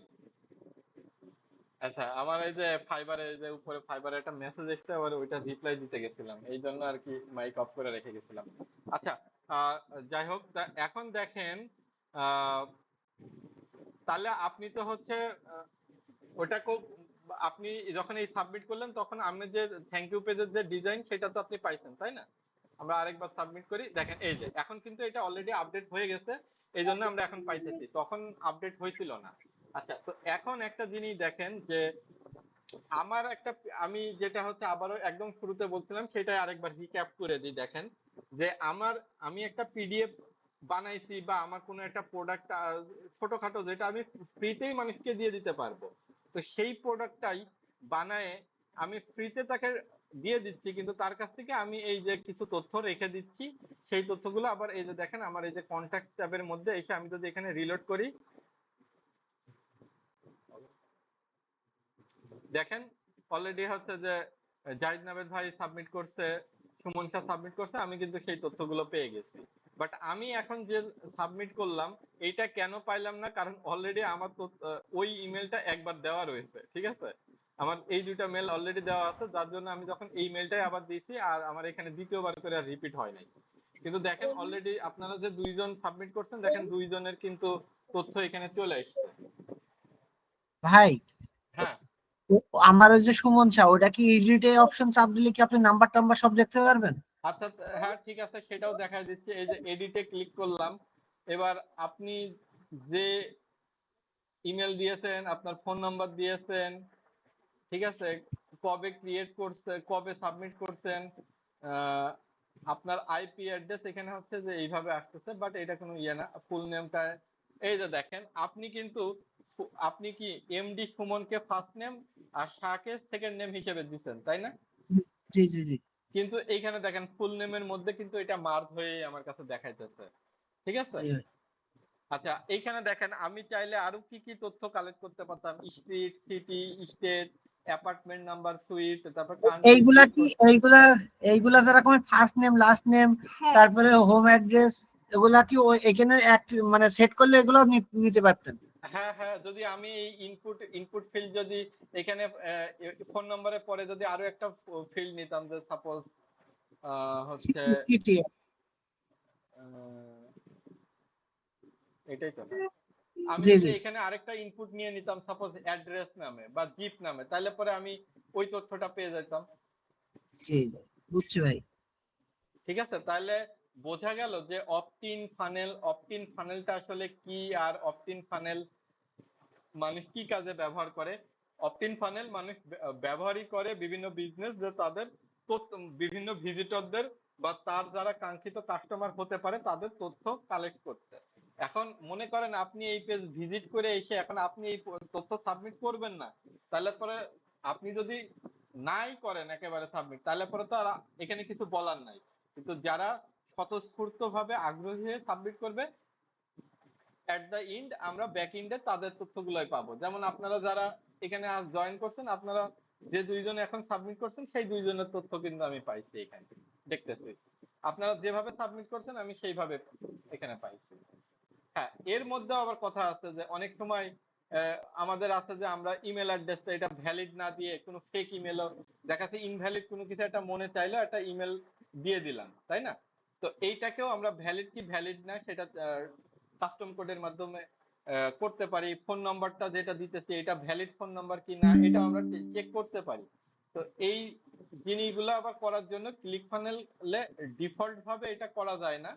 আচ্ছা আমার এই যে ফাইবারে, যে উপরে ফাইবারে একটা মেসেজ এসেছে, আবার ওইটা রিপ্লাই দিতে গেছিলাম, এই জন্য আর কি মাইক অফ করে রেখে গেছিলাম। আচ্ছা, যাই হোক, এখন দেখেন তাহলে আপনি তো হচ্ছে ওটা আপনি যখন এই সাবমিট করলেন তখন আমি যে থ্যাংক ইউ পেজের যে ডিজাইন সেটা তো আপনি পাইছেন তাই না? আমরা আরেকবার সাবমিট করি, দেখেন এই যে এখন কিন্তু এটা অলরেডি আপডেট হয়ে গেছে, এই জন্য আমরা এখন পাইতেছি, তখন আপডেট হয়েছিল না। আচ্ছা, তো এখন একটা জিনিস দেখেন যে আমার একটা, আমি যেটা হচ্ছে আবারও একদম শুরুতে বলছিলাম সেটাই আরেকবার রিক্যাপ করে দিই। দেখেন যে আমি একটা পিডিএফ বানাইছি বা আমার কোনো একটা প্রোডাক্ট ছোটখাটো যেটা আমি ফ্রিতেই মানুষকে দিয়ে দিতে পারবো, তো সেই প্রোডাক্টটাই বানায় আমি ফ্রিতে তাকে দিয়ে দিচ্ছি, কিন্তু তার কাছ থেকে আমি এই যে কিছু তথ্য রেখে দিচ্ছি, সেই তথ্যগুলো আবার এই যে দেখেন আমার এই যে কন্ট্যাক্ট ট্যাবের মধ্যে এসে আমি যদি এখানে রিলোড করি, দেখেন অলরেডি হচ্ছে যে জাহিদ নাবেদ ভাই সাবমিট করছে, সুমন শাহ সাবমিট করছে, আমি কিন্তু সেই তথ্যগুলো পেয়ে গেছি। বাট আমি এখন যে সাবমিট করলাম এইটা কেন পাইলাম না, কারণ অলরেডি আমার ওই ইমেলটা একবার দেওয়া রয়েছে, ঠিক আছে, আমার এই দুইটা মেল অলরেডি দেওয়া আছে, যার জন্য আমি যখন এই মেলটাই আবার দিয়েছি আর আমার এখানে দ্বিতীয়বার করে আর রিপিট হয় নাই। কিন্তু দেখেন অলরেডি আপনারা যে দুইজন সাবমিট করছেন, দেখেন দুইজনের কিন্তু তথ্য এখানে চলে এসছে। ভাই হ্যাঁ আমার ওই যে সুমন শাহ, ওটা কি এডিটে অপশন চাপ দিলে কি আপনি নাম্বার টাম্বার সব দেখতে পারবেন? আচ্ছা, হ্যাঁ ঠিক আছে, সেটাও দেখা দিচ্ছে। এই যে এডিটে ক্লিক করলাম, এবার আপনি যে ইমেল দিয়েছেন, আপনার ফোন নাম্বার দিয়েছেন, ঠিক আছে, কবে ক্রিয়েট করছে, কবে সাবমিট করছেন, আহ, আপনার আইপি অ্যাড্রেস এখানে হচ্ছে যে এইভাবে আসতেছে, বাট এটা কোনো ইয়ে না, ফুল নেমটা এই যে দেখেন আপনি কিন্তু আপনি কি এমডি সুমনকে ফার্স্ট নেম আর শাহকে সেকেন্ড নেম হিসেবে দিচ্ছেন তাই না? জি জি জি। কিন্তু এইখানে দেখেন ফুল নেমের মধ্যে কিন্তু এটা মার্জ হয়ে আমার কাছে দেখাইতেছে, ঠিক আছে। জি ভাই। আচ্ছা, এইখানে দেখেন আমি চাইলে আরো কি কি তথ্য কালেক্ট করতে পারতাম, street, city, state, apartment number, sweet, তারপর কান্ট্রি, এইগুলা জিপ কি কোড। এইগুলা যেরকম ফার্স্ট নেম লাস্ট নেম তারপরে হোম অ্যাড্রেস, এগুলা কি এখানে মানে সেট করলে এগুলো নিতে পারতেন? হ্যাঁ হ্যাঁ, যদি আমি এই ইনপুট ফিল্ড যদি এখানে ফোন নম্বরের পরে যদি আরো একটা ফিল্ড নিতাম, যে সাপোজ হচ্ছে সিটি। আহ, এটাই তো না, আমি জি যদি জি এখানে আরেকটা ইনপুট নিয়ে নিতাম সাপোজ অ্যাড্রেস নামে বা জিপ নামে, তাহলে পরে আমি ওই তথ্যটা পেয়ে যেতাম। জি, বুঝছি ভাই। ঠিক আছে, তাহলে বোঝা গেল যে অপটিন ফানেলটা আসলে কি, আর অপটিন ফানেল মানুষ কি কাজে ব্যবহার করে। অপটিন ফানেল মানুষ ব্যবহারই করে বিভিন্ন বিজনেস, যে তাদের বিভিন্ন ভিজিটরদের বা তার যারা কাঙ্ক্ষিত কাস্টমার হতে পারে তাদের তথ্য কালেক্ট করতে। এখন মনে করেন আপনি এই পেজ ভিজিট করে এসে এখন আপনি এই তথ্য সাবমিট করবেন না, তাহলে পরে আপনি যদি নাই করেন একেবারে সাবমিট, তাহলে পরে তো আর এখানে কিছু বলার নাই। কিন্তু যারা স্বতঃস্ফূর্ত ভাবে আগ্রহী হয়ে সাবমিট করবে, এট দ্য এন্ড আমরা ব্যাক এন্ডে তাদের তথ্যগুলোই পাবো। যেমন আপনারা যারা এখানে আজ জয়েন করছেন, আপনারা যে দুইজন এখন সাবমিট করছেন সেই দুইজনের তথ্য কিন্তু আমি পাইছি এখানে, দেখতেছি আপনারা যেভাবে সাবমিট করছেন আমি সেইভাবে এখানে পাইছি। হ্যাঁ, এর মধ্যে আবার কথা আছে যে অনেক সময় আমাদের আছে যে আমরা ইমেল অ্যাড্রেসটা এটা ভ্যালিড না দিয়ে কোনো ফেক ইমেলও দেখাচ্ছে, ইনভ্যালিড কোনো কিছু একটা মনে চাইলো একটা ইমেল দিয়ে দিলাম, তাই না? তো এইটাকেও আমরা ভ্যালিড কি ভ্যালিড না সেটা কাস্টম কোডের মাধ্যমে করতে পারি। ফোন নাম্বারটা যেটা দিতেছি এটা ভ্যালিড ফোন নাম্বার কি না এটা আমরা চেক করতে পারি। তো এই জিনিসগুলো আবার করার জন্য ক্লিক ফানেলে ডিফল্ট ভাবে এটা করা যায় না,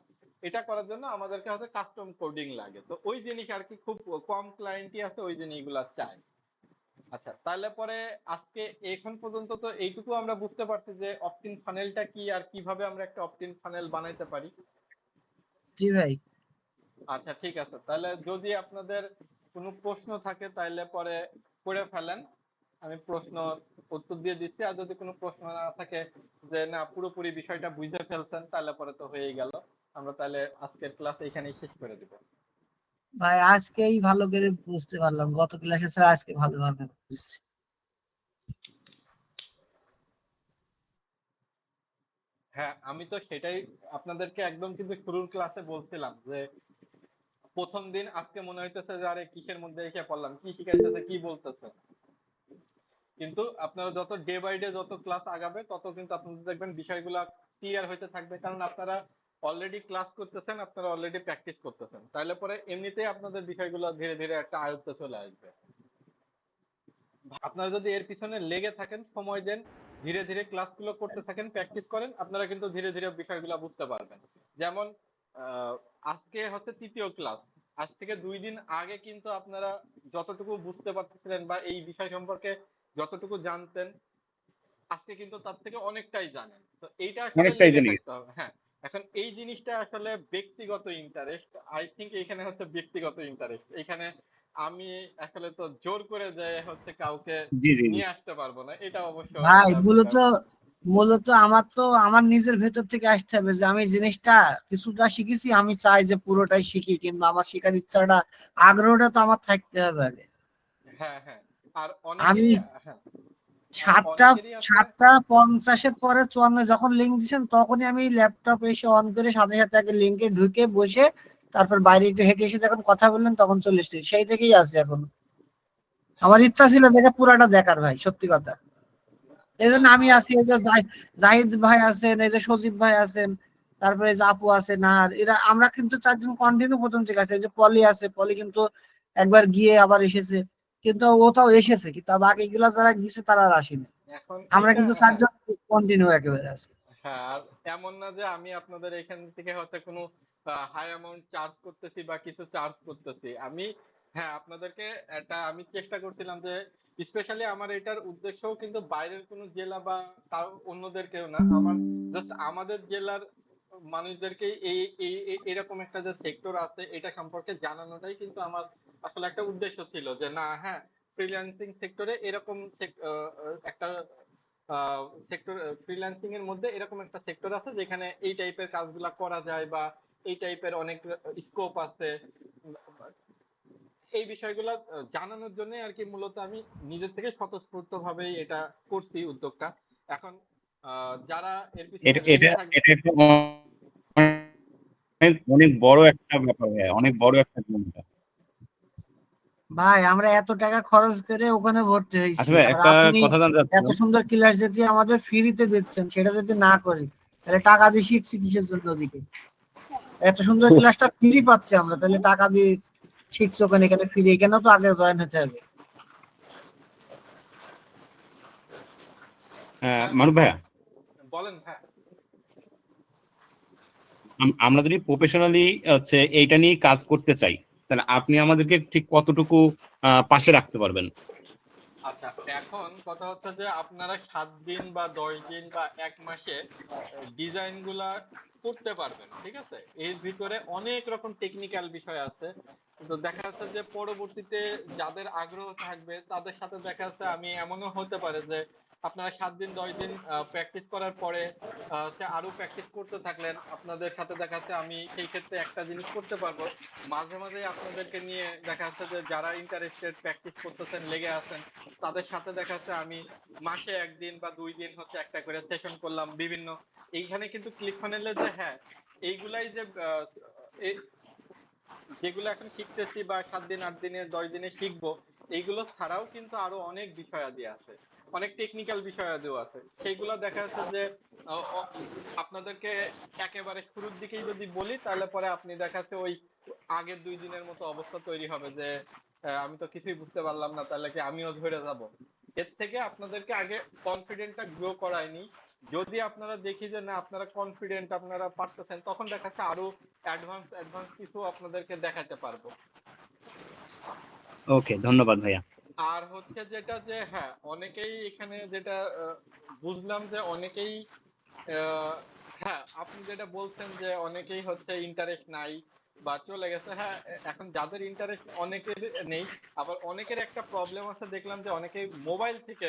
এটা করার জন্য আমাদেরকে হয়তো কাস্টম কোডিং লাগে। তো ওই জিনিস আর কি খুব কম ক্লায়েন্টই আছে ওই জিনিসগুলো চায়। আচ্ছা, তাহলে পরে আজকে এখন পর্যন্ত তো এইটুকু আমরা বুঝতে পারছি যে অপটিন ফানেলটা কি আর কিভাবে আমরা একটা অপটিন ফানেল বানাইতে পারি। জি ভাই। আচ্ছা ঠিক আছে, তাহলে যদি আপনাদের কোনো প্রশ্ন থাকে তাহলে পরে করে ফেলেন, আমি প্রশ্ন উত্তর দিয়ে দিচ্ছি। আর যদি কোনো প্রশ্ন না থাকে যে না পুরোপুরি বিষয়টা বুঝে ফেলছেন, তাহলে পরে তো হয়েই গেল, আমরা তাহলে আজকের ক্লাস এখানেই শেষ করে দিব। ভাই আজকেই ভালো করে বুঝতে পারলাম, গত ক্লাসে স্যার আজকে ভালোভাবে বুঝছি। হ্যাঁ, আমি তো সেটাই আপনাদেরকে একদম কিন্তু শুরুর ক্লাসে বলছিলাম যে প্রথম দিন আজকে মনে হইতেছে যে আরে কিসের মধ্যে এসে পড়লাম, কি শিখাইতেছে কি বলতেছে, কিন্তু আপনারা যত ডে বাই ডে যত ক্লাস আগাবে তত কিন্তু আপনাদের দেখবেন বিষয়গুলো ক্লিয়ার হইতে থাকবে, কারণ আপনারা অলরেডি ক্লাস করতেছেন, আপনারা অলরেডি প্র্যাকটিস করতেছেন, তাহলে পরে এমনিতেই আপনাদের বিষয়গুলো ধীরে ধীরে একটা আয়ত্তে চলে আসবে। আপনারা যদি এর পিছনে লেগে থাকেন, সময় দেন, ধীরে ধীরে ক্লাসগুলো করতে থাকেন, প্র্যাকটিস করেন, আপনারা কিন্তু ধীরে ধীরে বিষয়গুলো বুঝতে পারবেন। যেমন আহ, আজকে হচ্ছে তৃতীয় ক্লাস, আজ থেকে 2 দিন আগে কিন্তু আপনারা যতটুকু বুঝতে পারতেছিলেন বা এই বিষয় সম্পর্কে যতটুকু জানতেন, আজকে কিন্তু তার থেকে অনেকটাই জানেন। তো এইটা আসলে অনেকটাই লেগে জেনে গেছি। থাকতে হবে। হ্যাঁ, এখন এই জিনিসটা আসলে ব্যক্তিগত ইন্টারেস্ট, আই থিঙ্ক এখানে হচ্ছে ব্যক্তিগত ইন্টারেস্ট। এখানে আমি আসলে তো জোর করে যে হচ্ছে কাউকে জি জি জি। নিয়ে আসতে পারবো না, এটা অবশ্য ভাই একটা মূলত বিষয়। মূলত আমার তো আমার নিজের ভেতর থেকে আসতে হবে যে আমি জিনিসটা কিছুটা শিখেছি, আমি চাই যে পুরোটাই শিখি, কিন্তু আমার শেখার ইচ্ছাটা, আগ্রহটা তো আমার থাকতে হবে আগে। হ্যাঁ হ্যাঁ। আর আমি অনেকেরই, হ্যাঁ, আর সাতটা অনেকেরই আছে। 7:50 পরে 54 যখন লিঙ্ক দিচ্ছেন, তখনই আমি ল্যাপটপ এসে অন করে সাথে সাথে আগে লিঙ্কে ঢুকে বসে, তারপর বাইরে একটু হেঁটে এসে যখন কথা বললেন তখন চলে এসেছি, সেই থেকেই আছে এখন। আমার হ্যাঁ ইচ্ছা ছিল যে এটা পুরাটা দেখার ভাই, সত্যি কথা। এই জন্য হ্যাঁ। আমি আর আছি, এই যে জাহিদ ভাই আছেন, এই যে সজীব ভাই আছেন, তারপরে এই যে আপু আছে, নাহার, এরা আমরা কিন্তু 4 জন কন্টিনিউ প্রথম থেকে আছে। এই যে পলি আছে, পলি কিন্তু একবার গিয়ে আবার এসেছে, কিন্তু ওটাও এসেছে, কিন্তু বাকিগুলা যারা গিয়েছে তারা আর আসেনি। এখন আমরা এইটা, কিন্তু হ্যাঁ 4 জন কন্টিনিউ একেবারে আছি। হ্যাঁ। আর এমন না যে আমি আপনাদের এখান থেকে হয়তো কোনো হাই অ্যামাউন্ট চার্জ করতেছি বা কিছু চার্জ করতেছি আমি। হ্যাঁ, আপনাদেরকে এটা আমি চেষ্টা করছিলাম যে, স্পেশালি আমার এটার উদ্দেশ্যও কিন্তু বাইরের কোনো জেলা বা তাও অন্যদেরকেও না, আমার জাস্ট আমাদের জেলার মানুষদেরকে এই এই এরকম একটা যে সেক্টর আছে এটা সম্পর্কে জানানোটাই কিন্তু আমার আসলে একটা উদ্দেশ্য ছিল, যে না হ্যাঁ, ফ্রিল্যান্সিং সেক্টরে এরকম একটা সেক্টর, ফ্রিল্যান্সিং এর মধ্যে এরকম একটা সেক্টর আছে যেখানে এই টাইপের কাজগুলা করা যায় বা এই টাইপের অনেক স্কোপ আছে। এই বিষয়গুলো জানানোর জন্য আর কি মূলত আমি নিজের থেকে স্বতঃস্ফূর্ত ভাবেই এটা করছি উদ্যোগটা। এখন যারা এর পিছনে এটা এটা লেগে থাকবে। এটা একটা অনেক অনেক বড় একটা ব্যাপার ভাইয়া, অনেক বড় একটা ভূমিকা। ভাই আমরা এত টাকা খরচ করে ওখানে ভর্তি আচ্ছা হয়েছি, ভাই, আর একটা আপনি কথা জানতে এত চাচ্ছিলাম। সুন্দর ক্লাস যদি আমাদের ফ্রিতে দিচ্ছেন, সেটা যদি না করি, তাহলে টাকা দিয়ে শিখছি কিসের জন্য ওদিকে? এত সুন্দর ক্লাসটা ফ্রি পাচ্ছি আমরা, তাহলে টাকা দিয়ে শিখছি ওখানে, এখানে ফ্রি, এখানেও তো আগে জয়েন হতে হবে। হ্যাঁ মানব এখন ভাইয়া, বলেন। হ্যাঁ আমরা যদি প্রফেশনালি হচ্ছে এইটা নিয়ে কাজ করতে চাই, তাহলে আপনি আমাদেরকে ঠিক কতটুকু পাশে রাখতে পারবেন? আচ্ছা, এখন কথা হচ্ছে যে আপনারা 7 দিন বা 10 দিন বা 1 মাসে ডিজাইন গুলা করতে পারবেন, ঠিক আছে। এর ভিতরে অনেক রকম টেকনিক্যাল বিষয় আছে। তো দেখা যাচ্ছে যে পরবর্তীতে যাদের আগ্রহ থাকবে তাদের সাথে দেখা যাচ্ছে আমি এমনও হতে পারে যে আপনারা 7 দিন 10 দিন প্র্যাকটিস করার পরে সে আরো প্র্যাকটিস করতে থাকলেন, আপনাদের সাথে দেখা যাচ্ছে আমি সেই ক্ষেত্রে একটা জিনিস করতে পারবো, মাঝে মাঝে আপনাদেরকে নিয়ে দেখা যাচ্ছে যে যারা ইন্টারেস্টেড, প্র্যাকটিস করতেছেন, লেগে আছেন, তাদের সাথে দেখা যাচ্ছে আমি মাসে 1 দিন বা 2 দিন হচ্ছে একটা করে সেশন করলাম বিভিন্ন। এইখানে কিন্তু ক্লিক ফানেলে যে হ্যাঁ, এইগুলাই যে যেগুলো এখন শিখতেছি বা 7 দিন 8 দিনে 10 দিনে শিখবো, এইগুলো ছাড়াও কিন্তু আরো অনেক বিষয়াদি আছে, অনেক টেকনিক্যাল বিষয়াদিও আছে। সেইগুলো দেখা যাচ্ছে যে আপনাদেরকে একেবারে শুরুর দিকেই যদি বলি, তাহলে পরে আপনি দেখা যাচ্ছে ওই আগের 2 দিনের মতো অবস্থা তৈরি হবে যে আমি তো কিছুই বুঝতে পারলাম না, তাহলে কি আমিও ধরে যাব। এর থেকে আপনাদেরকে আগে কনফিডেন্টটা গ্রো করায়নি, যদি আপনারা দেখি যে না আপনারা কনফিডেন্ট, আপনারা পারতেছেন, তখন দেখা যাচ্ছে আরো অ্যাডভান্স অ্যাডভান্স কিছু আপনাদেরকে দেখাতে পারবো। ওকে, ধন্যবাদ ভাইয়া। আর হচ্ছে যেটা যে হ্যাঁ, অনেকেই এখানে যেটা বুঝলাম যে অনেকেই আহ, হ্যাঁ, আপনি যেটা বলছেন যে অনেকেই হচ্ছে ইন্টারেস্ট নাই বা চলে গেছে। হ্যাঁ, এখন যাদের ইন্টারেস্ট অনেকের নেই, আবার অনেকের একটা প্রবলেম আছে, দেখলাম যে অনেকেই মোবাইল থেকে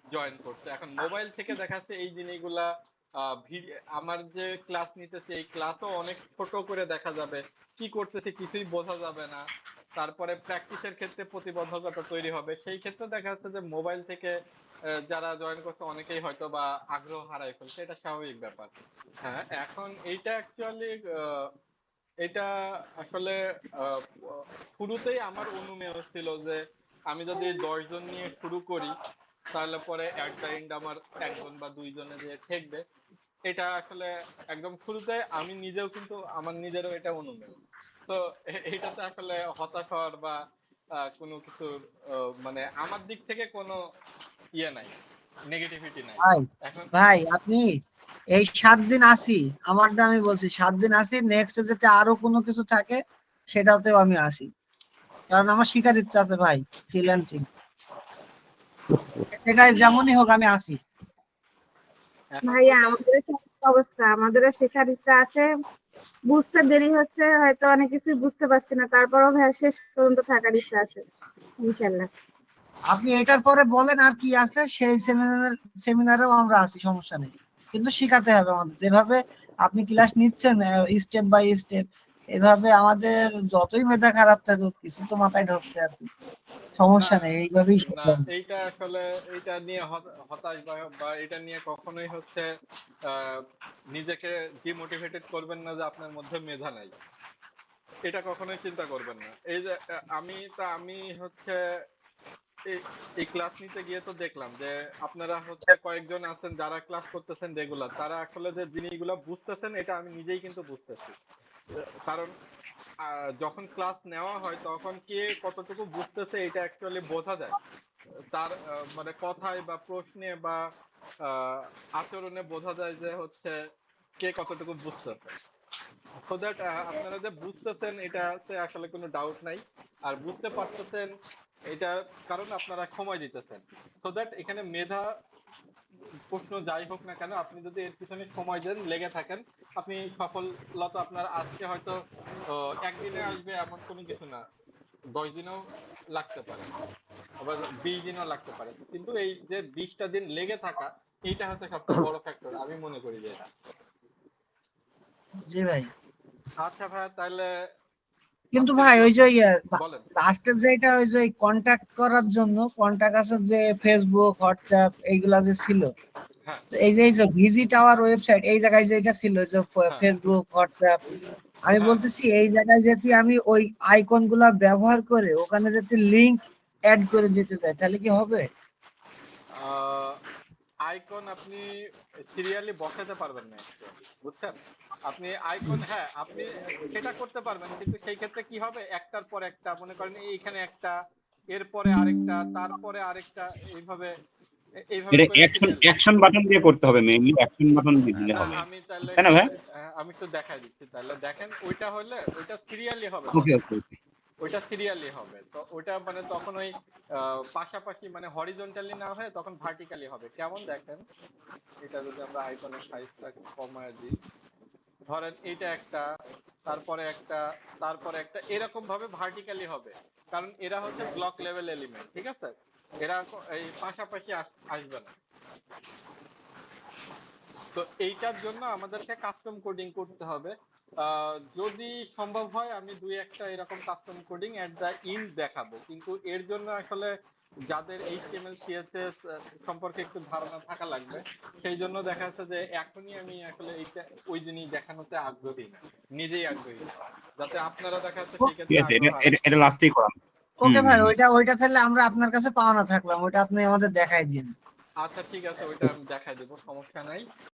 জয়েন করছে। এখন মোবাইল থেকে দেখা যাচ্ছে এই জিনিসগুলা আমার যে ক্লাস নিতেছে এই ক্লাসও অনেক ছোট করে দেখা যাবে, কি করতেছে কিছুই বোঝা যাবে না। তারপরে প্র্যাকটিসের ক্ষেত্রে প্রতিবন্ধকতা তৈরি হবে, সেই ক্ষেত্রে দেখা যাচ্ছে যে মোবাইল থেকে যারা জয়েন করছে অনেকেই হয়তো বা আগ্রহ হারাই ফেলছে, এটা স্বাভাবিক ব্যাপার। হ্যাঁ, এখন এইটা অ্যাকচুয়ালি এটা আসলে আহ, শুরুতেই আমার অনুমেয় ছিল যে আমি যদি 10 জন নিয়ে শুরু করি, তাহলে পরে এট দ্য এন্ড আমার 1 জন বা 2 জনে যে ঠেকবে। এটা আসলে একদম শুরুতে আমি নিজেও কিন্তু আমার নিজেরও এটা অনুমেয়। তো এটাতে আসলে হতাশ হওয়ার বা কোনো কিছু মানে আমার দিক থেকে কোনো ইয়ে নাই, নেগেটিভিটি নাই। ভাই এখন ভাই আপনি এই 7 দিন আসি, আমারটা আমি বলছি 7 দিন আসি, নেক্সট যেতে আরো কোনো কিছু থাকে সেটাতেও আমি আসি, কারণ আমার শিখার ইচ্ছা আছে ভাই, ফ্রিল্যান্সিং এটাই যেমনই হোক আমি আসি। এখন ভাইয়া ওইটা আমাদের অবস্থা, আমাদেরও শেখার ইচ্ছা আছে, বুঝতে দেরি হচ্ছে, হয়তো অনেক কিছু বুঝতে পারছি না, তারপরও ভাইয়া শেষ পর্যন্ত থাকার ইচ্ছা আছে ইনশাল্লাহ। আপনি এটার পরে বলেন আর কি আছে, সেই সেমিনারেও আমরা আছি, সমস্যা নেই, কিন্তু শিখাতে হবে আমাদের যেভাবে আপনি ক্লাস নিচ্ছেন স্টেপ বাই স্টেপ, এভাবে আমাদের যতই মেধা খারাপ থাকুক কিছু তো মাথায় ঢুকছে আর কি, না সমস্যা নেই, এইভাবেই না শিখবেন। এইটা আসলে এইটা নিয়ে হতাশ বা এটা নিয়ে কখনোই হচ্ছে আহ, নিজেকে ডিমোটিভেটেড করবেন না যে আপনার মধ্যে মেধা নাই, এটা কখনোই চিন্তা করবেন না। এই যে আমি হচ্ছে এই ক্লাস নিতে গিয়ে তো দেখলাম যে আপনারা হচ্ছে কয়েকজন আছেন যারা ক্লাস করতেছেন রেগুলার, তারা আসলে যে জিনিসগুলো বুঝতেছেন এটা আমি নিজেই কিন্তু বুঝতেছি। কারণ যখন ক্লাস নেওয়া হয় তখন কে কতটুকু বুঝতেছে এটা অ্যাকচুয়ালি বোঝা যায়, তার মানে কথায় বা প্রশ্নে বা আচরণে বোঝা যায় যে হচ্ছে কে কতটুকু বুঝতেছে। সো দ্যাট আপনারা যে বুঝতেছেন এটাতে আসলে কোনো ডাউট নাই, আর বুঝতে পারতেছেন এটা কারণ আপনারা সময় দিতেছেন। সো দ্যাট এখানে মেধা প্রশ্ন যাই হোক না কেন, আপনি যদি এর পিছনে সময় দেন, লেগে থাকেন, আপনি সফলতা আপনার আজকে হয়তো একদিনে আসবে এমন কোনো কিছু না, 10 দিনেও লাগতে পারে, আবার 20 দিনও লাগতে পারে, কিন্তু এই যে 20টা দিন লেগে থাকা, এইটা হচ্ছে সবচেয়ে বড় ফ্যাক্টর আমি মনে করি যে এটা। জি ভাই, আচ্ছা ভাইয়া, তাহলে কিন্তু আজকের ভাই ওই যে ক্লাস বলেন। লাস্টের যেটা ওই যে কন্টাক্ট করার জন্য কন্টাক্ট আছে যে ফেসবুক হোয়াটসঅ্যাপ এইগুলা যে ছিল, হ্যাঁ তো এই যে ভিজিট আওয়ার ওয়েবসাইট এই জায়গায় যেটা ছিল যে হ্যাঁ ফেসবুক হোয়াটসঅ্যাপ, আমি হ্যাঁ বলতেছি এই জায়গায় যদি আমি ওই আইকন গুলা ব্যবহার করে ওখানে যদি লিংক অ্যাড করে দিতে চাই তাহলে কি হবে? আইকন আপনি সিরিয়ালি বসাতে পারবেন না actually, বুঝছেন? আপনি আইকন, হ্যাঁ আপনি সেটা করতে পারবেন, কিন্তু সেই ক্ষেত্রে কি হবে, একটার পর একটা, মনে করেন এইখানে একটা, এরপরে আরেকটা, তারপরে আরেকটা, এইভাবে এইভাবে এটা করে অ্যাকশন সিরিয়াল। অ্যাকশন বাটন দিয়ে করতে হবে, মেইনলি অ্যাকশন বাটন দিয়ে দিলে না হবে, আমি তাহলে তাই না একটু ভাই? আমি একটু দেখাই দিচ্ছি, তাহলে দেখেন ওইটা হলে ওইটা সিরিয়ালি হবে ওকে তখন, ওকে ওকে। ওইটা সিরিয়ালি হবে, তো ওইটা মানে তখন ওই পাশাপাশি মানে হরিজন্টালি না হয়ে তখন ভার্টিক্যালি হবে। কেমন দেখেন, এটা যদি আমরা আইকনের সাইজটা কমায় দিই, ধরেন এইটা একটা, তারপরে একটা, তারপরে একটা, এরকম ভাবে ভার্টিক্যালি হবে, কারণ এরা হচ্ছে ব্লক লেভেল এলিমেন্ট, ঠিক আছে, এরা এই পাশাপাশি আসবে না। তো এইটার জন্য আমাদেরকে কাস্টম কোডিং করতে হবে। যদি সম্ভব হয় আমি দুই একটা এরকম কাস্টম কোডিং এট দা ইন্ড দেখাবো, কিন্তু এর জন্য আসলে যাদের HTML CSS সম্পর্কে একটু ধারণা থাকা লাগবে, সেই জন্য দেখা যাচ্ছে যে এখনই আমি আসলে এইটা ওই জিনিস দেখানোতে আগ্রহী না, নিজেই আগ্রহী না, যাতে আপনারা দেখা যাচ্ছে সেই ঠিক ক্ষেত্রে আছে, এটা আগ্রহ এটা আসে। এটা লাস্টেই করান। হুম ওকে হুম ভাই, হুম। ওইটা তাহলে আমরা আপনার কাছে পাওনা থাকলাম, ওইটা আপনি আমাদের দেখাই দিন। আচ্ছা ঠিক আছে, ওইটা আমি দেখাই দেবো, সমস্যা নাই।